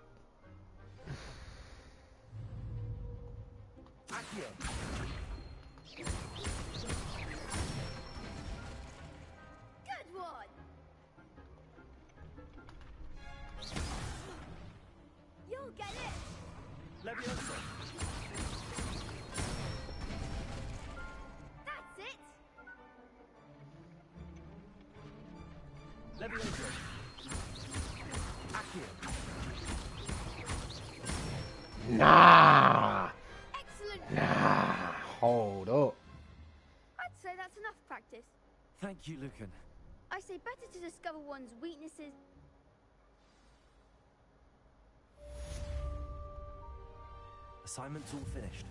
Accio. Good one! You'll get it! Levioso. That's it! Levioso. Accio. Nah! Excellent! Nah! Hold up. I'd say that's enough practice. Thank you, Lucan. I say better to discover one's weaknesses. Assignment's all finished.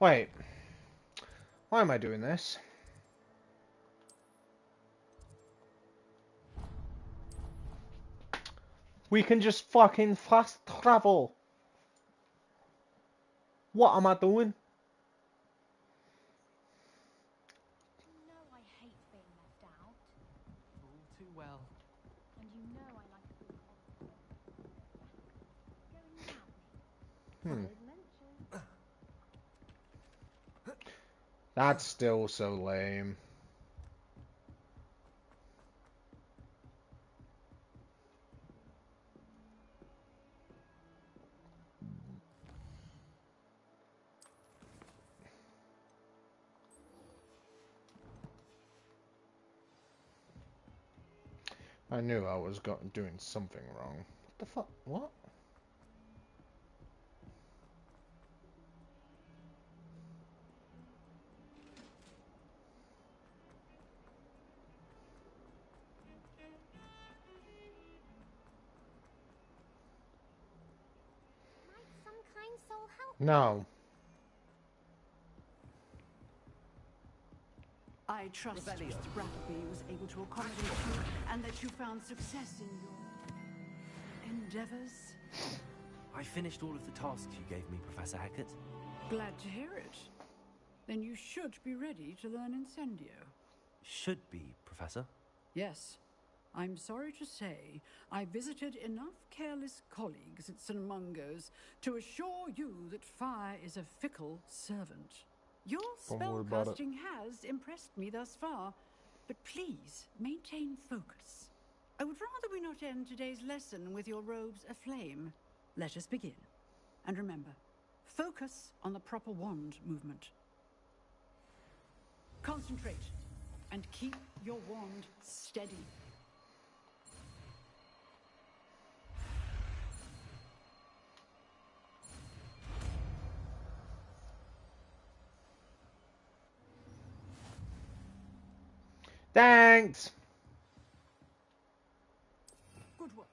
Wait. Why am I doing this? We can just fucking fast travel. What am I doing? You know I hate being left out. All too well. And you know I like to be going without me. Solid mention. That's still so lame. I knew I was doing something wrong. What the fuck? What? Might some kind soul help? No. I trust Mr. Brattleby was able to accommodate you and that you found success in your endeavors. I finished all of the tasks you gave me, Professor Hackett. Glad to hear it. Then you should be ready to learn Incendio. Should be, Professor. Yes. I'm sorry to say, I visited enough careless colleagues at St. Mungo's to assure you that fire is a fickle servant. Your spellcasting has impressed me thus far, but please maintain focus. I would rather we not end today's lesson with your robes aflame. Let us begin. And remember, focus on the proper wand movement. Concentrate and keep your wand steady. Thanks! Good work.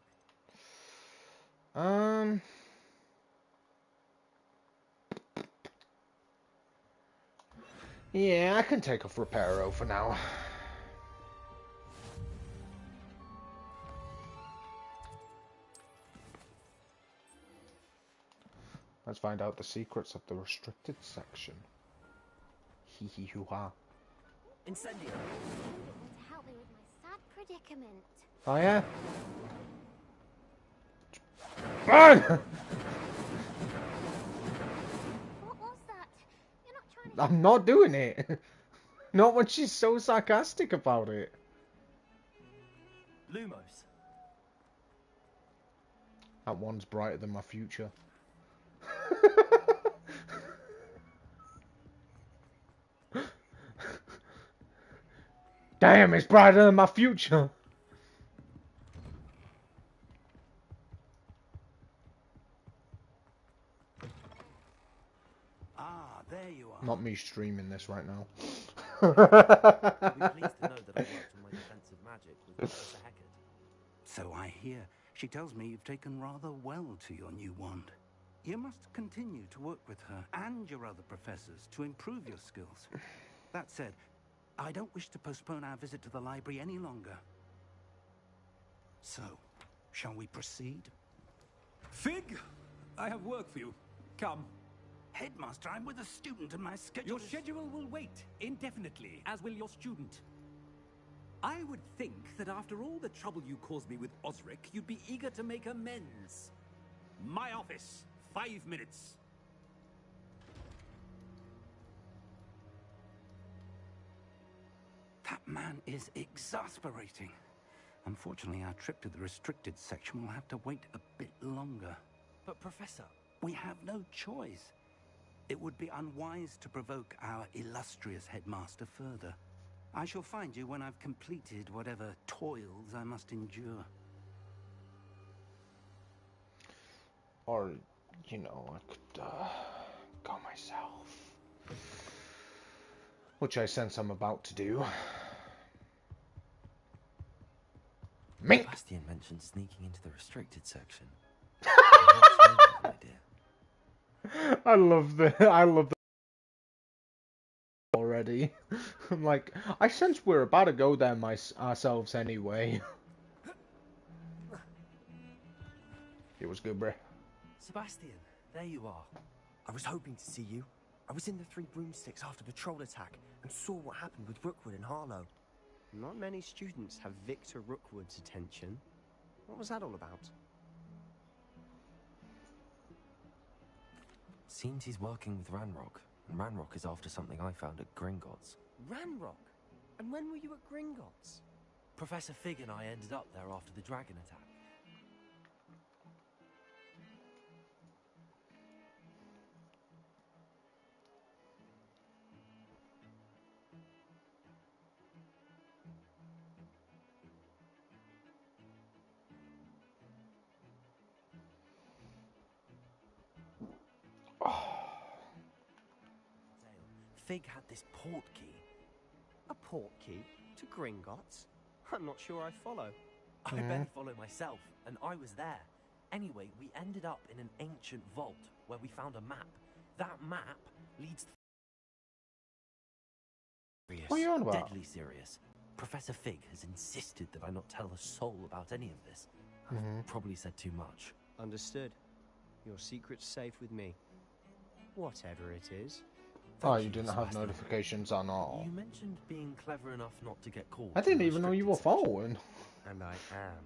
Yeah, I can take off Reparo for now. Let's find out the secrets of the restricted section. Hee hee hoo ha. Incendio. To help me with my sad predicament. Oh yeah? Burn! What was that? You're not trying to... I'm not doing it. Not when she's so sarcastic about it. Lumos. That one's brighter than my future. Damn, it's brighter than my future. Ah, there you are. Not me streaming this right now. You'll be pleased to know that I worked on my defensive magic with Professor Hackett. So I hear. She tells me you've taken rather well to your new wand. You must continue to work with her and your other professors to improve your skills. That said, I don't wish to postpone our visit to the library any longer. So, shall we proceed? Fig, I have work for you. Come. Headmaster, I'm with a student and my schedule Your schedule will wait indefinitely, as will your student. I would think that after all the trouble you caused me with Osric, you'd be eager to make amends. My office, 5 minutes. That man is exasperating. Unfortunately, our trip to the restricted section will have to wait a bit longer. But Professor... We have no choice. It would be unwise to provoke our illustrious headmaster further. I shall find you when I've completed whatever toils I must endure. Or, you know, I could go myself. Which I sense I'm about to do. Mink! Sebastian mentioned sneaking into the restricted section. I love the already. I'm like, I sense we're about to go there ourselves anyway. It was good, bruh. Sebastian, there you are. I was hoping to see you. I was in the Three Broomsticks after the troll attack and saw what happened with Rookwood and Harlow. Not many students have Victor Rookwood's attention. What was that all about? Seems he's working with Ranrock, and Ranrock is after something I found at Gringotts. Ranrock? And when were you at Gringotts? Professor Fig and I ended up there after the dragon attack. Fig had this port key. A port key? To Gringotts? I'm not sure I follow. I better follow myself, and I was there. Anyway, we ended up in an ancient vault where we found a map. That map leads... What are you on about? Deadly serious. Professor Fig has insisted that I not tell a soul about any of this. I've probably said too much. Understood. Your secret's safe with me. Whatever it is. Oh, you didn't have notifications on all. You mentioned being clever enough not to get caught. I didn't even know you were following. And I am.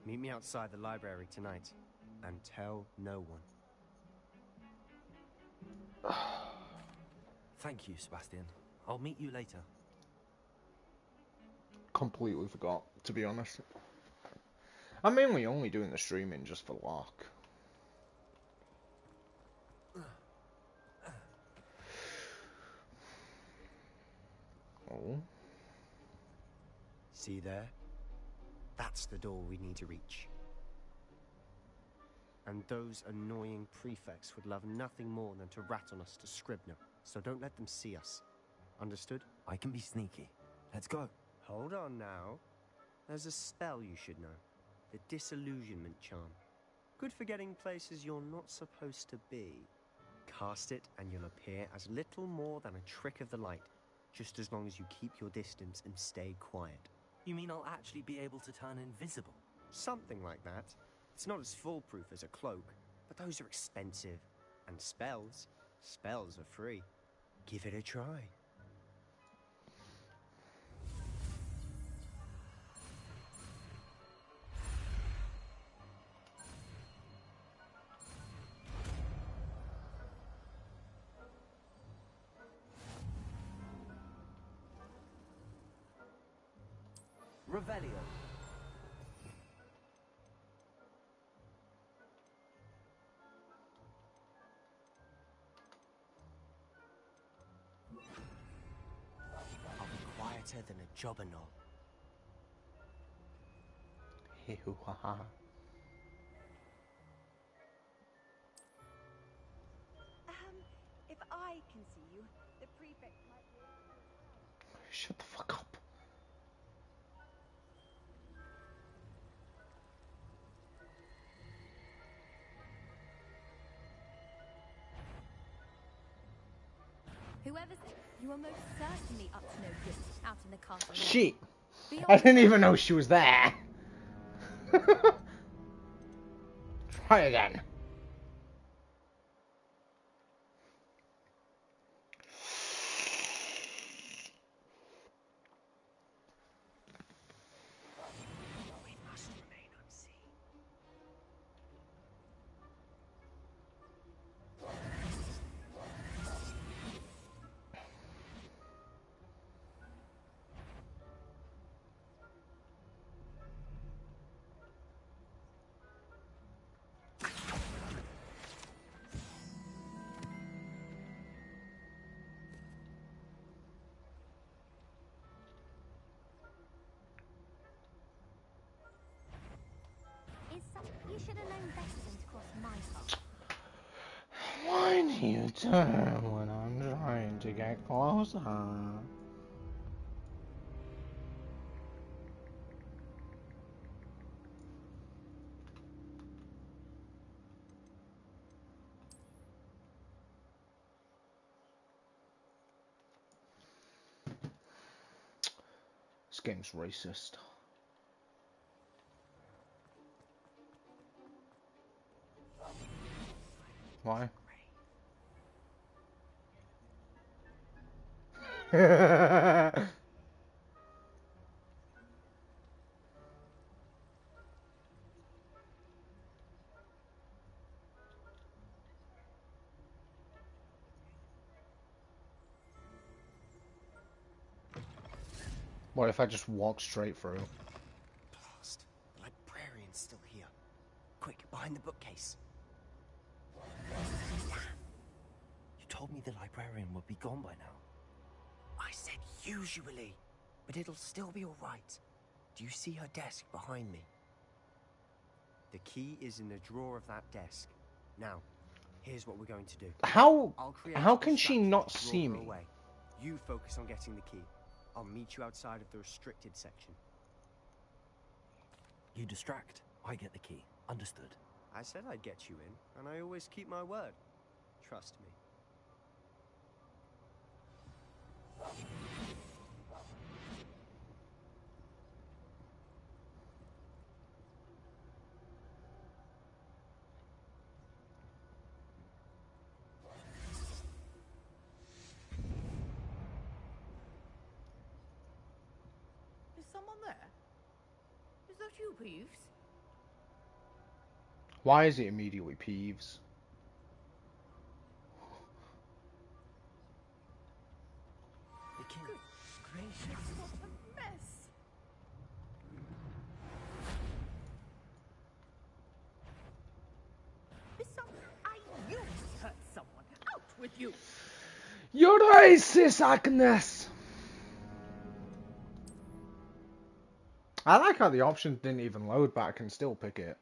Meet me outside the library tonight. And tell no one. Thank you, Sebastian. I'll meet you later. Completely forgot, to be honest. I'm mainly only doing the streaming just for luck. Oh. See there? That's the door we need to reach. And those annoying prefects would love nothing more than to rat on us to Scribner, so don't let them see us. Understood? I can be sneaky. Let's go. Hold on now. There's a spell you should know. The Disillusionment Charm. Good for getting places you're not supposed to be. Cast it and you'll appear as little more than a trick of the light, just as long as you keep your distance and stay quiet. You mean I'll actually be able to turn invisible? Something like that. It's not as foolproof as a cloak, but those are expensive. And spells are free. Give it a try. Revelio. I'll be quieter than a jobberknoll. If I can see you, the prefect might be able to... Shut the fuck up. Whoever's you are most certainly up to no good out in the castle. Shit. I didn't even know she was there. Try again. We must remain unseen. You should have known better than to cross my path. Why do you turn when I'm trying to get closer? This game's racist. Why? What if I just walk straight through? Blast. The librarian's still here. Quick, behind the bookcase. You told me the librarian would be gone by now. I said usually, but it'll still be all right. Do you see her desk behind me? The key is in the drawer of that desk. Now, here's what we're going to do. How I'll can she distraction not to draw see her me? away. You focus on getting the key. I'll meet you outside of the restricted section. You distract. I get the key. Understood. I said I'd get you in, and I always keep my word. Trust me. Is someone there? Is that you, Peeves? Why is it immediately Peeves? The key. Good gracious, what a mess! Is someone... I knew we hurt someone. Out with you! You're racist, Agnes! I like how the options didn't even load, but I can still pick it.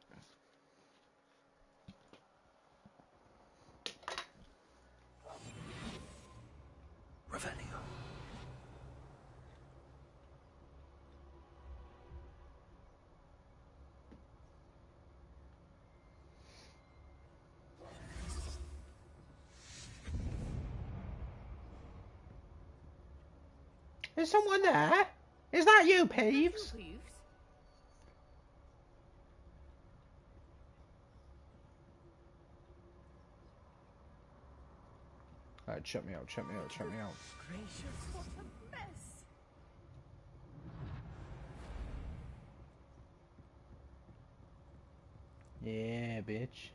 Revelio. Is someone there? Is that you, Peeves? Alright, check me out, check me out, check me out. Gracious, what a mess! Yeah, bitch.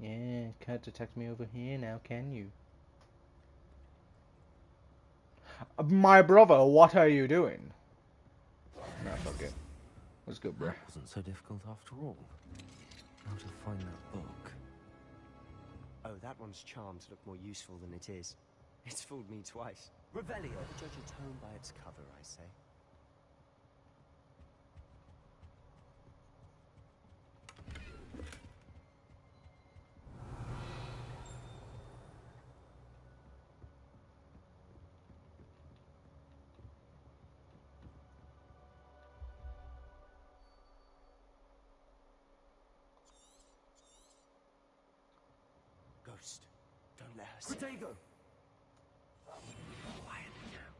Yeah, can't detect me over here now, can you? My brother, what are you doing? Nah, fuck it. Let's go, bruh. That wasn't so difficult after all. How to find that book? Oh, that one's charmed to look more useful than it is. It's fooled me twice. Revelio. Judge a tome by its cover, I say. Ghost, don't let her see. Protego! Quietly now.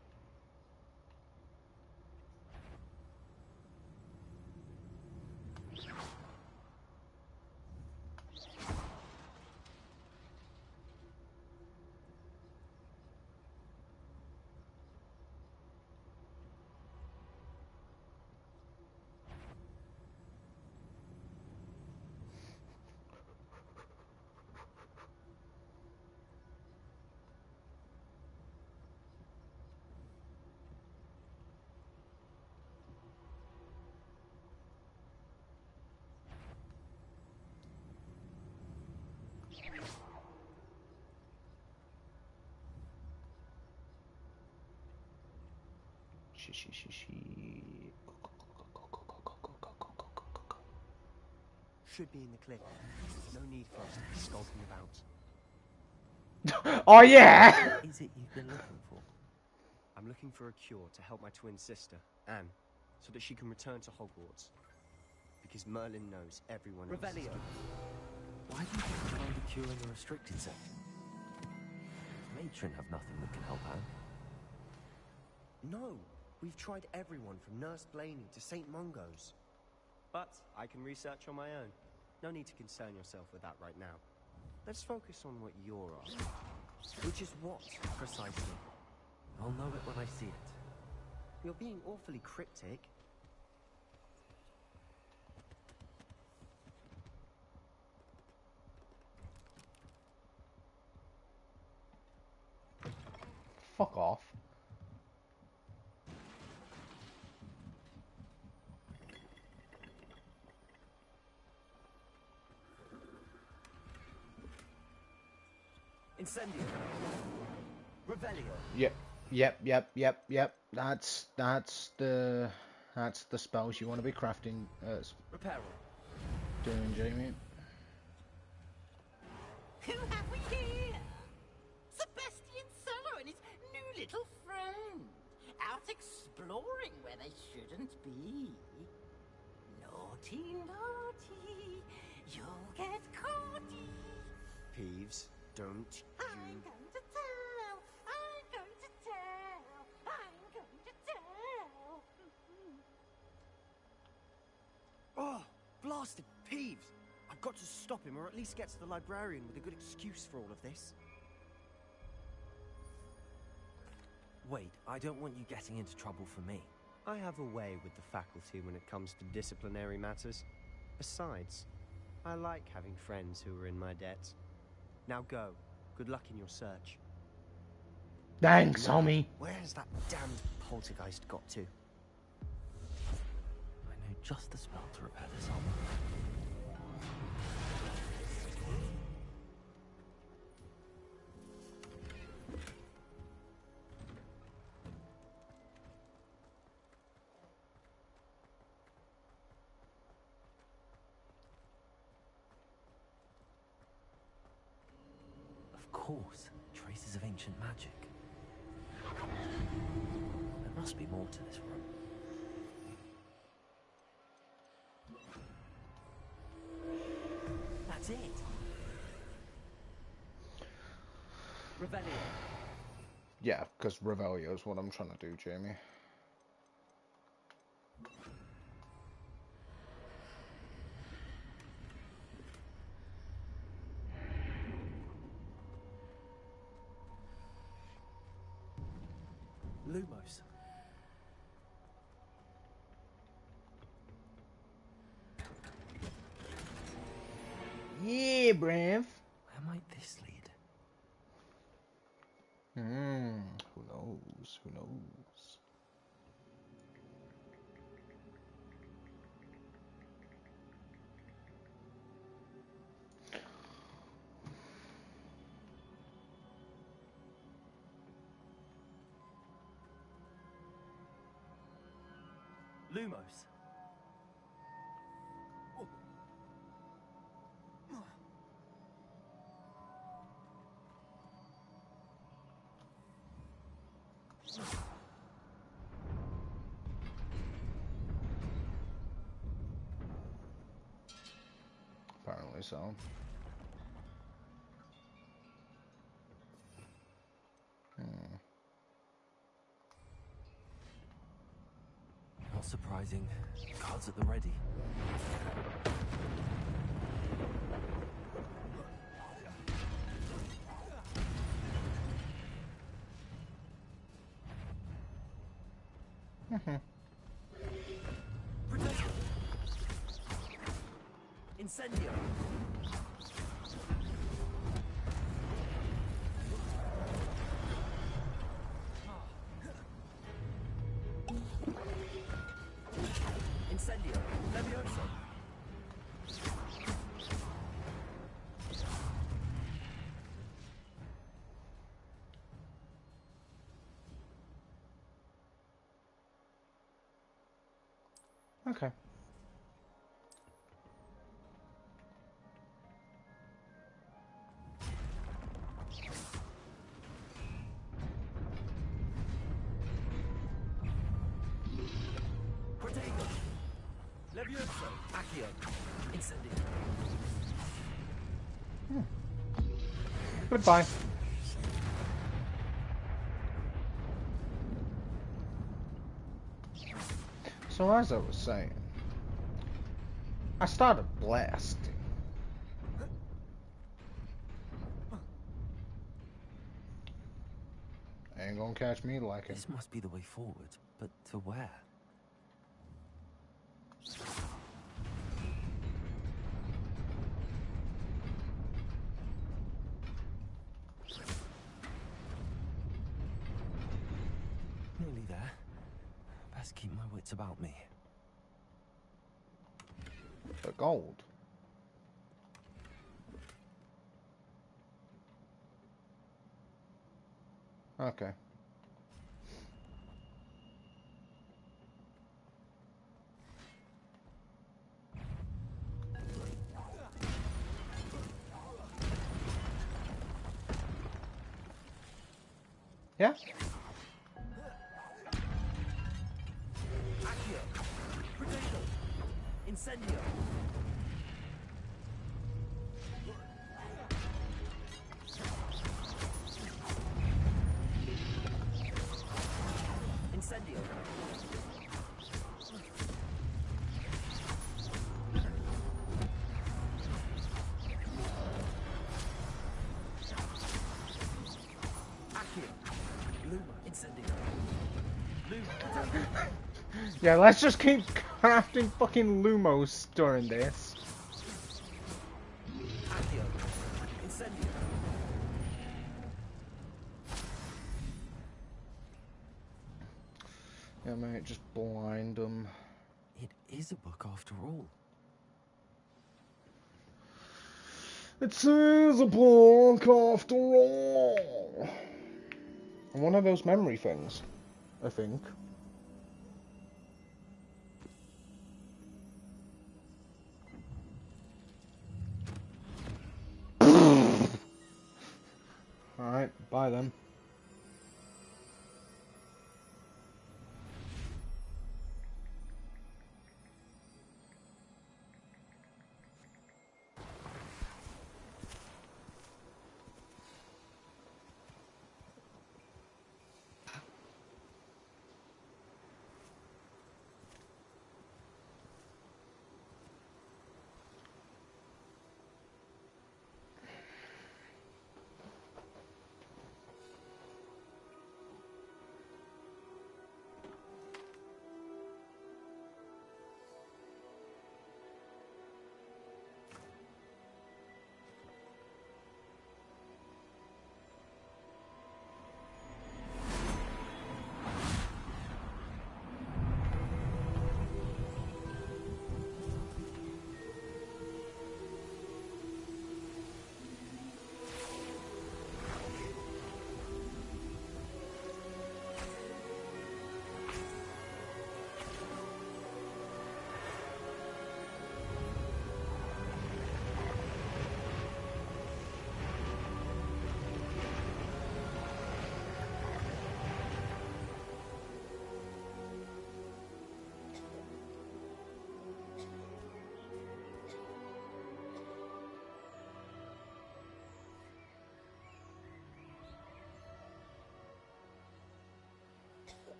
Should be in the cliff. No need for us to be skulking about. Oh yeah! What is it you've been looking for? I'm looking for a cure to help my twin sister, Anne, so that she can return to Hogwarts. Because Merlin knows everyone else. Revelio. Why do you think you found a cure in the restricted section? Matron have nothing that can help Anne. No, we've tried everyone from Nurse Blaney to St. Mungo's. But I can research on my own. No need to concern yourself with that right now. Let's focus on what you're after. Which is what, precisely? I'll know it when I see it. You're being awfully cryptic. Fuck off. Incendio. Revelio. Yep. That's the spells you want to be crafting. Reparo. Doing, Jamie. Who have we here? Sebastian Solo and his new little friend. Out exploring where they shouldn't be. Naughty, naughty. You'll get caughty. Peeves, don't I'm going to tell. I'm going to tell. I'm going to tell. Oh, blasted Peeves! I've got to stop him, or at least get to the librarian with a good excuse for all of this. Wait, I don't want you getting into trouble for me. I have a way with the faculty when it comes to disciplinary matters. Besides, I like having friends who are in my debt. Now go. Good luck in your search. Thanks, homie. Where has that damned poltergeist got to? I know just the spell to repair this armor. Of course, traces of ancient magic. There must be more to this room. That's it. Revelio. Yeah, because Revelio is what I'm trying to do, Jamie. Lumos. Yeah, Brav. Where might this lead? Who knows? Who knows? Lumos. Apparently so. Not surprising. Cards at the ready. Incendio. Incendio. Levioso. Okay. Protego. Levioso. Accio. Incendio. Goodbye. So as I was saying, I started blasting. ain't gonna catch me like him. This must be the way forward, but to where? Nearly there. Best keep my wits about me. The gold. Okay. Yeah? Accio! Potato! Incendio! Incendio! Accio! Luma! Incendio! Luma! Yeah, let's just keep crafting fucking Lumos during this. Accio! Incendio! Yeah, mate, just blind them. It is a book after all. It is a book after all. And one of those memory things, I think. Alright, bye then.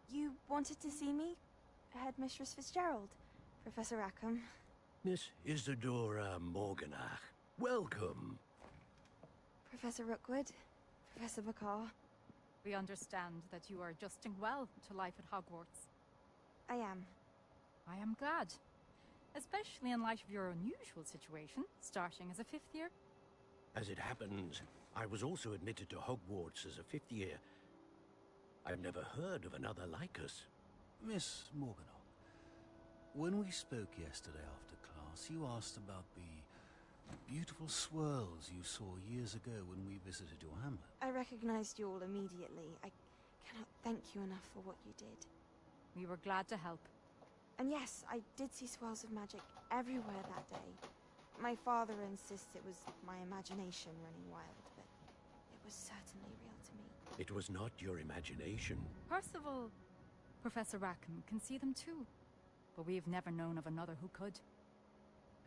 You wanted to see me? Headmistress Fitzgerald, Professor Rackham. Miss Isadora Morganach, welcome. Professor Rookwood, Professor Bakar. We understand that you are adjusting well to life at Hogwarts. I am. I am glad. Especially in light of your unusual situation, starting as a 5th year. As it happens, I was also admitted to Hogwarts as a 5th year. I've never heard of another like us. Miss Morganach, when we spoke yesterday after class, you asked about the beautiful swirls you saw years ago when we visited your hamlet. I recognized you all immediately. I cannot thank you enough for what you did. We were glad to help. And yes, I did see swirls of magic everywhere that day. My father insists it was my imagination running wild, but it was certainly real to me. It was not your imagination. Percival, Professor Rackham can see them too. but we've never known of another who could.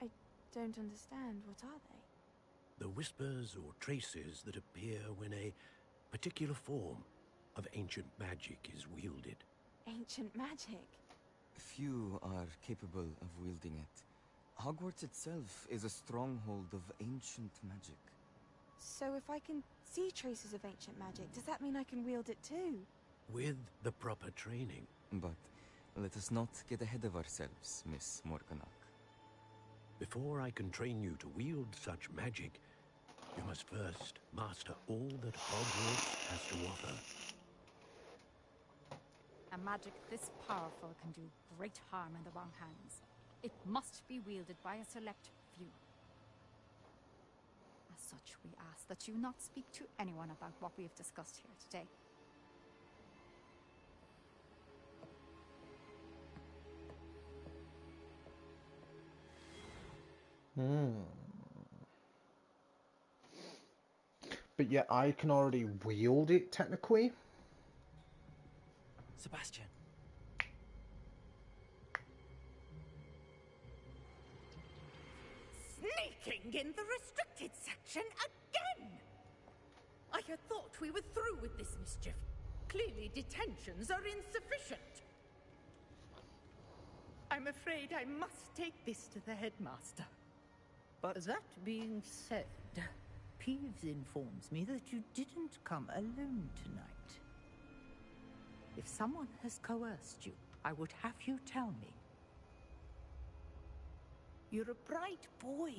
I don't understand. What are they? The whispers or traces that appear when a particular form of ancient magic is wielded. Ancient magic? Few are capable of wielding it. Hogwarts itself is a stronghold of ancient magic. So if I can see traces of ancient magic, does that mean I can wield it too? With the proper training. But let us not get ahead of ourselves, Miss Morganach. Before I can train you to wield such magic, you must first master all that Hogwarts has to offer. A magic this powerful can do great harm in the wrong hands. It must be wielded by a select few. As such, we ask that you not speak to anyone about what we have discussed here today. But yet I can already wield it, technically. Sebastian. Sneaking in the restricted section again! I had thought we were through with this mischief. Clearly detentions are insufficient. I'm afraid I must take this to the headmaster. But that being said, Peeves informs me that you didn't come alone tonight. If someone has coerced you, I would have you tell me. You're a bright boy.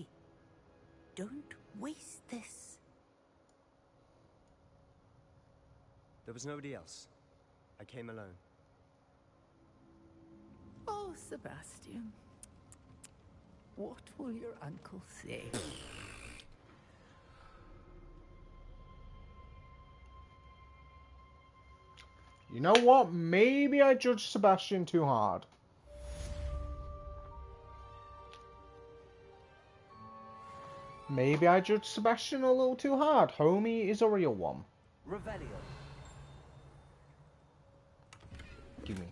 Don't waste this. There was nobody else. I came alone. Oh, Sebastian. What will your uncle say? You know what? Maybe I judged Sebastian too hard. Maybe I judged Sebastian a little too hard. Homie is a real one. Revelio. Give me.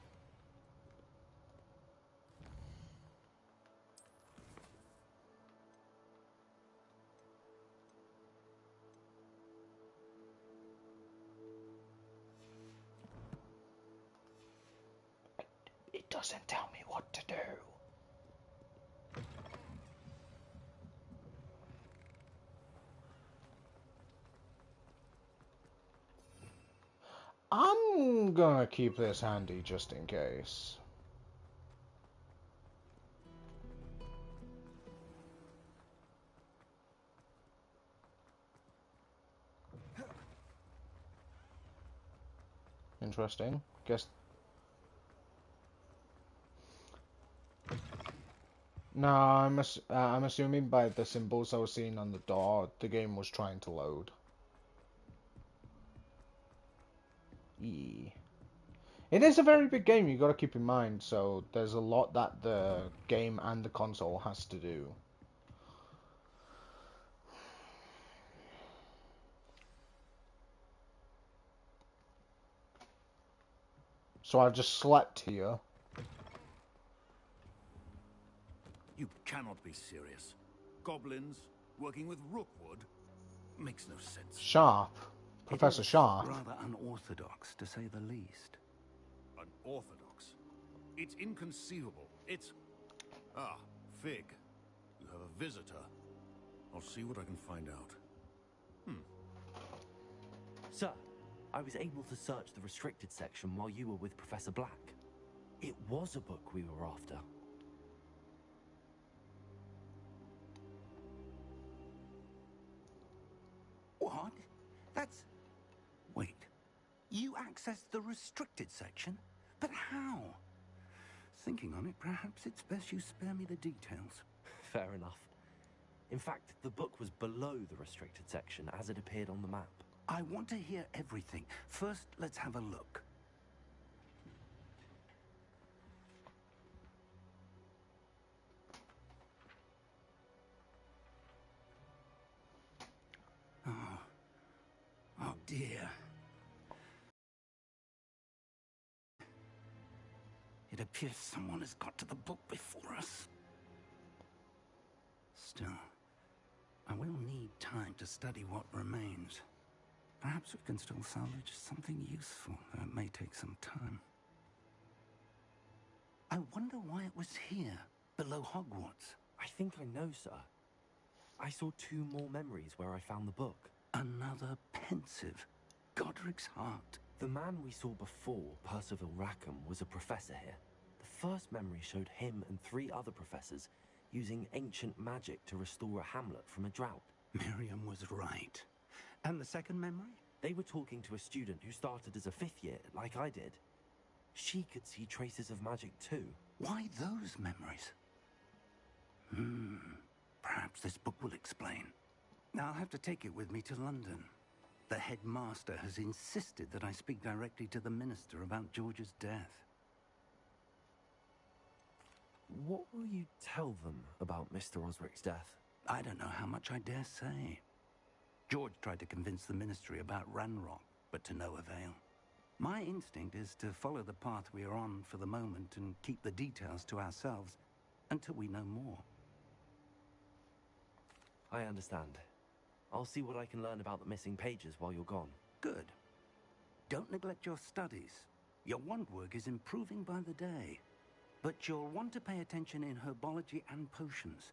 It doesn't tell me what to do. I'm gonna keep this handy just in case. Interesting. Guess. No, I'm assuming by the symbols I was seeing on the door, the game was trying to load. It is a very big game, you gotta keep in mind, so there's a lot that the game and the console has to do. So I just slept here. You cannot be serious. Goblins working with Rookwood makes no sense. Sharp. Professor Sharp. Rather unorthodox, to say the least. Unorthodox? It's inconceivable. It's... Ah, Fig. You have a visitor. I'll see what I can find out. Sir, I was able to search the restricted section while you were with Professor Black. It was a book we were after. What? That's... Wait. You accessed the restricted section? But how? Thinking on it, perhaps it's best you spare me the details. Fair enough. In fact, the book was below the restricted section as it appeared on the map. I want to hear everything. First, let's have a look. Oh dear. It appears someone has got to the book before us. Still, I will need time to study what remains. Perhaps we can still salvage something useful, though it may take some time. I wonder why it was here, below Hogwarts. I think I know, sir. I saw 2 more memories where I found the book. Another pensive Godric's heart. The man we saw before, Percival Rackham, was a professor here. The first memory showed him and 3 other professors using ancient magic to restore a hamlet from a drought. Miriam was right. And the second memory? They were talking to a student who started as a 5th year, like I did. She could see traces of magic too. Why those memories? Perhaps this book will explain. I'll have to take it with me to London. The headmaster has insisted that I speak directly to the minister about George's death. What will you tell them about Mr. Osric's death? I don't know how much I dare say. George tried to convince the ministry about Ranrock, but to no avail. My instinct is to follow the path we are on for the moment and keep the details to ourselves until we know more. I understand. I'll see what I can learn about the missing pages while you're gone. Good. Don't neglect your studies. Your wand work is improving by the day. But you'll want to pay attention in herbology and potions.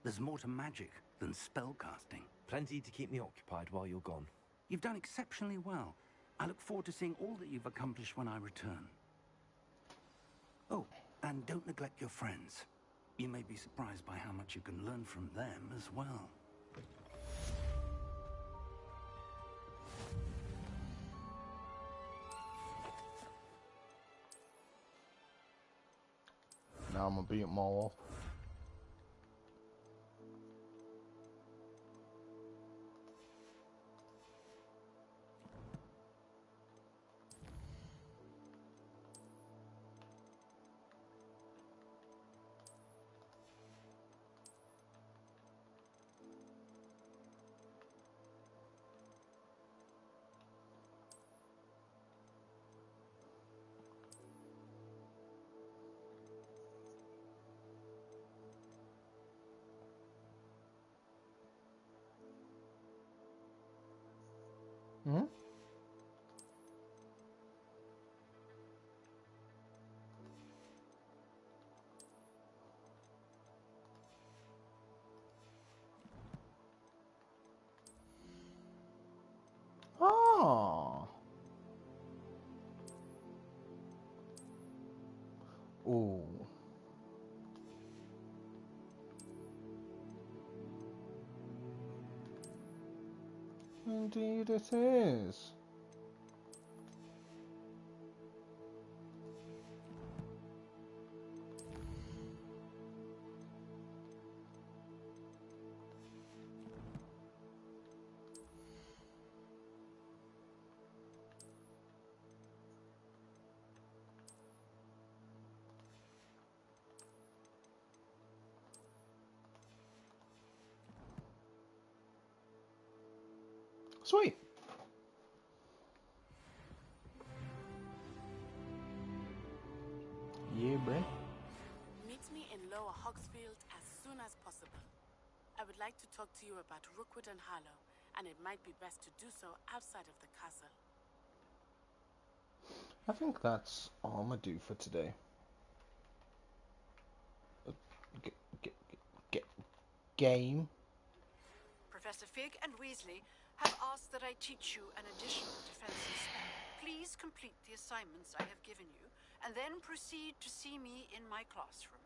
There's more to magic than spellcasting. Plenty to keep me occupied while you're gone. You've done exceptionally well. I look forward to seeing all that you've accomplished when I return. Oh, and don't neglect your friends. You may be surprised by how much you can learn from them as well. Now I'm gonna beat them all up. Hmm? Oh. Ooh. Indeed it is. Sweet. Yeah, bruh. Meet me in Lower Hogsfield as soon as possible. I would like to talk to you about Rookwood and Harlow, and it might be best to do so outside of the castle. I think that's all I'm gonna do for today. Game. Professor Fig and Weasley have asked that I teach you an additional defensive spell. Please complete the assignments I have given you, and then proceed to see me in my classroom.